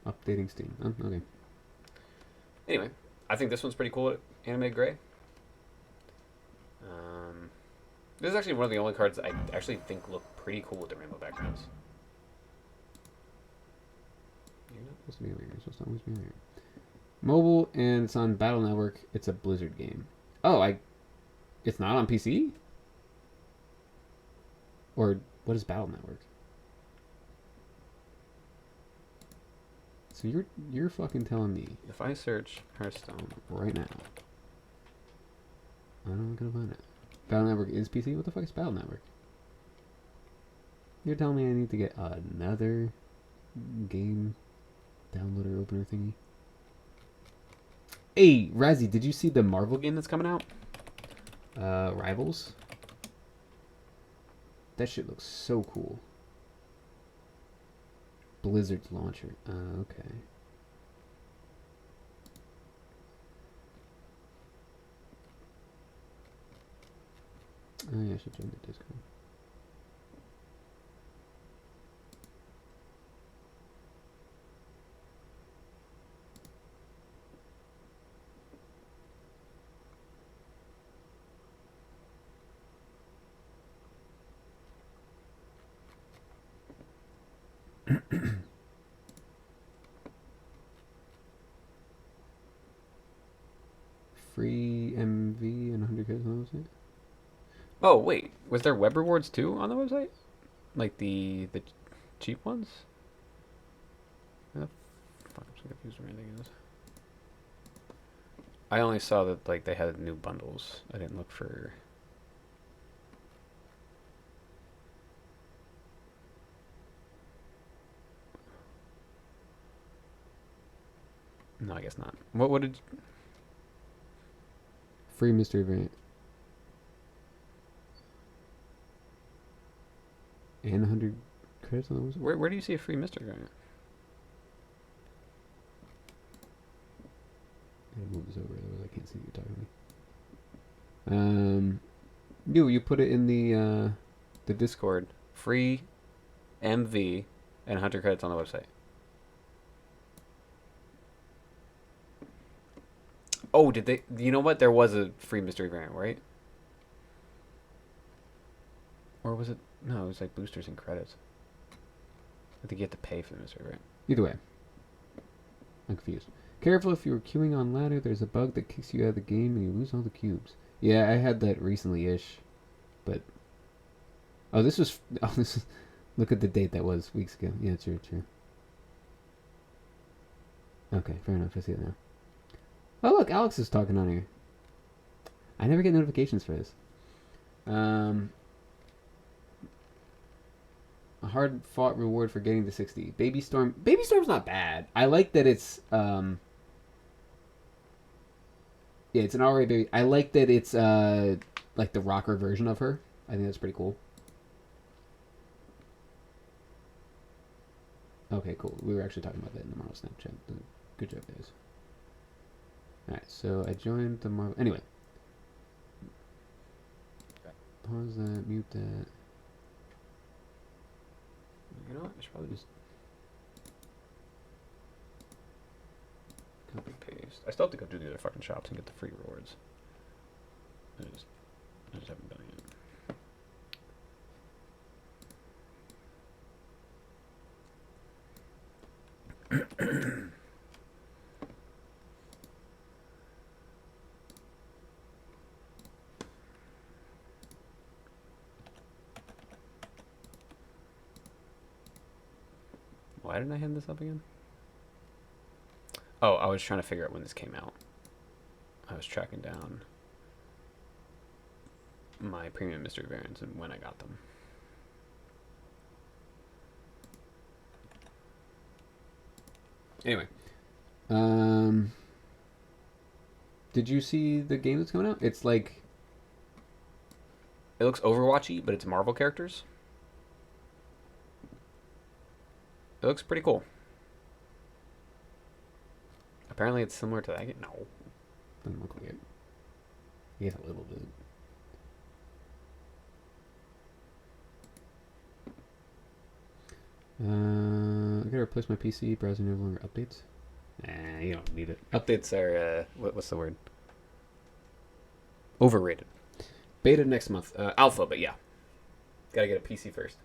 Updating Steam. Oh, okay. Anyway, I think this one's pretty cool. Animated gray. This is actually one of the only cards I actually think look pretty cool with the rainbow backgrounds. You're not supposed to be over here. You're supposed to always be over here. Mobile, and it's on Battle Network. It's a Blizzard game. Oh, it's not on PC? Or what is Battle Network? So you're fucking telling me If I search Hearthstone, right now. I'm gonna find it. Battle Network is PC? What the fuck is Battle Network? You're telling me I need to get another game downloader opener thingy? Hey, Razzie, did you see the Marvel game that's coming out? Rivals? That shit looks so cool. Blizzard's launcher. Okay. Oh yeah, I should join the Discord. Free MV and 100 codes on the website? oh wait, was there web rewards too on the website? Like the cheap ones? Fuck, I'm so confused where anything is. I only saw that like they had new bundles. I didn't look for. No, I guess not. What did... Free mystery variant. And 100 credits on the website. Where do you see a free mystery variant? I'm gonna move this over, otherwise I can't see what you're talking to me. You put it in the Discord. Free MV and 100 credits on the website. Oh, did they... You know what? There was a free mystery variant, right? Or was it... No, it was like boosters and credits. I think you have to pay for the mystery variant. Either way. I'm confused. Careful, if you're queuing on ladder, there's a bug that kicks you out of the game and you lose all the cubes. Yeah, I had that recently-ish. But... Oh, this was... Oh, this is... Look at the date that was weeks ago. Yeah, true. Okay, fair enough. I see it now. Oh, look, Alex is talking on here. I never get notifications for this. A hard-fought reward for getting to 60. Baby Storm. Baby Storm's not bad. I like that it's... Yeah, it's an alright baby. I like that it's like the rocker version of her. I think that's pretty cool. Okay, cool. We were actually talking about that in the Marvel Snapchat. Good job, guys. Alright, so I joined the Marvel... Anyway. Pause that, mute that. You know what? I should probably just... Copy paste. I still have to go do the other fucking shops and get the free rewards. I just haven't done it yet. Why didn't I hand this up again? Oh, I was trying to figure out when this came out. I was tracking down my premium mystery variants and when I got them. Anyway. Did you see the game that's coming out? It's like... It looks Overwatchy, but it's Marvel characters. It looks pretty cool. Apparently it's similar to that game. No. Doesn't look like it. Yeah, a little bit. I gotta replace my PC. Browser no longer updates. Nah, you don't need it. Updates are, what's the word? Overrated. Beta next month. Alpha, but yeah. Gotta get a PC first.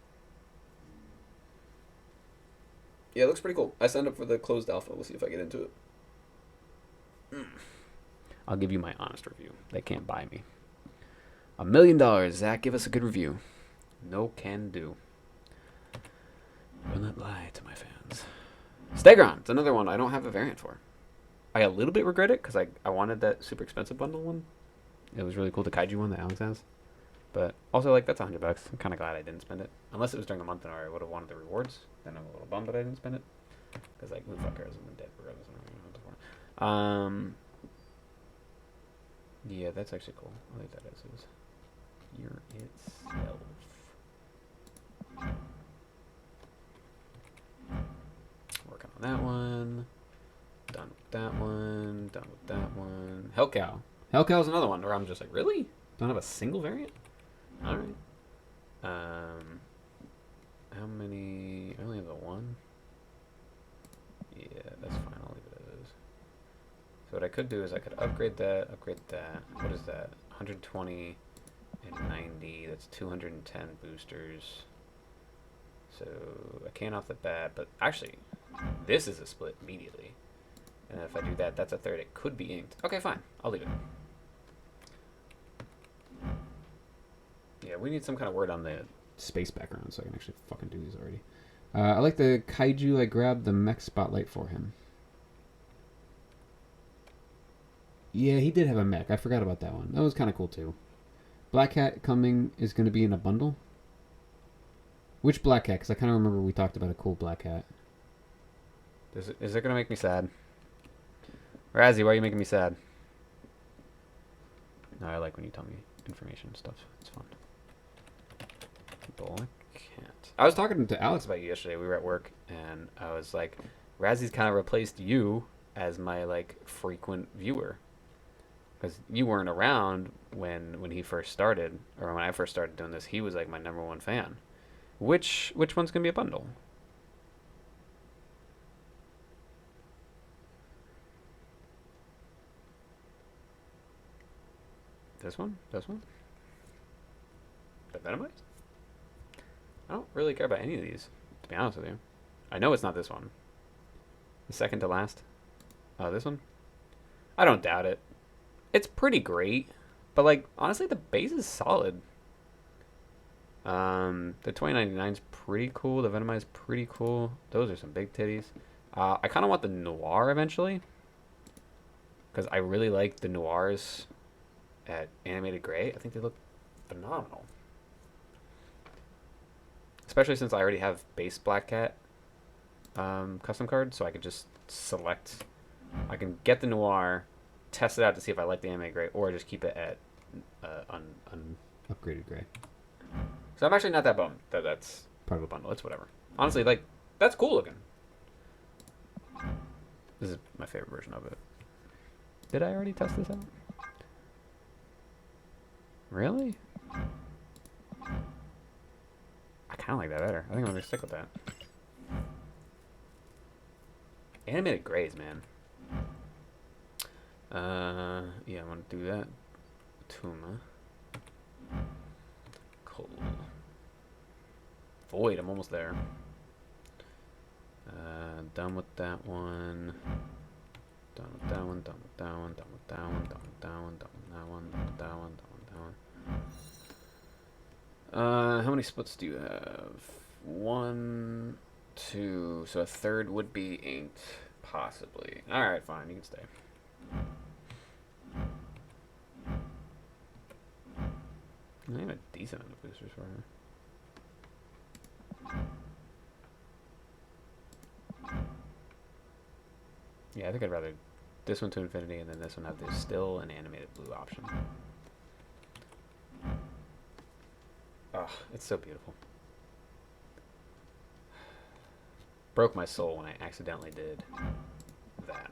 Yeah, it looks pretty cool. I signed up for the closed alpha. We'll see if I get into it. I'll give you my honest review. They can't buy me. $1 million. Zach, give us a good review. No can do. Will not lie to my fans. Stegron. It's another one I don't have a variant for. I a little bit regret it because I wanted that super expensive bundle one. It was really cool, the kaiju one that Alex has. But also, like, that's $100. I'm kind of glad I didn't spend it. Unless it was during the month and I would have wanted the rewards. Then I'm a little bummed that I didn't spend it. Because, like, who the fuck cares? I'm dead regardless. I don't really know what to for. Yeah, that's actually cool. I like that as is. Year itself. Working on that one. Done with that one. Done with that one. Hellcow. Hellcow's another one where I'm just like, really? Don't have a single variant? Alright. How many? I only have the one. Yeah, that's fine. I'll leave it as is. So what I could do is I could upgrade that, What is that? 120 and 90. That's 210 boosters. So I can't off the bat, but actually, this is a split immediately. And if I do that, that's a third. It could be inked. Okay, fine. I'll leave it. Yeah, we need some kind of word on the space background so I can actually fucking do these already. I like the kaiju. I grabbed the mech spotlight for him. Yeah, he did have a mech. I forgot about that one. That was kind of cool too. Black Cat coming is going to be in a bundle. Which Black Cat? Because I kind of remember we talked about a cool Black Cat. Is it going to make me sad? Razzie, why are you making me sad? No, I like when you tell me information and stuff. It's fun. People can't. I was talking to Alex about you yesterday. We were at work, and I was like, Razzie's kind of replaced you as my like frequent viewer, because you weren't around when he first started, or when I first started doing this. He was like my #1 fan. Which one's gonna be a bundle? This one? This one? The Venomite? I don't really care about any of these, to be honest with you. I know it's not this one. The second to last. Oh, this one? I don't doubt it. It's pretty great, but like honestly, the base is solid. The 2099 is pretty cool. The Venomite is pretty cool. Those are some big titties. I kind of want the Noir eventually, because I really like the Noirs at Animated Gray. I think they look phenomenal. Especially since I already have base Black Cat custom card, so I could just select. I can get the Noir, test it out to see if I like the Animated Gray, or just keep it at Upgraded gray. So I'm actually not that bummed that that's part of a bundle. It's whatever. Honestly, like, that's cool looking. This is my favorite version of it. Did I already test this out? Really? I kind of like that better. I think I'm going to stick with that. Animated grays, man. Yeah, I want to do that. Tuma. Cool. Void, I'm almost there. Done with that one. Done with that one, done with that one, done with that one, done with that one, done with that one, done with that one, done with that one. How many splits do you have? 1, 2. So a third would be inked, possibly. Alright, fine, you can stay. I have a decent amount of boosters for her. Yeah, I think I'd rather this one to infinity and then this one have the still an animated blue option. Oh, it's so beautiful. Broke my soul when I accidentally did that.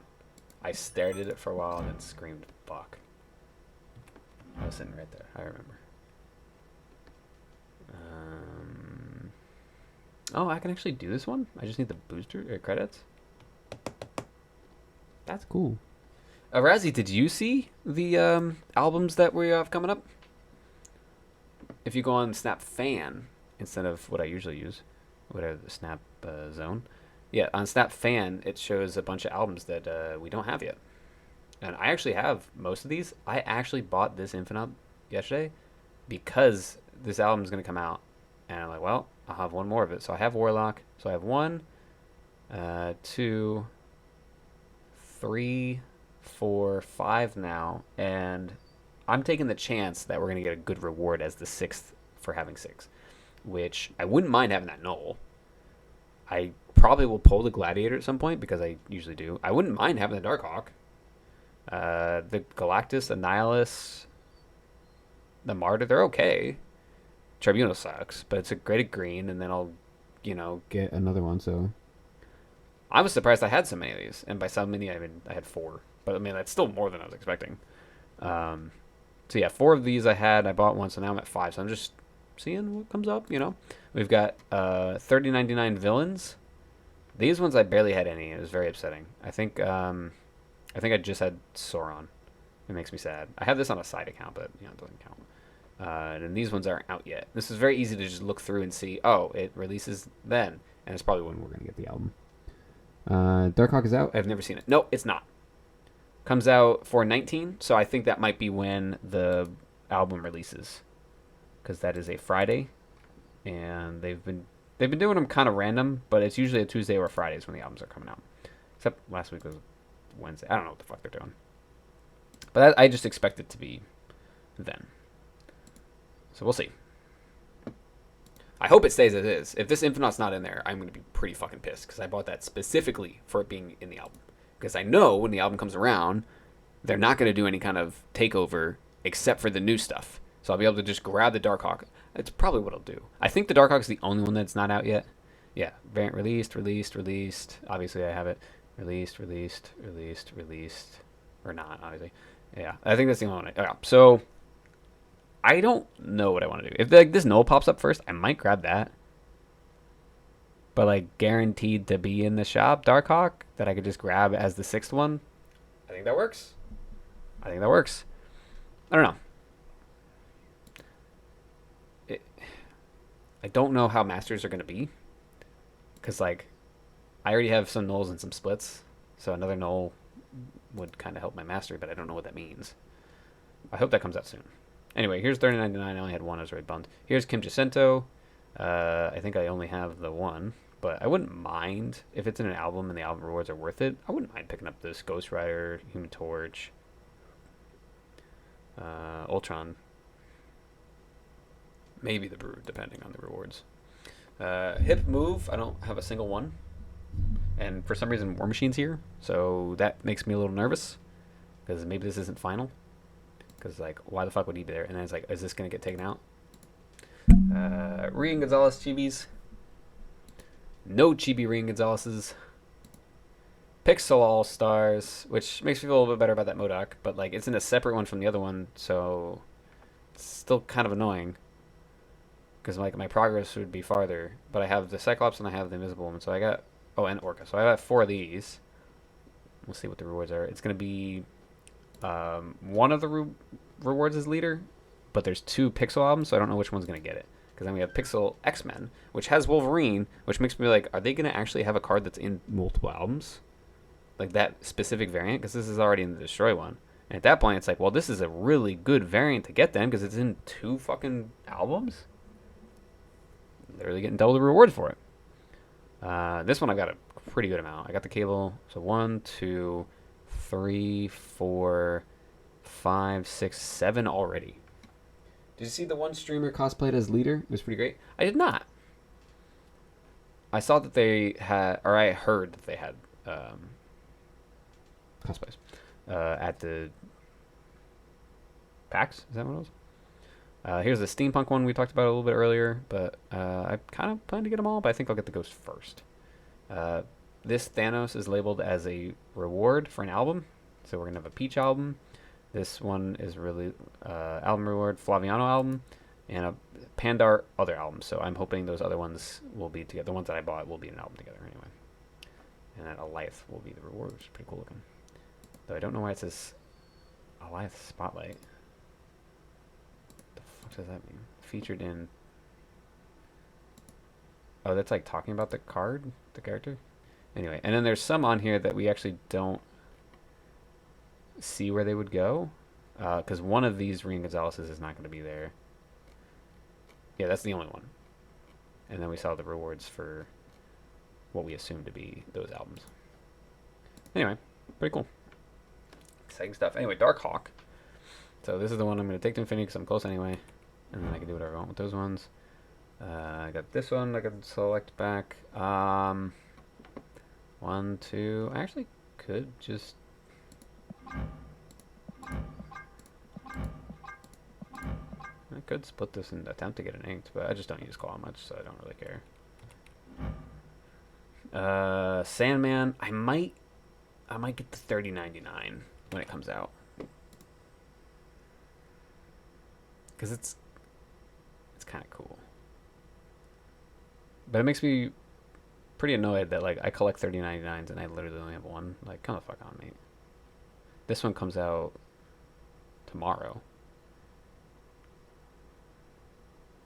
I stared at it for a while and then screamed, fuck. I was sitting right there. I remember. Oh, I can actually do this one? I just need the booster credits? That's cool. Razzie, did you see the albums that we have coming up? If you go on Snap Fan, instead of what I usually use, whatever the Snap Zone. Yeah, on Snap Fan, it shows a bunch of albums that we don't have yet. And I actually have most of these. I actually bought this Infinite yesterday because this album is going to come out. And I'm like, well, I'll have one more of it. So I have Warlock. So I have 1, 2, 3, 4, 5 now. And I'm taking the chance that we're going to get a good reward as the 6th for having 6. Which I wouldn't mind having that Null. I probably will pull the Gladiator at some point because I usually do. I wouldn't mind having the Darkhawk. The Galactus, the Nihilus, the Martyr, they're okay. Tribunal sucks, but it's a great green, and then I'll, Get another one, so. I was surprised I had so many of these, and by so many, I mean, I had 4. But, I mean, that's still more than I was expecting. So, yeah, 4 of these I had. I bought one, so now I'm at 5. So I'm just seeing what comes up, We've got 3099 villains. These ones I barely had any. It was very upsetting. I think I just had Sauron. It makes me sad. I have this on a side account, but, it doesn't count. And these ones aren't out yet. This is very easy to just look through and see, oh, it releases then. And it's probably when We're going to get the album. Darkhawk is out. I've never seen it. No, it's not. Comes out 4/19, so I think that might be when the album releases. Because that is a Friday. And they've been doing them kind of random, but it's usually a Tuesday or Fridays when the albums are coming out. Except last week was Wednesday. I don't know what the fuck they're doing. But I just expect it to be then. So we'll see. I hope it stays as is. If this Infinite's not in there, I'm going to be pretty fucking pissed because I bought that specifically for it being in the album. Because I know when the album comes around, they're not going to do any kind of takeover except for the new stuff. So I'll be able to just grab the Darkhawk. It's probably what I'll do. I think the Darkhawk's the only one that's not out yet. Yeah, variant released. Obviously, I have it. Released. Or not, obviously. Yeah, I think that's the only one. Yeah, so I don't know what I want to do. If like this null pops up first, I might grab that. But like guaranteed to be in the shop, Darkhawk, that I could just grab as the 6th one. I think that works. I don't know. I don't know how masters are going to be. Because, like, I already have some nulls and some splits. So another null would kind of help my mastery, but I don't know what that means. I hope that comes out soon. Anyway, here's 3099. I only had one. I was very bummed. Here's Kim Jacinto. I think I only have the one. But I wouldn't mind if it's in an album and the album rewards are worth it. I wouldn't mind picking up this Ghost Rider, Human Torch, Ultron. Maybe the Brood, depending on the rewards. Hip Move, I don't have a single one. And for some reason, War Machine's here. So that makes me a little nervous. Because maybe this isn't final. Because, like, why the fuck would he be there? And then it's like, is this going to get taken out? Rian Gonzalez Chibis. No Chibi Rian Gonzalez's. Pixel All Stars, which makes me feel a little bit better about that MODOK. But, like, it's in a separate one from the other one. So it's still kind of annoying. Because like my progress would be farther, but I have the Cyclops and I have the Invisible Woman, so I got and Orca, so I got 4 of these. We'll see what the rewards are. It's gonna be one of the rewards is leader, but there's 2 Pixel albums, so I don't know which one's gonna get it. Because then we have Pixel X-Men, which has Wolverine, which makes me like, are they gonna actually have a card that's in multiple albums, like that specific variant? Because this is already in the Destroy one, and at that point it's like, well, this is a really good variant to get then because it's in 2 fucking albums. Literally getting double the reward for it. This one I got a pretty good amount. I got the cable. So 1, 2, 3, 4, 5, 6, 7 already. Did you see the one streamer cosplayed as leader? It was pretty great. I did not. I saw that they had, or I heard that they had cosplays at the PAX. Is that what it was? Here's the steampunk one we talked about a little bit earlier, but I kind of plan to get them all, but I think I'll get the Ghost first. This Thanos is labeled as a reward for an album, so we're going to have a Peach album. This one is really album reward, Flaviano album, and a Pandar other album, so I'm hoping those other ones will be together. The ones that I bought will be an album together anyway. And then Alith will be the reward, which is pretty cool looking. Though I don't know why it says Alith Spotlight. What does that mean? Featured in... Oh, that's like talking about the card? The character? Anyway, and then there's some on here that we actually don't see where they would go. Because one of these Rian Gonzalez's is not going to be there. Yeah, that's the only one. And then we saw the rewards for what we assume to be those albums. Anyway, pretty cool. Exciting stuff. Anyway, Darkhawk. So this is the one I'm going to take to Infinity because I'm close anyway. And then I can do whatever I want with those ones. I got this one I can select back. 1, 2. I actually could just... I could split this and attempt to get an inked, but I just don't use claw much, so I don't really care. Sandman. I might get the 3099 when it comes out. Because it's kind of cool. But it makes me pretty annoyed that like I collect 3099s and I literally only have one. Like, come the fuck on, mate. This one comes out tomorrow.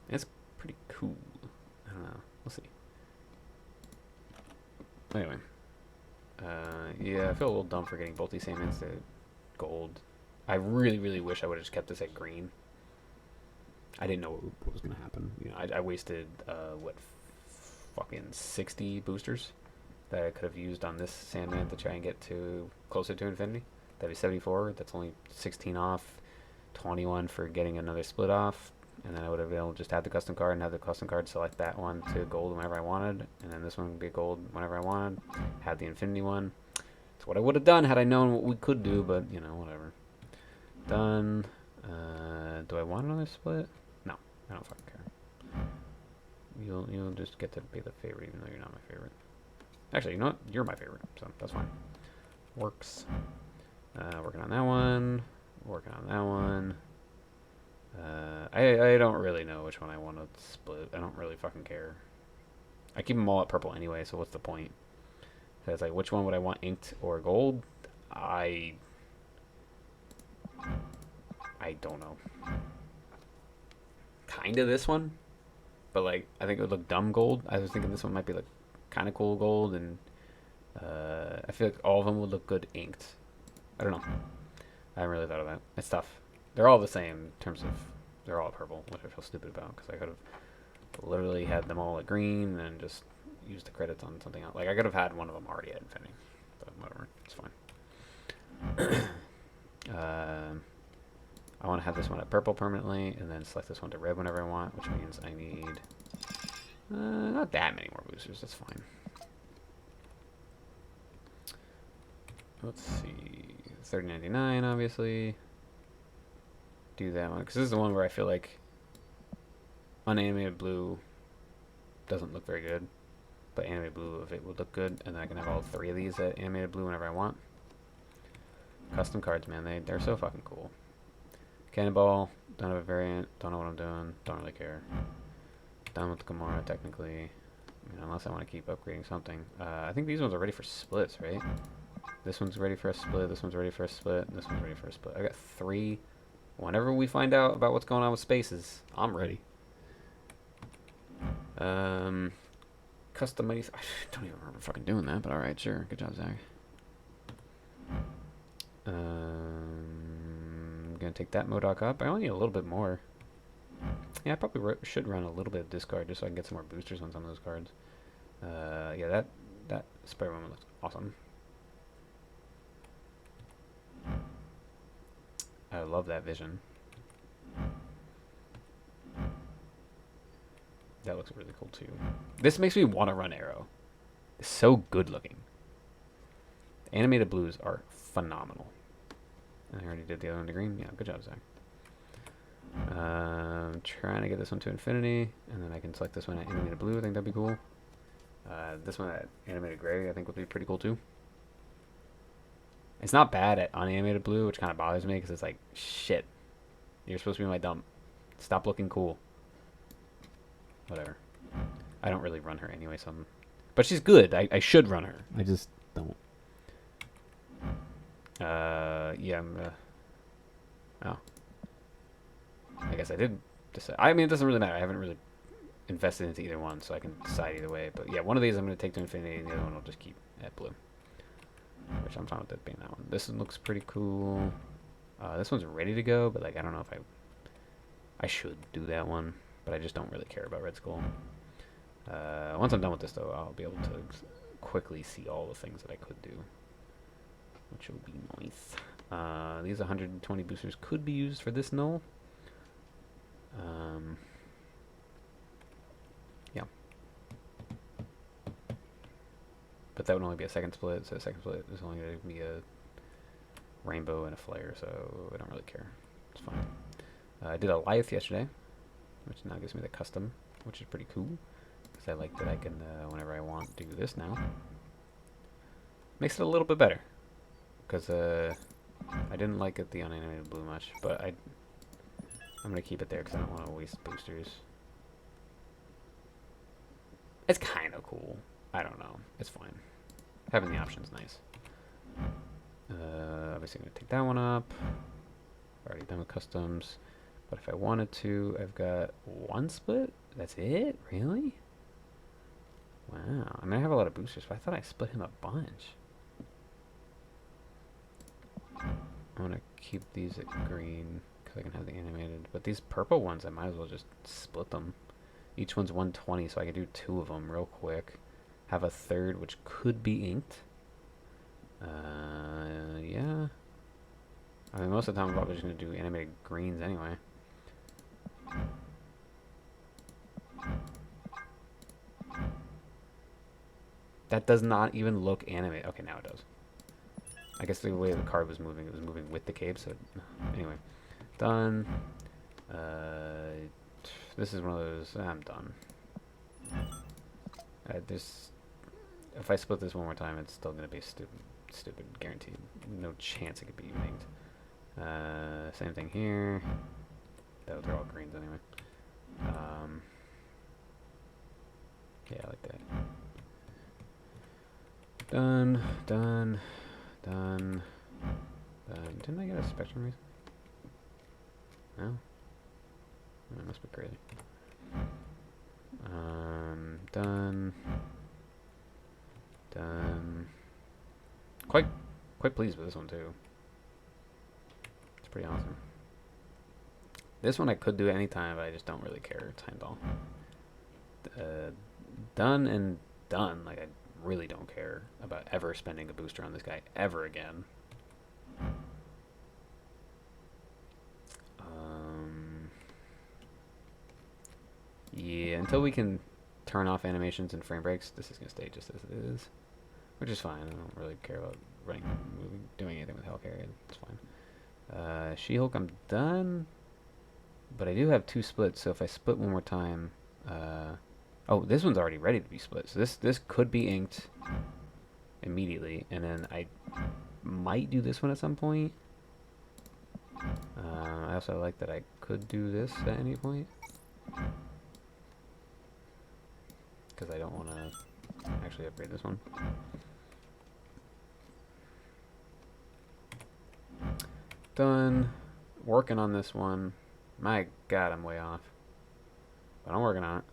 It's pretty cool. I don't know. We'll see. Anyway. Yeah, I feel a little dumb for getting both these same to gold. I really, really wish I would have just kept this at green. I didn't know what was going to happen. You know, I wasted, fucking 60 boosters that I could have used on this Sandman to try and get to closer to Infinity. That'd be 74. That's only 16 off. 21 for getting another split off. And then I would have been able to just have the custom card and have the custom card select that one to gold whenever I wanted. And then this one would be gold whenever I wanted. Have the Infinity one. It's what I would have done had I known what we could do, but, you know, whatever. Done. Do I want another split? No, I don't fucking care. You'll just get to be the favorite, even though you're not my favorite. Actually, you know what? You're my favorite, so that's fine. Works. Working on that one. Working on that one. I don't really know which one I want to split. I don't really fucking care. I keep them all at purple anyway, so what's the point? So it's like, which one would I want, inked or gold? I don't know. Kinda this one, but like I think it would look dumb gold. I was thinking this one might be like kind of cool gold, and I feel like all of them would look good inked. I don't know. I haven't really thought of that. It's tough. They're all the same in terms of they're all purple, which I feel stupid about because I could have literally had them all at green and just used the credits on something else. Like I could have had one of them already at infinity, but whatever, it's fine. I want to have this one at purple permanently, and then select this one to red whenever I want, which means I need not that many more boosters. That's fine. Let's see, 30.99 obviously. Do that one because this is the one where I feel like unanimated blue doesn't look very good, but animated blue of it would look good, and then I can have all three of these at animated blue whenever I want. Custom cards, man, they're so fucking cool. Cannonball, don't have a variant, don't know what I'm doing, don't really care. Done with the Gamora technically, I mean, unless I want to keep upgrading something. I think these ones are ready for splits, right? This one's ready for a split, this one's ready for a split, this one's ready for a split. I got 3. Whenever we find out about what's going on with spaces, I'm ready. Custom minis. I don't even remember fucking doing that, but alright, sure. Good job, Zach. Gonna take that MODOK up. I only need a little bit more. Yeah, I probably should run a little bit of discard just so I can get some more boosters on some of those cards. Yeah, that Spider-Man looks awesome. I love that vision. That looks really cool too. This makes me want to run Arrow. It's so good looking. The animated blues are phenomenal. And I already did the other one to green. Yeah, good job, Zach. Trying to get this one to infinity, and then I can select this one at animated blue. I think that'd be cool. This one at animated gray I think would be pretty cool too. It's not bad at unanimated blue, which kind of bothers me because it's like, shit, you're supposed to be my dump. Stop looking cool. Whatever. I don't really run her anyway, so but she's good. I should run her. I just don't. Yeah, oh. I guess I did decide. I mean, it doesn't really matter. I haven't really invested into either one, so I can decide either way. But yeah, one of these I'm going to take to infinity, and the other one I'll just keep at blue. Which I'm fine with it being that one. This one looks pretty cool. This one's ready to go, but like I don't know if I should do that one, but I just don't really care about Red Skull. Once I'm done with this, though, I'll be able to quickly see all the things that I could do, which will be nice. These 120 boosters could be used for this null. Yeah. But that would only be a second split, so a second split is only going to be a rainbow and a flare, so I don't really care. It's fine. I did a Lyth yesterday, which now gives me the custom, which is pretty cool, because I like that I can, whenever I want, do this now. Makes it a little bit better, because I didn't like it the unanimated blue much, but I'm going to keep it there because I don't want to waste boosters. It's kind of cool. I don't know. It's fine. Having the option's nice. Obviously, I'm going to take that one up. Already done with customs. But if I wanted to, I've got one split? That's it? Really? Wow. I mean, I have a lot of boosters, but I thought I split him a bunch. I'm going to keep these at green because I can have the animated. But these purple ones, I might as well just split them. Each one's 120, so I can do 2 of them real quick. Have a third, which could be inked. Yeah. I mean, most of the time I'm probably just going to do animated greens anyway. That does not even look animated. Okay, now it does. I guess the way the card was moving, it was moving with the cape. So anyway, done. This is one of those. I'm done. If I split this one more time, it's still gonna be stupid, guaranteed. No chance it could be linked. Same thing here. They're all greens anyway. Yeah, I like that. Done. Didn't I get a spectrum recently? No? That must be crazy. Done. Quite pleased with this one too. It's pretty awesome. This one I could do anytime, but I just don't really care. Heimdall. Done and done. Like, I really don't care about ever spending a booster on this guy ever again. Yeah, until we can turn off animations and frame breaks, this is going to stay just as it is. Which is fine. I don't really care about doing anything with Hellcarrier. It's fine. She-Hulk, I'm done. But I do have 2 splits, so if I split one more time... oh, this one's already ready to be split. So this could be inked immediately. And then I might do this one at some point. I also like that I could do this at any point. Because I don't want to actually upgrade this one. Done. Working on this one. My god, I'm way off. But I'm working on it.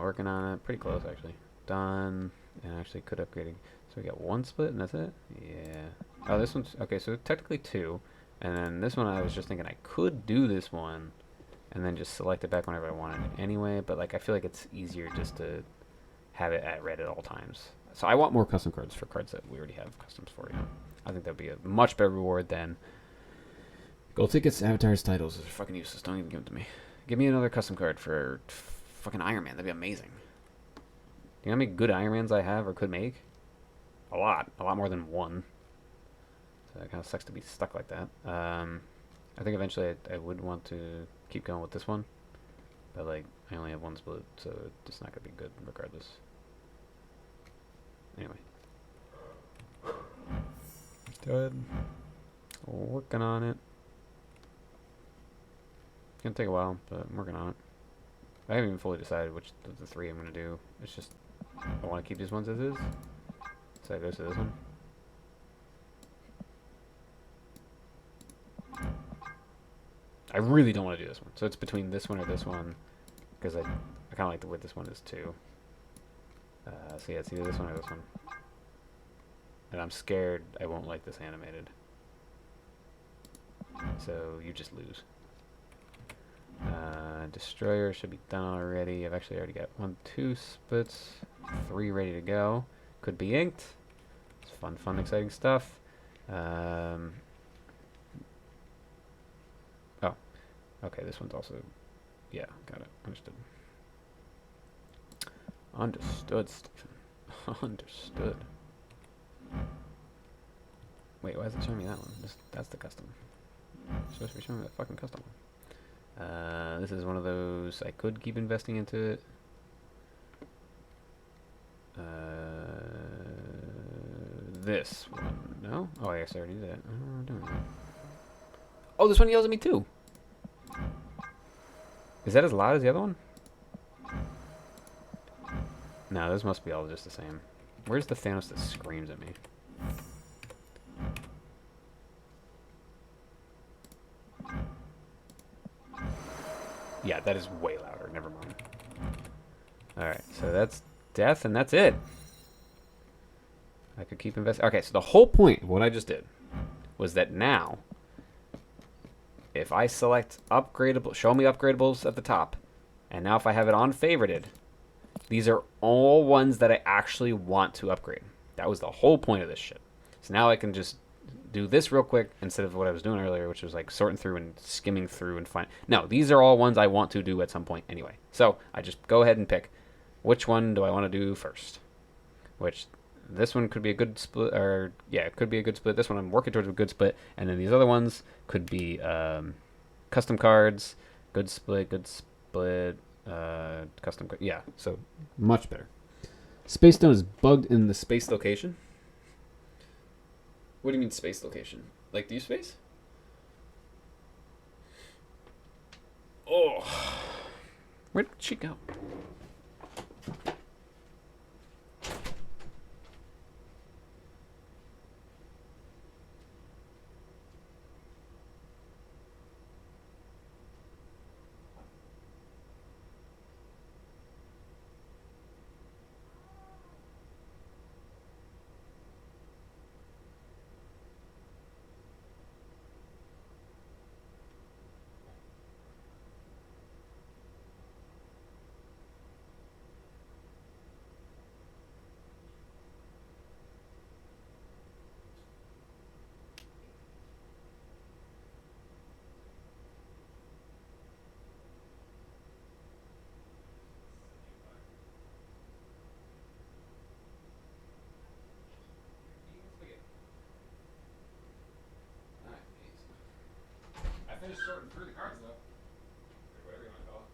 Working on it. Pretty close, actually. Done. And actually could upgrade it. So we got 1 split and that's it? Yeah. Oh, this one's... Okay, so technically 2. And then this one I was just thinking I could do this one. And then just select it back whenever I want it anyway. But like I feel like it's easier just to have it at red at all times. So I want more custom cards for cards that we already have customs for, you know. I think that would be a much better reward than gold tickets, avatars, titles. Those are fucking useless. Don't even give them to me. Give me another custom card for fucking Iron Man. That'd be amazing. Do you know how many good Iron Mans I have or could make? A lot. A lot more than 1. So it kind of sucks to be stuck like that. I think eventually I would want to keep going with this one. But like, I only have 1 split, so it's not going to be good regardless. Anyway. Good. Working on it. It's going to take a while, but I'm working on it. I haven't even fully decided which of the 3 I'm going to do. It's just, I want to keep these ones as is. So I go to this one. I really don't want to do this one. So it's between this one or this one. Because I kind of like the way this one is too. So yeah, it's either this one or this one. And I'm scared I won't like this animated. So you just lose. Destroyer should be done already. I've actually already got 1, 2 splits. 3 ready to go. Could be inked. It's fun, exciting stuff. Oh. Okay, this one's also... Yeah, got it. Understood. Understood, Stephen. Understood. Wait, why is it showing me that one? That's the custom. It's supposed to be showing me that fucking custom one. This is one of those I could keep investing into it. This one. No? Oh, I guess I already did that. I don't know what I'm doing. Oh, this one yells at me too. Is that as loud as the other one? No, those must be all just the same. Where's the Thanos that screams at me? Yeah, that is way louder. Never mind. Alright, so that's death, and that's it. I could keep investing. Okay, so the whole point of what I just did was that now, if I select upgradable, show me upgradables at the top, and now if I have it on favorited, these are all ones that I actually want to upgrade. That was the whole point of this shit. So now I can just do this real quick instead of what I was doing earlier, which was like sorting through and skimming through and find. No, these are all ones I want to do at some point anyway. So I just go ahead and pick which one do I want to do first. Which This one could be a good split, or yeah, it could be a good split. This one I'm working towards a good split, and then these other ones could be custom cards, good split, custom. Yeah, so much better. Space Stone is bugged in the Space location. What do you mean space location? Like Deep Space? Oh, where did she go? I finished sorting through the cards though. Or whatever you want to call it.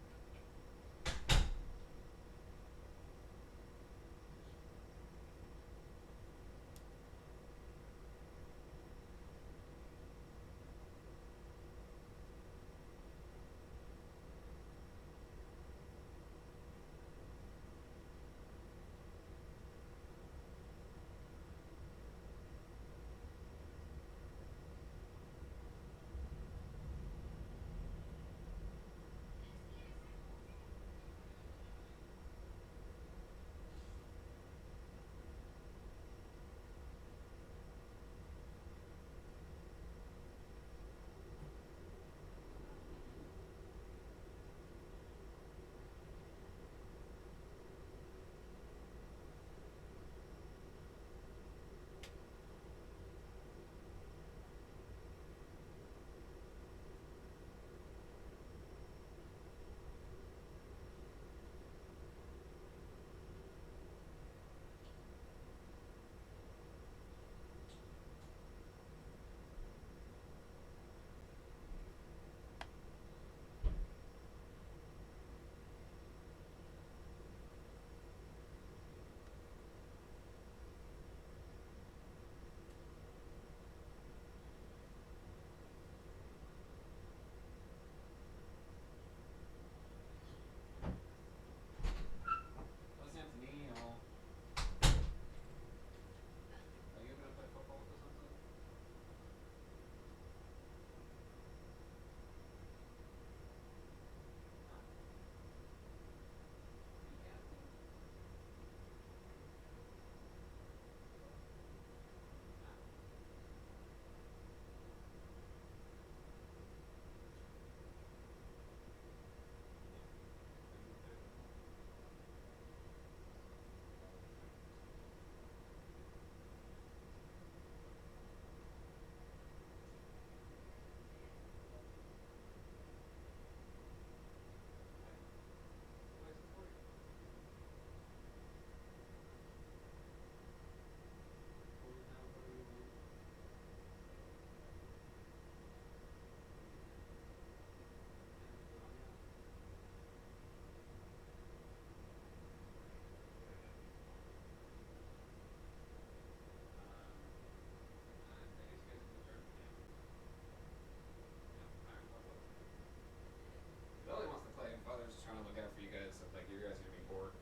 Billy wants to play, and Father's just trying to look out for you guys. So, like, you guys are gonna be bored.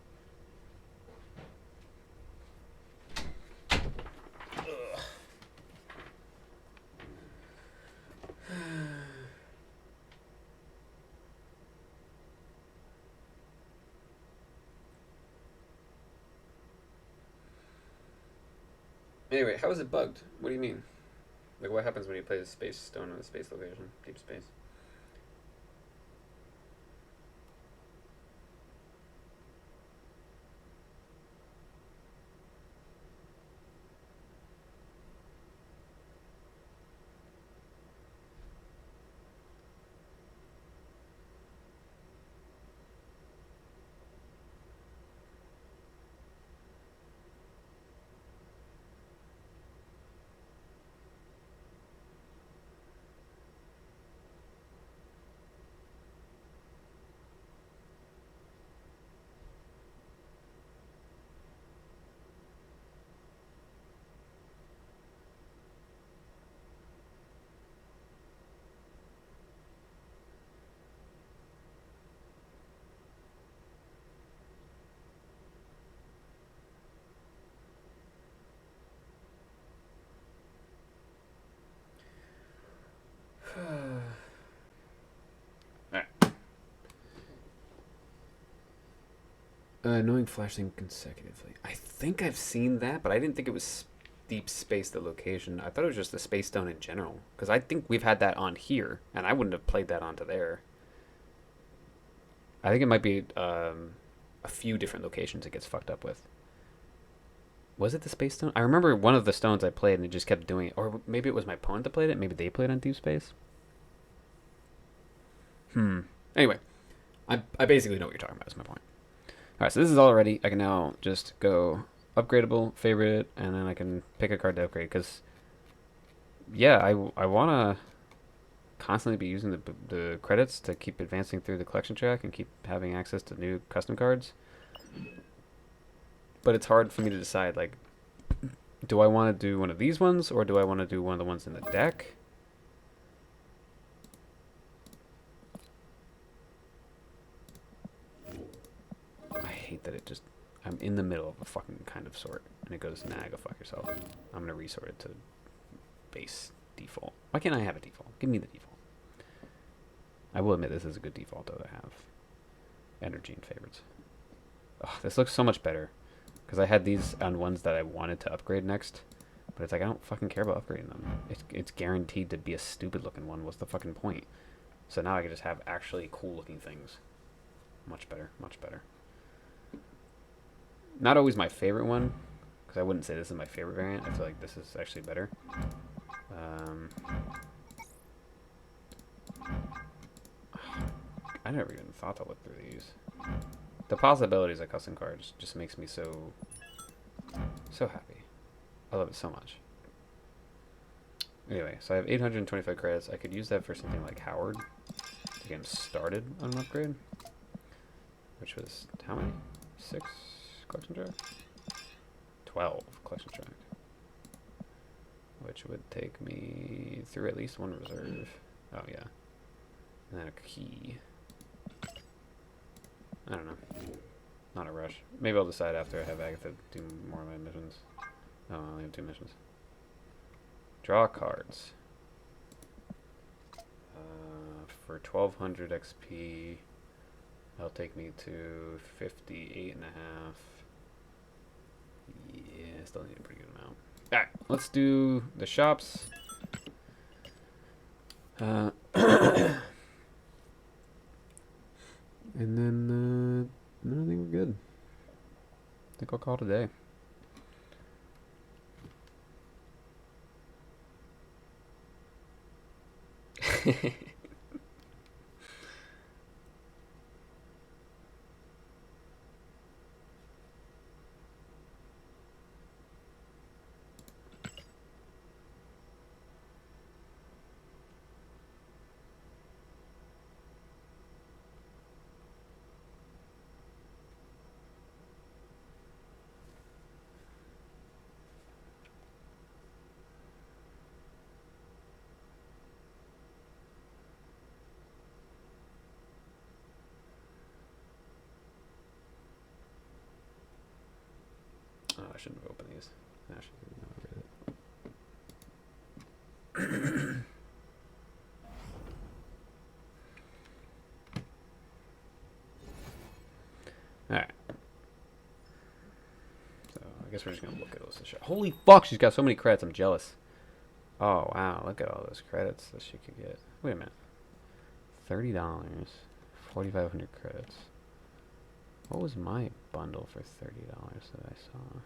Anyway, how is it bugged? What do you mean? Like, what happens when you play the Space Stone in a space location? Deep space. Knowing flash thing consecutively. I think I've seen that, but I didn't think it was deep space the location. I thought it was just the space stone in general. Because I think we've had that on here, and I wouldn't have played that onto there. I think it might be a few different locations it gets fucked up with. Was it the space stone? I remember one of the stones I played and it just kept doing it. Or maybe it was my opponent that played it. Maybe they played on deep space. Anyway, I basically know what you're talking about is my point. Alright, so this is all ready. I can now just go upgradable, favorite, and then I can pick a card to upgrade. Because, yeah, I want to constantly be using the credits to keep advancing through the collection track and keep having access to new custom cards. But it's hard for me to decide, like, do I want to do one of these ones or do I want to do one of the ones in the deck? I hate that it just... I'm in the middle of a fucking kind of sort. And it goes, nah, go fuck yourself. I'm going to resort it to base default. Why can't I have a default? Give me the default. I will admit this is a good default, though, to have energy and favorites. Oh, this looks so much better. Because I had these on ones that I wanted to upgrade next. But it's like, I don't fucking care about upgrading them. It's guaranteed to be a stupid looking one. What's the fucking point? So now I can just have actually cool looking things. Much better, much better. Not always my favorite one, because I wouldn't say this is my favorite variant. I feel like this is actually better. I never even thought to look through these. The possibilities of custom cards just makes me so happy. I love it so much. Anyway, so I have 825 credits. I could use that for something like Howard to get him started on an upgrade. Which was how many? 6 collection track? 12 collection track. Which would take me through at least one reserve. Oh yeah. And then a key. I don't know. Not a rush. Maybe I'll decide after I have Agatha do more of my missions. Oh, I only have 2 missions. Draw cards. For 1200 XP, that'll take me to 58.5. Yeah, still need a pretty good amount. Alright, let's do the shops. And then, I think we're good. I think I'll call it a day. Oh, I shouldn't have opened these. I should have read it. Alright. So, I guess we're just gonna look at those. Holy fuck, she's got so many credits, I'm jealous. Oh, wow, look at all those credits that she could get. Wait a minute. $30. 4,500 credits. What was my bundle for $30 that I saw?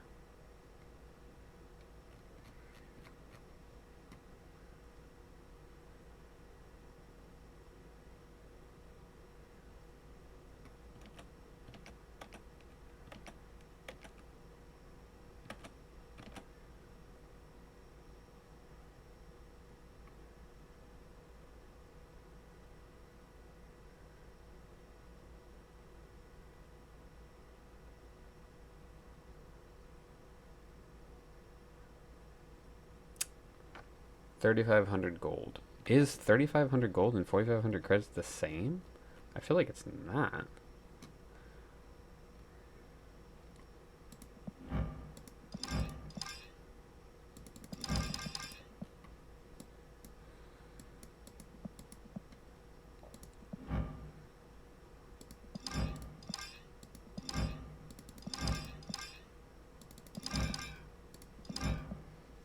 $3,500 gold. Is 3,500 gold and 4,500 credits the same? I feel like it's not.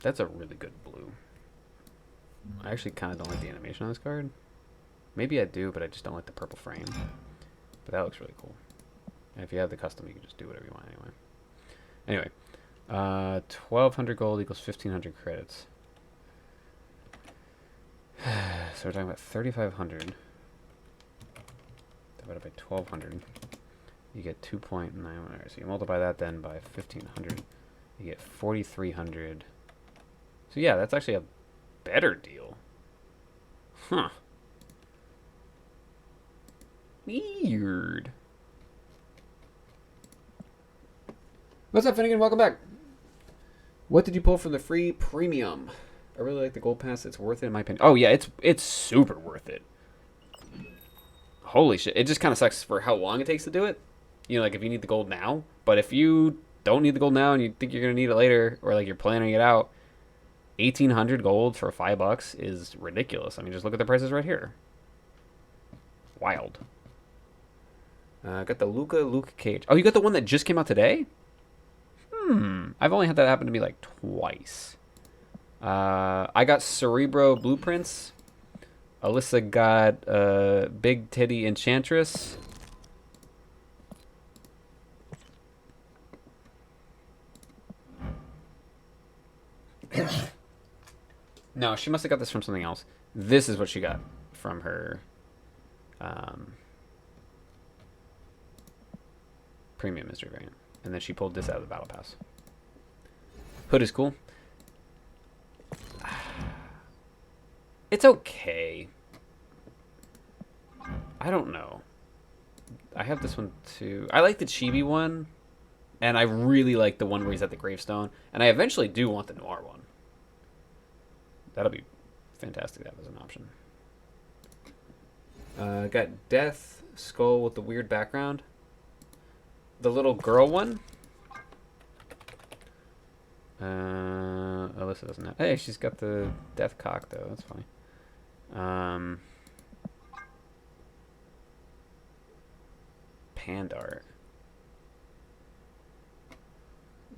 That's a really good blue. I actually kind of don't like the animation on this card. Maybe I do, but I just don't like the purple frame. But that looks really cool. And if you have the custom, you can just do whatever you want anyway. Anyway, 1,200 gold equals 1,500 credits. So we're talking about 3,500 divided by 1,200. You get 2.9. So you multiply that then by 1,500. You get 4,300. So yeah, that's actually a better deal. Huh. Weird. What's up, Finnegan? Welcome back. What did you pull from the free premium? I really like the gold pass. It's worth it in my opinion. Oh yeah, it's super worth it. Holy shit. It just kind of sucks for how long it takes to do it. You know, like if you need the gold now. But if you don't need the gold now and you think you're going to need it later, or like you're planning it out, 1,800 gold for $5 is ridiculous. I mean, just look at the prices right here. Wild. Got the Luca Cage. Oh, you got the one that just came out today? I've only had that happen to me like twice. I got Cerebro Blueprints. Alyssa got Big Titty Enchantress. No, she must have got this from something else. This is what she got from her premium mystery variant. And then she pulled this out of the battle pass. Hood is cool. It's okay. I don't know. I have this one too. I like the chibi one. And I really like the one where he's at the gravestone. And I eventually do want the noir one. That'll be fantastic to have as an option. Got Death Skull with the weird background. The little girl one. Alyssa doesn't have. Hey, she's got the death cock though. That's funny. Pandart.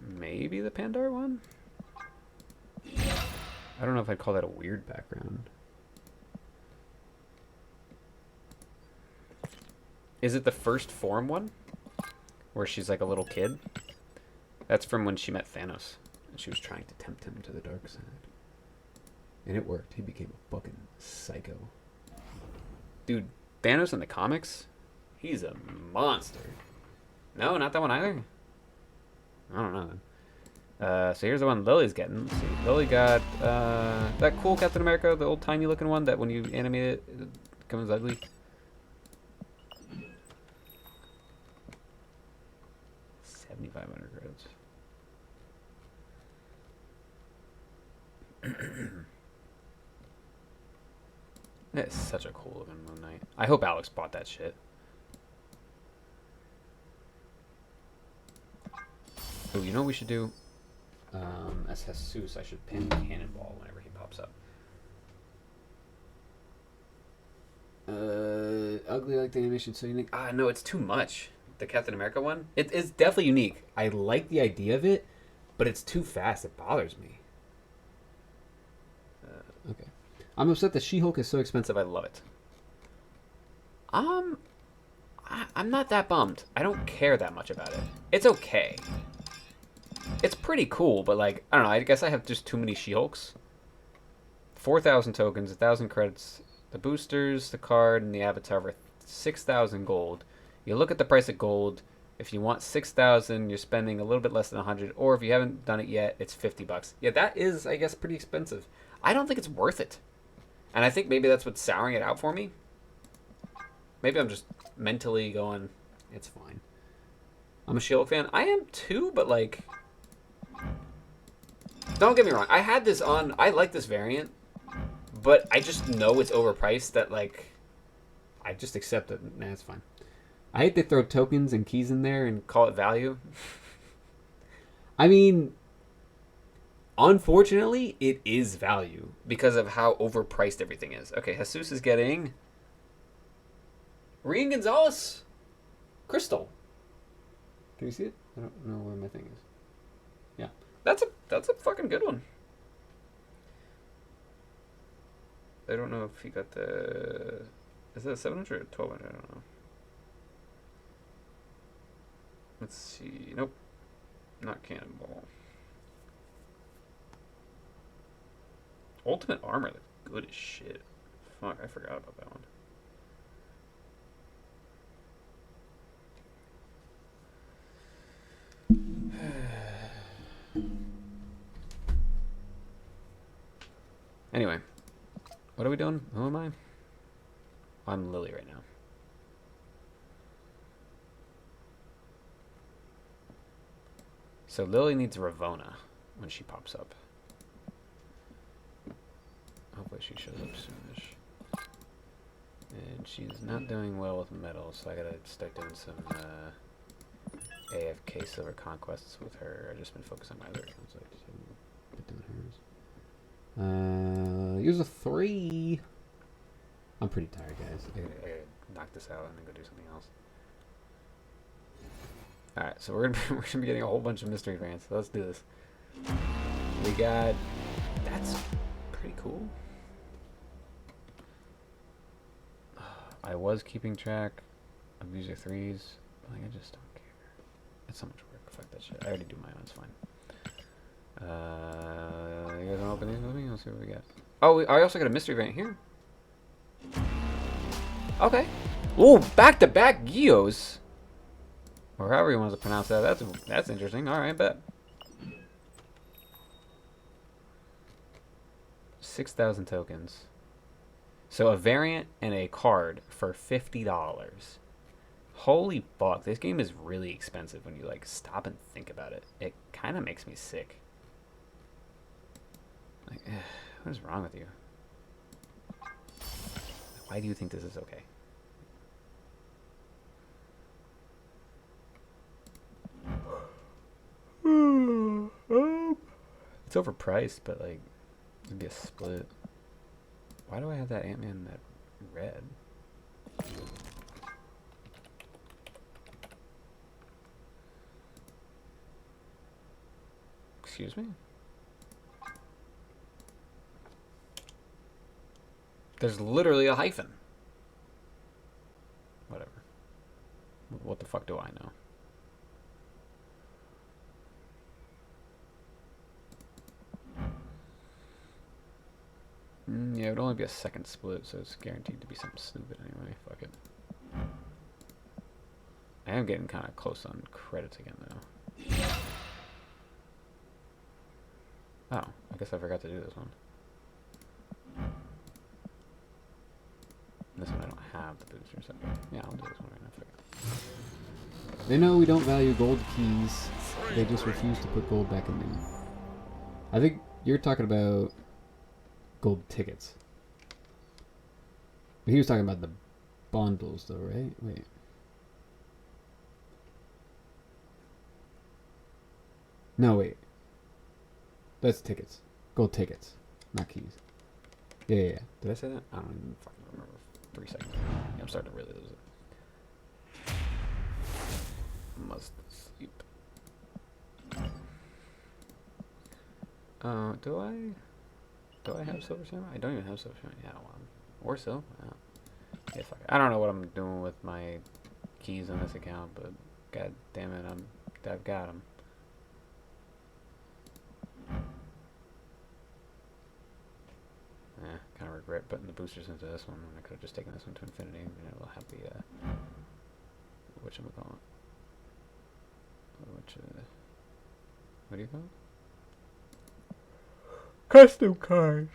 Maybe the Pandart one? I don't know if I'd call that a weird background. Is it the first form one? Where she's like a little kid? That's from when she met Thanos. And she was trying to tempt him to the dark side. And it worked. He became a fucking psycho. Dude, Thanos in the comics? He's a monster. No, not that one either. I don't know then. So here's the one Lily's getting. Let's see. Lily got that cool Captain America, the old tiny looking one that when you animate it, it becomes ugly. $7,500 credits. That is such a cool looking Moon Knight. I hope Alex bought that shit. Oh, you know what we should do? As Jesus, I should pin Cannonball whenever he pops up. Ugly like the animation, so unique. Ah, no, it's too much. The Captain America one? It's definitely unique. I like the idea of it, but it's too fast. It bothers me. Okay. I'm upset that She-Hulk is so expensive. I love it. I'm not that bummed. I don't care that much about it. It's okay. It's pretty cool, but like, I don't know. I guess I have just too many She-Hulks. 4,000 tokens, 1,000 credits. The boosters, the card, and the avatar for 6,000 gold. You look at the price of gold. If you want 6,000, you're spending a little bit less than 100. Or if you haven't done it yet, it's $50. Yeah, that is, I guess, pretty expensive. I don't think it's worth it. And I think maybe that's what's souring it out for me. Maybe I'm just mentally going, it's fine. I'm a She-Hulk fan. I am too, but like, don't get me wrong. I had this on, I like this variant, but I just know it's overpriced that like, I just accept it. Nah, it's fine. I hate they throw tokens and keys in there and call it value. I mean, unfortunately, it is value because of how overpriced everything is. Okay, Jesus is getting Rian Gonzalez Crystal. Can you see it? I don't know where my thing is. Yeah, that's a fucking good one. I don't know if he got the... Is that 700 or 1200? I don't know. Let's see. Nope. Not Cannonball. Ultimate Armor looks good as shit. Fuck, I forgot about that one. Anyway, what are we doing? Who am I? I'm Lily right now. So Lily needs Ravona when she pops up. Hopefully she shows up soonish. And she's not doing well with metal, so I gotta start doing some AFK Silver Conquests with her. I've just been focused on my other accounts. So I just haven't been doing hers. Use a 3. I'm pretty tired, guys. I gotta knock this out and then go do something else. Alright, so we're gonna be getting a whole bunch of mystery variants. So let's do this. We got... That's pretty cool. I was keeping track of user 3s. Like, I just don't care. It's so much work. Fuck that shit. I already do mine. It's fine. You guys want to open these with me? Let's see what we got. Oh, I also got a mystery variant here. Okay. Ooh, back-to-back Gios. Or however you want to pronounce that. That's interesting. All right, bet. 6,000 tokens. So a variant and a card for $50. Holy fuck, this game is really expensive when you like stop and think about it. It kind of makes me sick. Like, what is wrong with you? Why do you think this is okay? It's overpriced, but like, it'd be a split. Why do I have that Ant-Man that red? Excuse me? There's literally a hyphen. Whatever. What the fuck do I know? Yeah, it would only be a second split, so it's guaranteed to be something stupid anyway. Fuck it. I am getting kind of close on credits again, though. Oh, I guess I forgot to do this one. This one I don't have the booster, so yeah, I'll do this one right now. Fuck it. They know we don't value gold keys. They just refuse to put gold back in them. I think you're talking about gold tickets. He was talking about the bundles, though, right? Wait. No, wait. That's tickets. Gold tickets, not keys. Yeah, yeah, yeah. Did I say that? I don't even fucking remember. 3 seconds. Yeah, I'm starting to really lose it. Must sleep. Do I have Silver Samurai? I don't even have Silver Samurai. Yeah, well, or so. Yeah, fuck it. I don't know what I'm doing with my keys on this account, but god damn it, I've got them. Kind of regret putting the boosters into this one. I could have just taken this one to infinity, and it will have the whatchamacallit. What do you call it? Custom card.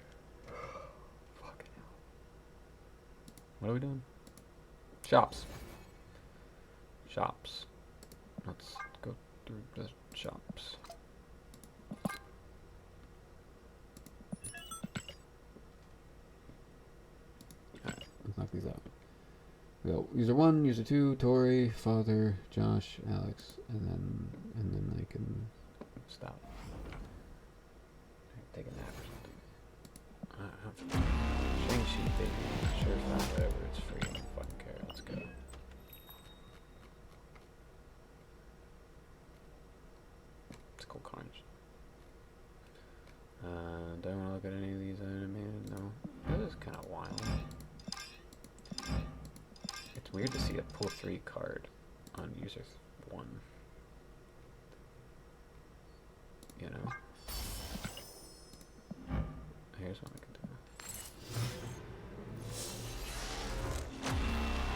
Fucking hell. What are we doing? Shops. Shops. Let's go through the shops. Let's knock these out. We go user 1, user 2, Tori, Father, Josh, Alex, and then I can Stop. Take a nap or something. Shang-Chi, baby. Sure, fine, whatever. It's free. I don't fucking care. Let's go. It's cool carnage. Don't want to look at any of these animated. No. This is kind of weird to see a pull 3 card on user 1. You know? Here's what I can do.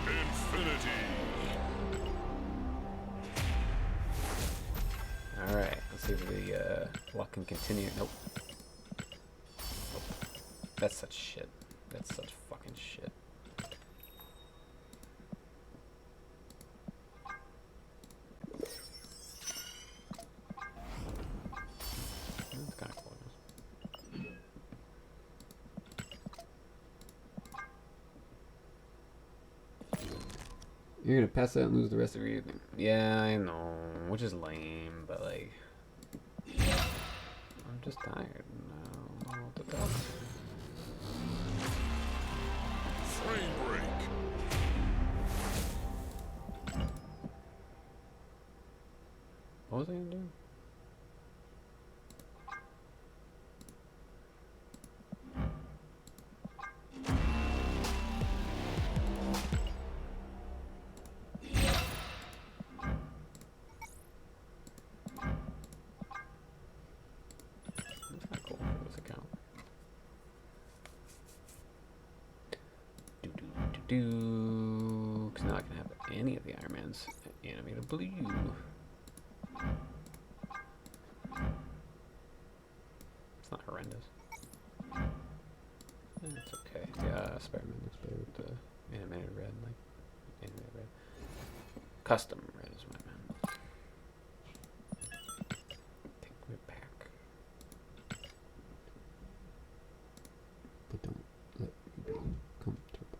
Infinity. Alright, let's see if the luck can continue. Nope. Nope. That's such shit. That's such fucking shit. That's kind of cool. You're gonna pass out and lose the rest of your Three, yeah, I know, which is lame, but like, I'm just tired now. I don't know what to tell you. Frame break. What was I gonna do? That's kind of cool for this account. Because now I can have any of the Iron Mans animated blue. It's not horrendous. It's okay. Yeah, Spider-Man looks better with the animated red, like animated red. Custom red is what I meant. Take me back. but don't let me be comfortable.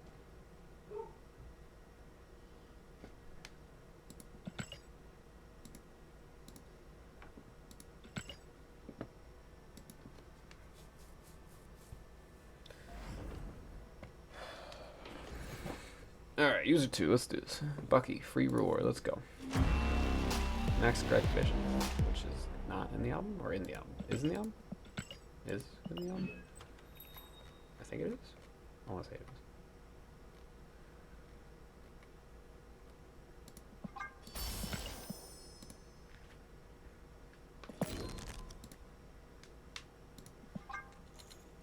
Alright, user 2, let's do this. Bucky, free roar, let's go. Max correct vision, which is not in the album, or in the album? Is in the album? Is in the album? I think it is. I want to say it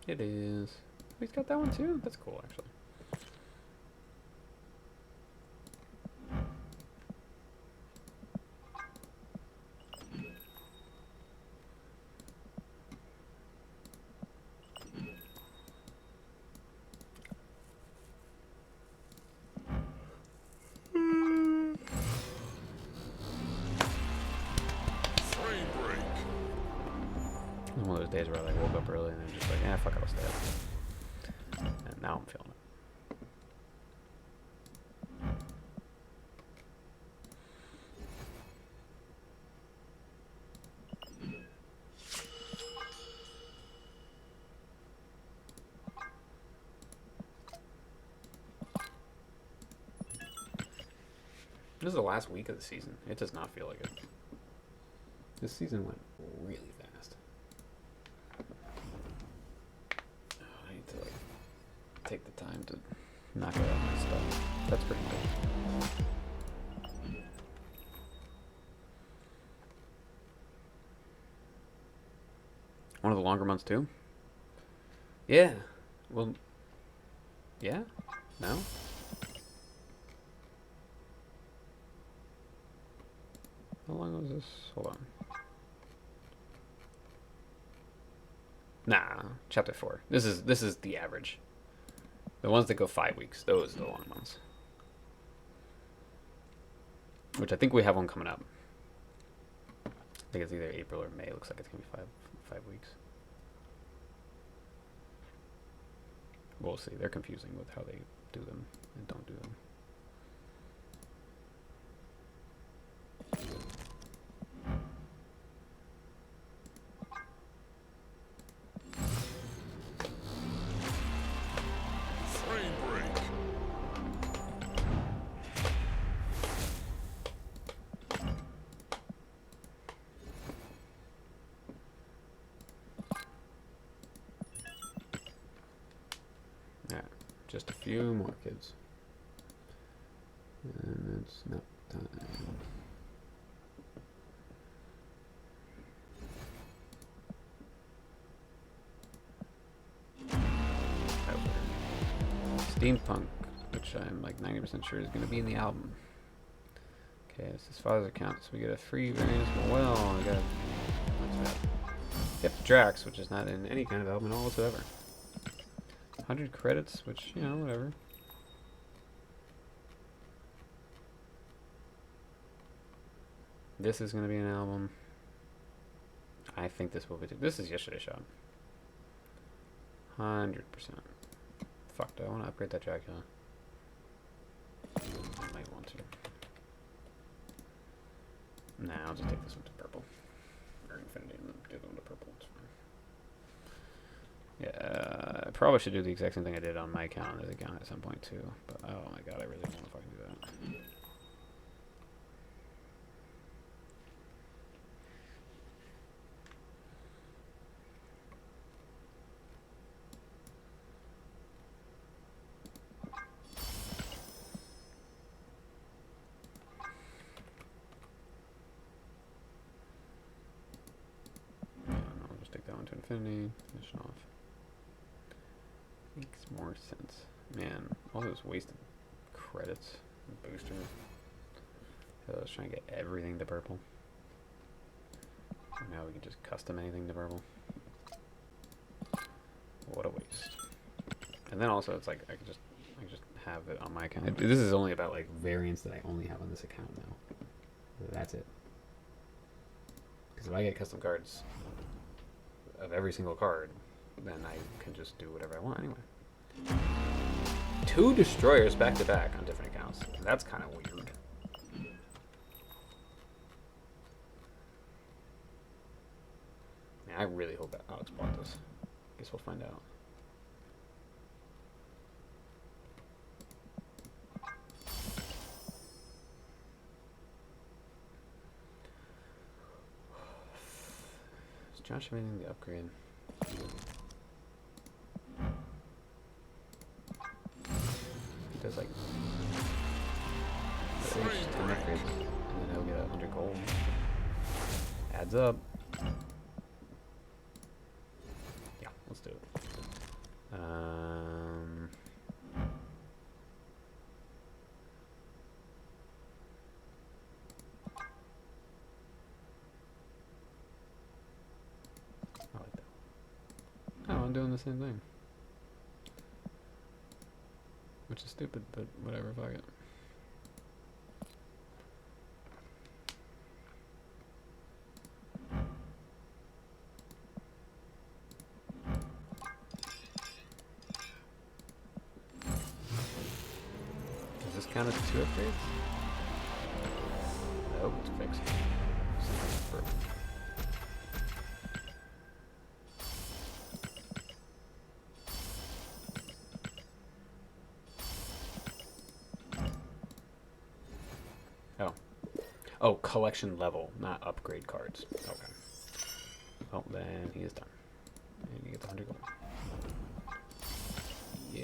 is. It is. He's got that one too? That's cool, actually. Frame break. It was one of those days where I like woke up early and then just like, yeah, fuck it, I'll stay up. And now I'm feeling it. This is the last week of the season. It does not feel like it. This season went really fast. Oh, I need to like take the time to knock out my stuff. That's pretty good. One of the longer months too? Yeah. Well, yeah? No? How long was this? Hold on. Nah, chapter 4. This is the average. The ones that go 5 weeks, those are the long ones. Which I think we have one coming up. I think it's either April or May. Looks like it's gonna be five weeks. We'll see. They're confusing with how they do them and don't do them. Frame break. Yeah, just a few more kids. And it's not time. Steampunk, which I'm like 90% sure is going to be in the album. Okay, this is father's account, so we get a free variant as well. We got what's that? Yep, Drax, which is not in any kind of album at all whatsoever. 100 credits, which, you know, whatever. This is going to be an album. I think this will be. This is yesterday's shot. 100%. Fuck, do I want to upgrade that Dracula? I might want to. Nah, I'll just take this one to purple. Or infinity and the other one to purple. It's fine. Yeah, I probably should do the exact same thing I did on my account and his account at some point too. But oh my god, I really don't want to fucking do that. I'll just take that one to infinity, finish it off. Makes more sense. Man, all those wasted credits and booster. I was trying to get everything to purple. Now we can just custom anything to purple. What a waste. And then also it's like I can just have it on my account. This is only about like variants that I only have on this account now. That's it. Because if I get custom cards of every single card, then I can just do whatever I want anyway. 2 destroyers back to back on different accounts. That's kind of weird. Man, I really hope that Alex bought this. Guess we'll find out. Is Josh have anything to upgrade? He does like 10 upgrades, and then he'll get 100 gold. Adds up. Yeah, let's do it. I like that. Oh, I'm doing the same thing. Which is stupid, but whatever, fuck it. Does this count as 2 upgrades? Nope, it's fixed. Oh. Oh, collection level, not upgrade cards. Okay. Well, then he is done. And he gets 100 gold. Yeah.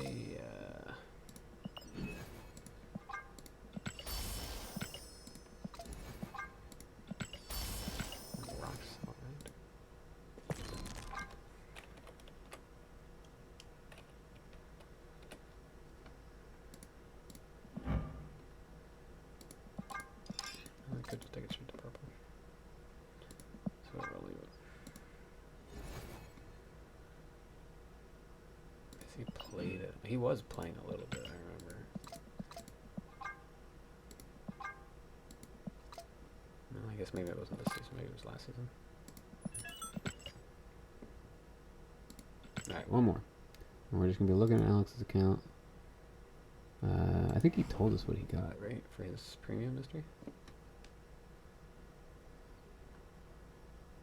Rocks, alright. I could just take it straight to purple. So I'll leave it. Has he played it? He was playing a little bit, I remember. No, I guess maybe it wasn't this season, maybe it was last season. Alright, one more. And we're just going to be looking at Alex's account. I think he told us what he got. Right, for his premium mystery?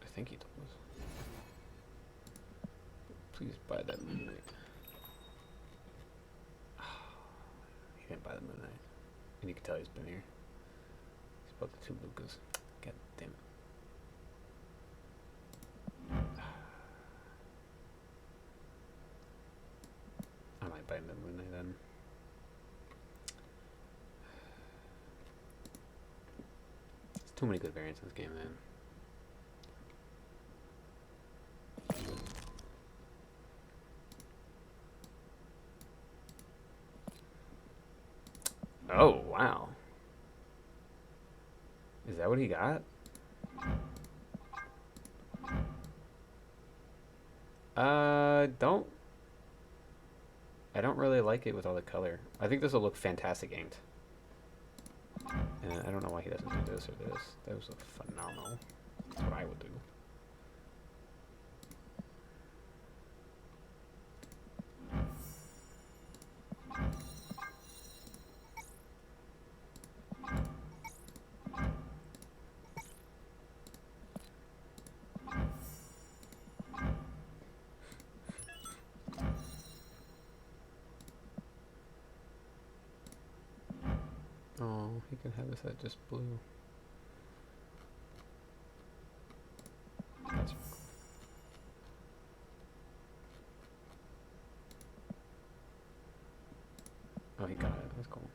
I think he told us. Please buy that Moon Knight. He didn't buy the Moon Knight. And you can tell he's been here. He's bought the 2 Lucas. God damn it. I might buy him the Moon Knight then. too many good variants in this game, man. Oh, wow. Is that what he got? I don't really like it with all the color. I think this will look fantastic inked. And I don't know why he doesn't do this or this. That was phenomenal. That's what I would do. Oh, he could have us at just blue. That's really cool. Oh, he got it. That's cool.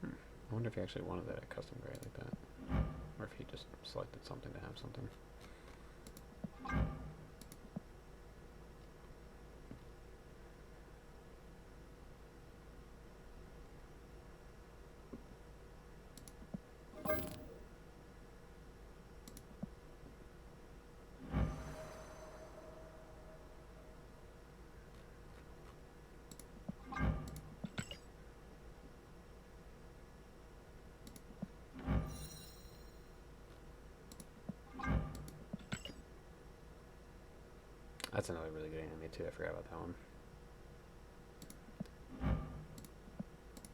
I wonder if he actually wanted that at custom gray like that. Or if he just selected something to have something. That's another really good anime too. I forgot about that one.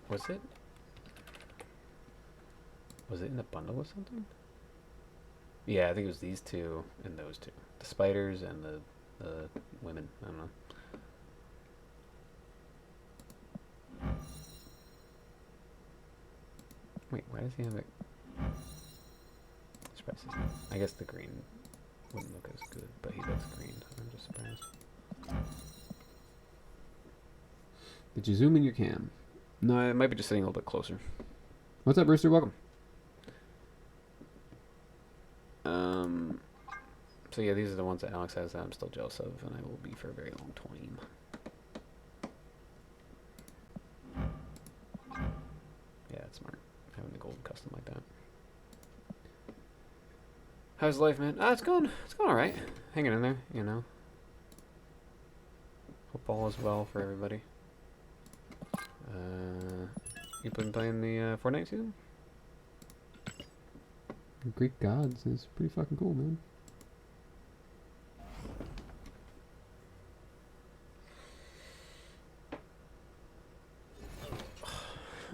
Was it? Was it in the bundle with something? Yeah, I think it was these two and those two. The spiders and the women. I don't know. Wait, why does he have it? I guess the green wouldn't look as good, but he looks green. I'm just surprised. Did you zoom in your cam? No, it might be just sitting a little bit closer. What's up, Brewster? Welcome. So yeah, these are the ones that Alex has that I'm still jealous of, and I will be for a very long time. Yeah, it's smart. Having the gold custom like that. How's life, man? It's going alright. Hanging in there, you know. Hope all is well for everybody. You been playing the Fortnite season? Greek gods is pretty fucking cool, man.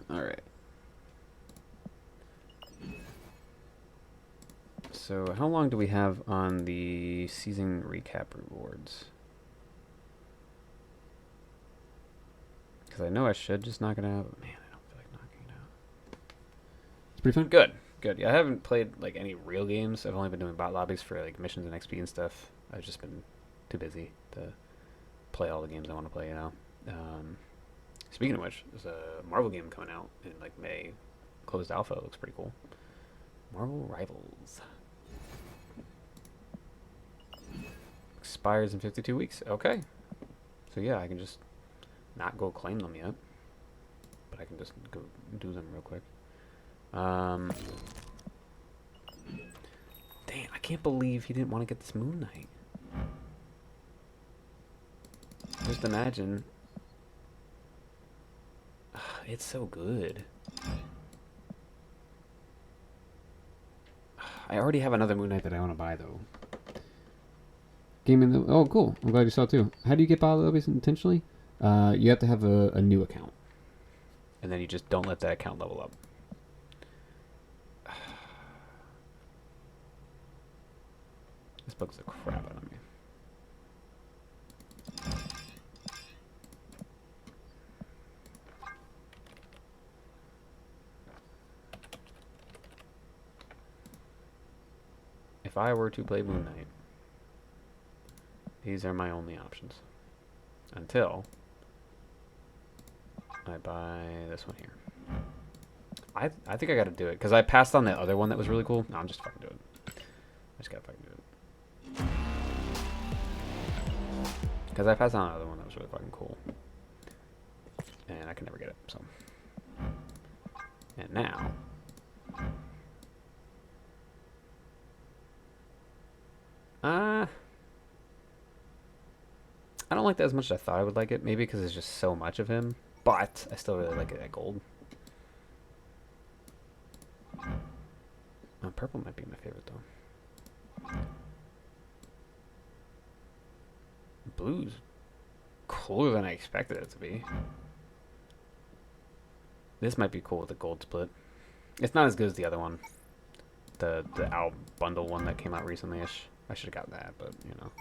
Alright. So, how long do we have on the season recap rewards? Because I know I should just knock it out, but man, I don't feel like knocking it out. It's pretty fun. Good, good. Yeah, I haven't played like any real games. I've only been doing bot lobbies for like missions and XP and stuff. I've just been too busy to play all the games I want to play, you know. Speaking of which, there's a Marvel game coming out in like May. Closed alpha. Looks pretty cool. Marvel Rivals. Expires in 52 weeks. Okay. So yeah, I can just not go claim them yet. But I can just go do them real quick. Dang, I can't believe he didn't want to get this Moon Knight. Just imagine. It's so good. I already have another Moon Knight that I want to buy, though. Game in the... Oh, cool. I'm glad you saw it, too. How do you get bot lobbies intentionally? You have to have a new account. And then you just don't let that account level up. This bugs the crap out of me. If I were to play Moon Knight, these are my only options. Until I buy this one here. I think I gotta do it because I passed on the other one that was really cool. No, I'm just fucking doing it. I just gotta fucking do it. Because I passed on another one that was really fucking cool. And I can never get it, so. And now. I don't like that as much as I thought I would like it. Maybe because there's just so much of him. But I still really like it at gold. Purple might be my favorite though. Blue's cooler than I expected it to be. This might be cool with the gold split. It's not as good as the other one. The Owl bundle one that came out recently-ish. I should have got that, but you know.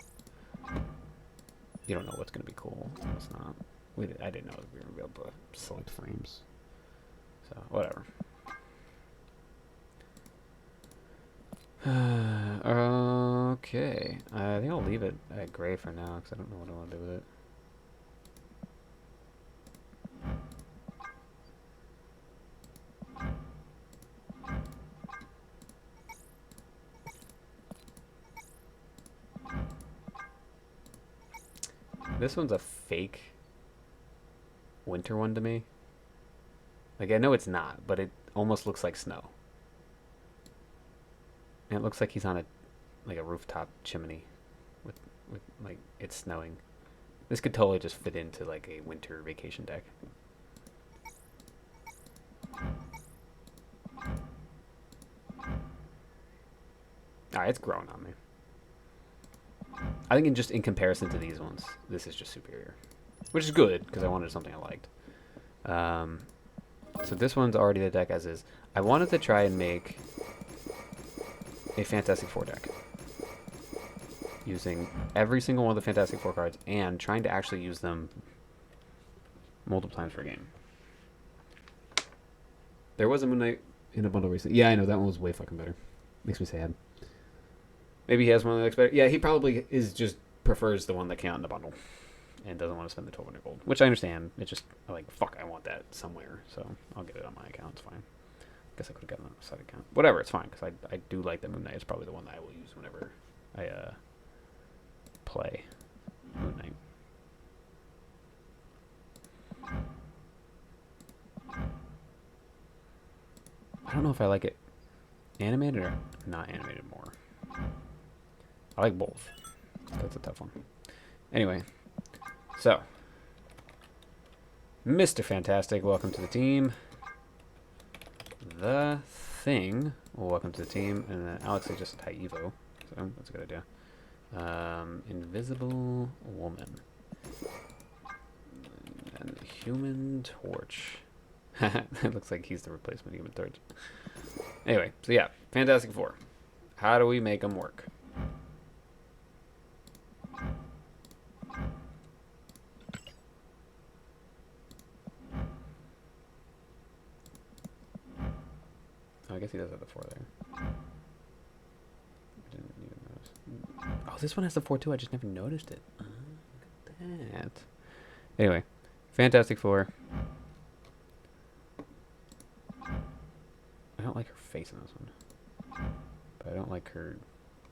You don't know what's gonna be cool. It's not. I didn't know we were gonna be able to select frames. So whatever. Okay. I think I'll leave it at gray for now because I don't know what I want to do with it. This one's a fake winter one to me. Like, I know it's not, but it almost looks like snow. And it looks like he's on a rooftop chimney with like it's snowing. This could totally just fit into like a winter vacation deck. Alright, it's growing on me. I think in comparison to these ones, this is just superior. Which is good, because I wanted something I liked. So this one's already the deck as is. I wanted to try and make a Fantastic Four deck. Using every single one of the Fantastic Four cards and trying to actually use them multiple times per game. There was a Moon Knight in a bundle recently. Yeah, I know, that one was way fucking better. Makes me sad. Maybe he has one that looks better. Yeah, he probably just prefers the one that came out in the bundle. And doesn't want to spend the 1200 gold. Which I understand. It's just, like, fuck, I want that somewhere. So, I'll get it on my account. It's fine. Guess I could have gotten it on a side account. Whatever, it's fine. Because I do like that Moon Knight. It's probably the one that I will use whenever I play Moon Knight. I don't know if I like it animated or not animated more. I like both. That's a tough one. Anyway, so Mr. Fantastic, welcome to the team. The Thing, welcome to the team. And then Alex is just high Evo, so that's a good idea. Invisible Woman. And Human Torch. It looks like he's the replacement Human Torch. Anyway, so yeah, Fantastic Four. How do we make them work? Oh, I guess he does have the 4 there. I didn't even notice. Oh, this one has the 4 too. I just never noticed it. Oh, look at that. Anyway, Fantastic Four. I don't like her face in this one. But I don't like her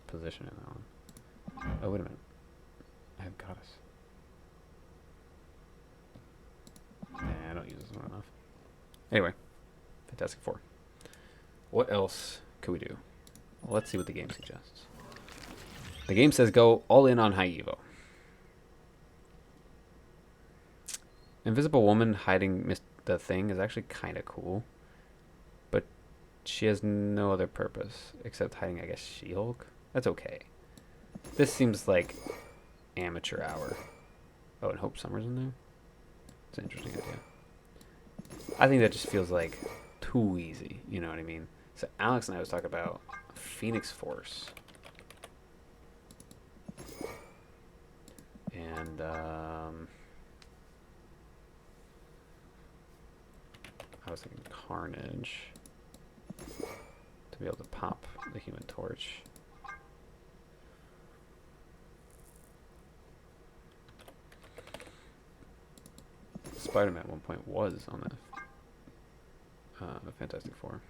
position in that one. Oh, wait a minute. I have Goddess. Nah, I don't use this one enough. Anyway, Fantastic Four. What else could we do? Well, let's see what the game suggests. The game says go all in on high Evo. Invisible Woman hiding the Thing is actually kind of cool. But she has no other purpose except hiding, I guess, She-Hulk. That's okay. This seems like amateur hour. Oh, and Hope Summer's in there? It's an interesting idea. I think that just feels like too easy. You know what I mean? So Alex and I was talking about Phoenix Force. And, I was thinking Carnage to be able to pop the Human Torch. Spider-Man at one point was on the Fantastic Four.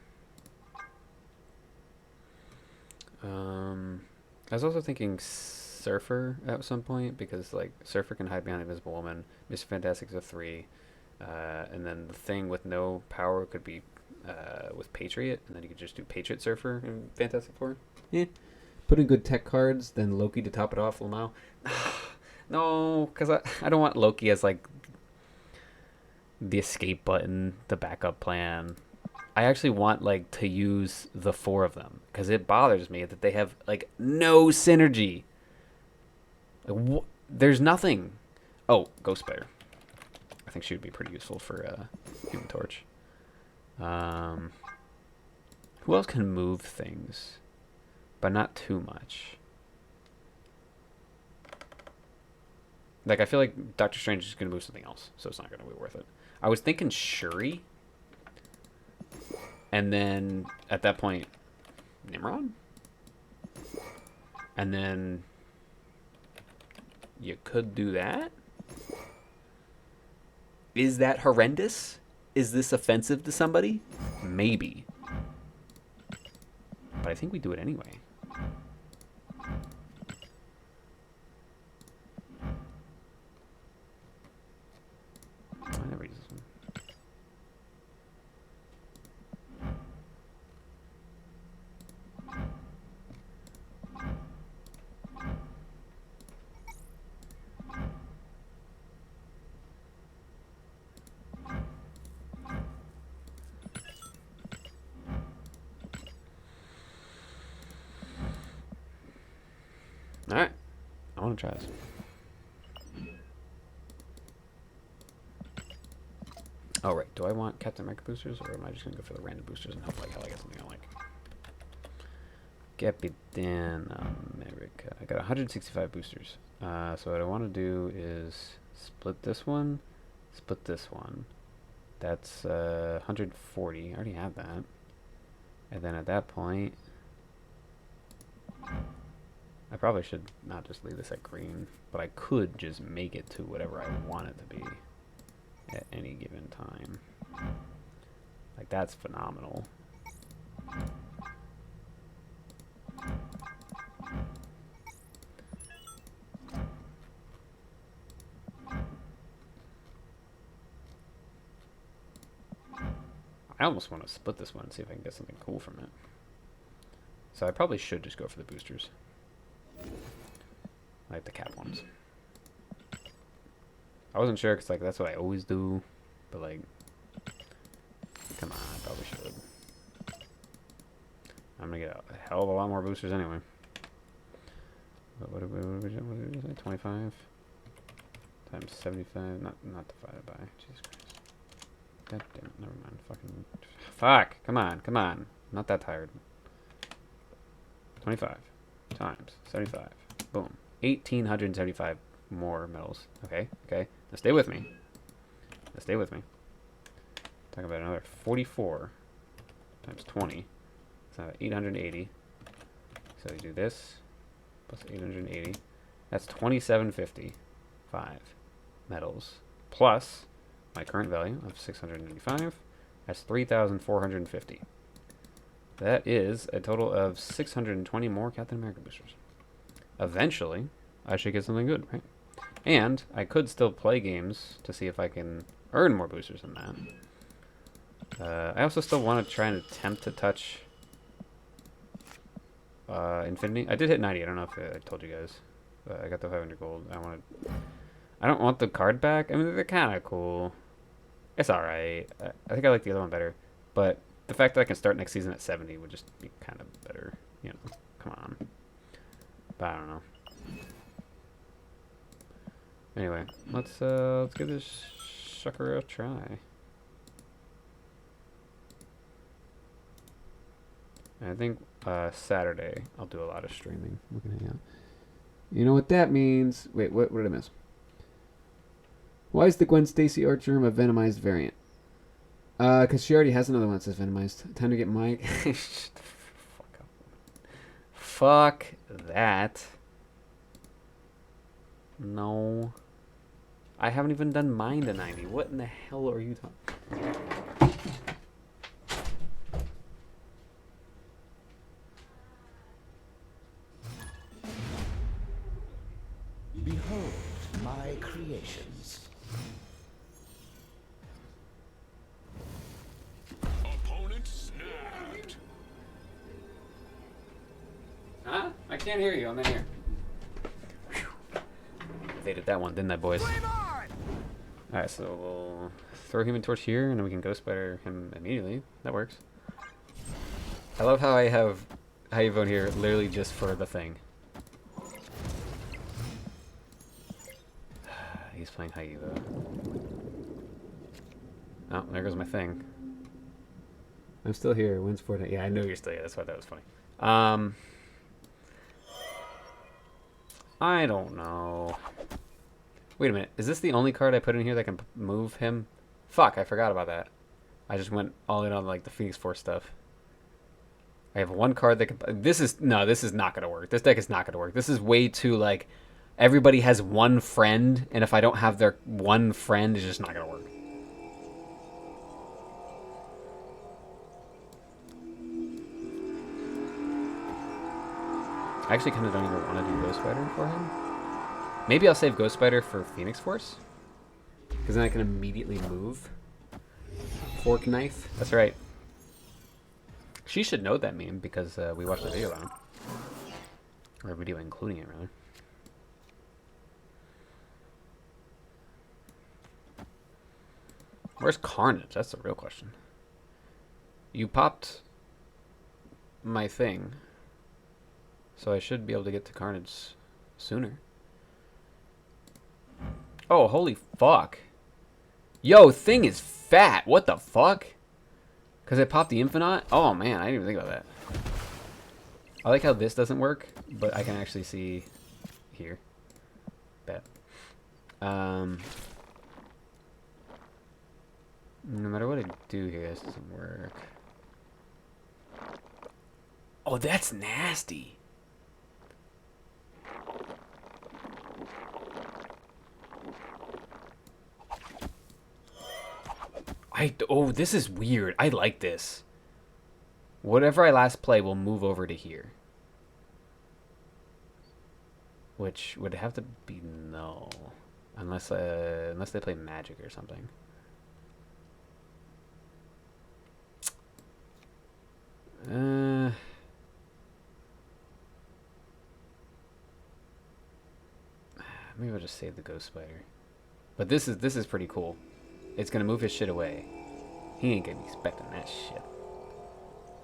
I was also thinking Surfer at some point, because like Surfer can hide behind Invisible Woman. Mr. Fantastic's a 3, and then the Thing with no power could be with Patriot, and then you could just do Patriot Surfer in Fantastic Four. Yeah. Put in good tech cards, then Loki to top it off, Lamau. No, because I don't want Loki as like the escape button, the backup plan. I actually want like to use the 4 of them, because it bothers me that they have like no synergy. Like, there's nothing. Oh, Ghost Spider. I think she would be pretty useful for Human Torch. Who else can move things, but not too much? Like, I feel like Doctor Strange is going to move something else, so it's not going to be worth it. I was thinking Shuri, and then at that point, Nimrod? And then you could do that? Is that horrendous? Is this offensive to somebody? Maybe. But I think we do it anyway. I never use this one. Alright. I want to try this. Oh, right. Do I want Captain America boosters, or am I just going to go for the random boosters and hope like hell I get something I like? Captain America. I got 165 boosters. So what I want to do is split this one, split this one. That's 140. I already have that. And then at that point, I probably should not just leave this at green, but I could just make it to whatever I want it to be at any given time. Like, that's phenomenal. I almost want to split this one and see if I can get something cool from it. So I probably should just go for the boosters. Like the cap ones. I wasn't sure because like that's what I always do, but like, come on, I probably should. I'm gonna get a hell of a lot more boosters anyway. What did we say? 25 times 75, not divided by. Jesus Christ. God damn it! Never mind. Fuck! Come on! Come on! I'm not that tired. 25 times 75. Boom. 1,875 more medals. Okay, okay. Now stay with me. Now stay with me. Talk about another 44 times 20. So 880. So you do this plus 880. That's 2,755 medals plus my current value of 695. That's 3,450. That is a total of 620 more Captain America boosters. Eventually, I should get something good, right? And I could still play games to see if I can earn more boosters than that. I also still want to try and attempt to touch Infinity. I did hit 90. I don't know if I told you guys. I got the 500 gold. I don't want the card back. I mean, they're kind of cool. It's alright. I think I like the other one better. But the fact that I can start next season at 70 would just be kind of better. You know, come on. But I don't know. Anyway, let's give this sucker a try. And I think Saturday I'll do a lot of streaming. we can hang out. You know what that means? Wait, what did I miss? Why is the Gwen Stacy Archer a Venomized variant? Because she already has another one that says Venomized. Time to get Mike. Shut the fuck up. Fuck that. No. I haven't even done mine to 90. What in the hell are you talking? Behold my creations. Opponent snapped. Huh? I can't hear you. I'm in here. Evaded that one, didn't I, boys? Alright, so we'll throw Human Torch here, and then we can Ghost Spider him immediately. That works. I love how I have Hayvon here literally just for the thing. He's playing Hayuva. Oh, there goes my thing. I'm still here. Wins Fortnite. Yeah, I know you're still here. That's why that was funny. I don't know. Wait a minute. Is this the only card I put in here that can move him? Fuck, I forgot about that. I just went all in on like the Phoenix Force stuff. I have one card that can... This is not going to work. This deck is not going to work. This is way too like... Everybody has one friend, and if I don't have their one friend, it's just not going to work. I actually kind of don't even want to do Ghost Spider for him. Maybe I'll save Ghost Spider for Phoenix Force. Because then I can immediately move. Fork Knife. That's right. She should know that meme because we watched a video about him. Or a video including it, rather. Where's Carnage? That's the real question. You popped my thing. So I should be able to get to Carnage sooner. Oh, holy fuck. Yo, thing is fat. What the fuck? Because I popped the Infinite? Oh, man. I didn't even think about that. I like how this doesn't work, but I can actually see here. Bet. No matter what I do here, this doesn't work. Oh, that's nasty. Oh, this is weird. I like this. Whatever I last play will move over to here. Which would have to be no. Unless they play Magic or something. Maybe I'll just save the Ghost Spider. But this is pretty cool. It's gonna move his shit away. He ain't gonna be expecting that shit.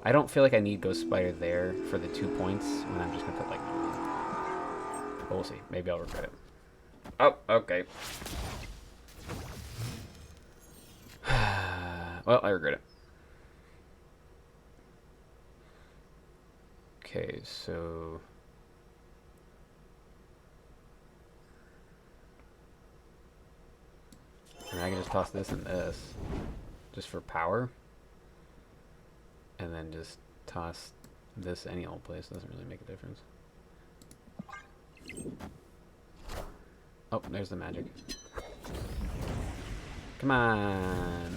I don't feel like I need Ghost Spider there for the 2 points when I'm just gonna put like no. But we'll see. Maybe I'll regret it. Oh, okay. Well, I regret it. Okay, so and I can just toss this and this just for power. And then just toss this any old place. Doesn't really make a difference. Oh, there's the magic. Come on.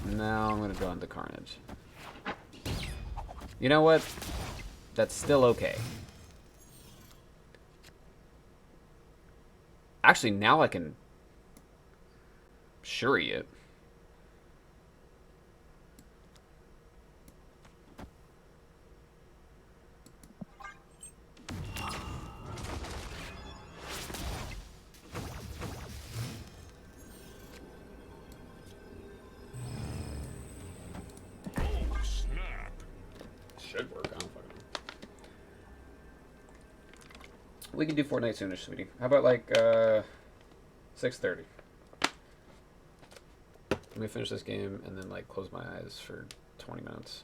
Now I'm going to draw into Carnage. You know what? That's still okay. Actually, now I can Shuri it. Should work. I don't fucking know. We can do Fortnite soonish, sweetie. How about like 6:30? Let me finish this game and then like close my eyes for 20 minutes.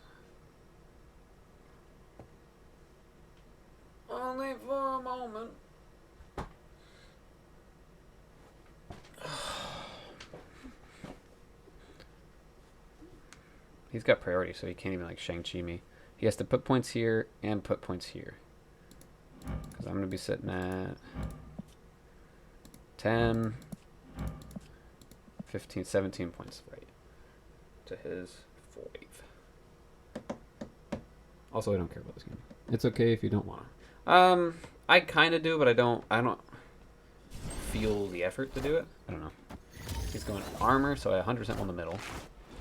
Only for a moment. He's got priority, so he can't even like Shang-Chi me. He has to put points here and put points here. Because I'm going to be sitting at 10, 15, 17 points right to his 5. Also, I don't care about this game. It's okay if you don't want to. I kind of do, but I don't feel the effort to do it. I don't know. He's going armor, so I 100% won the middle.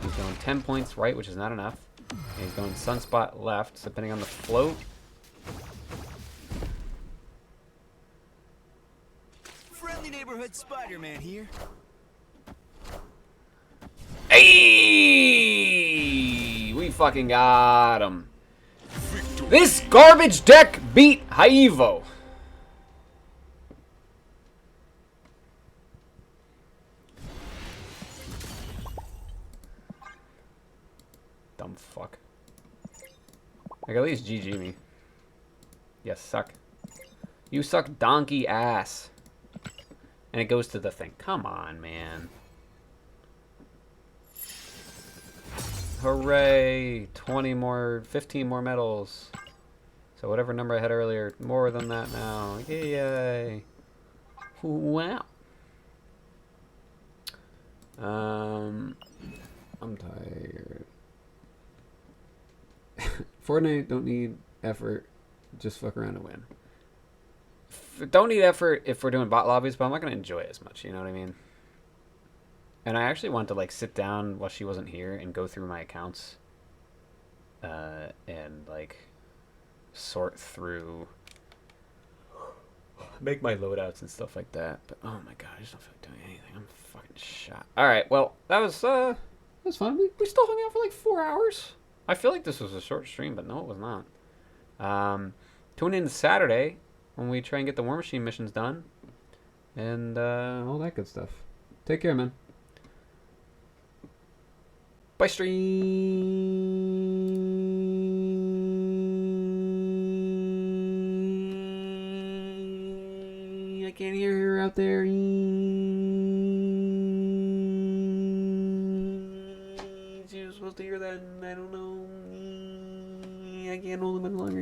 He's going 10 points right, which is not enough. And he's going sunspot left, depending on the float. Friendly neighborhood Spider-Man here. Hey! We fucking got him. This garbage deck beat Haivo. Dumb fuck. Like, at least GG me. You suck. You suck donkey ass. And it goes to the thing. Come on, man. Hooray! 20 more, 15 more medals. So whatever number I had earlier, more than that now. Yay! Wow. I'm tired. Fortnite don't need effort. Just fuck around and win. Don't need effort if we're doing bot lobbies, but I'm not going to enjoy it as much, you know what I mean? And I actually wanted to, like, sit down while she wasn't here and go through my accounts. And, like, sort through... make my loadouts and stuff like that. But, oh my god, I just don't feel like doing anything. I'm fucking shot. Alright, well, that was fun. we still hung out for, like, 4 hours. I feel like this was a short stream, but no, it was not. Tune in Saturday when we try and get the War Machine missions done. And, All that good stuff. Take care, man. bye, stream. I can't hear her out there. She was supposed to hear that, and I don't know. I can't hold them any longer.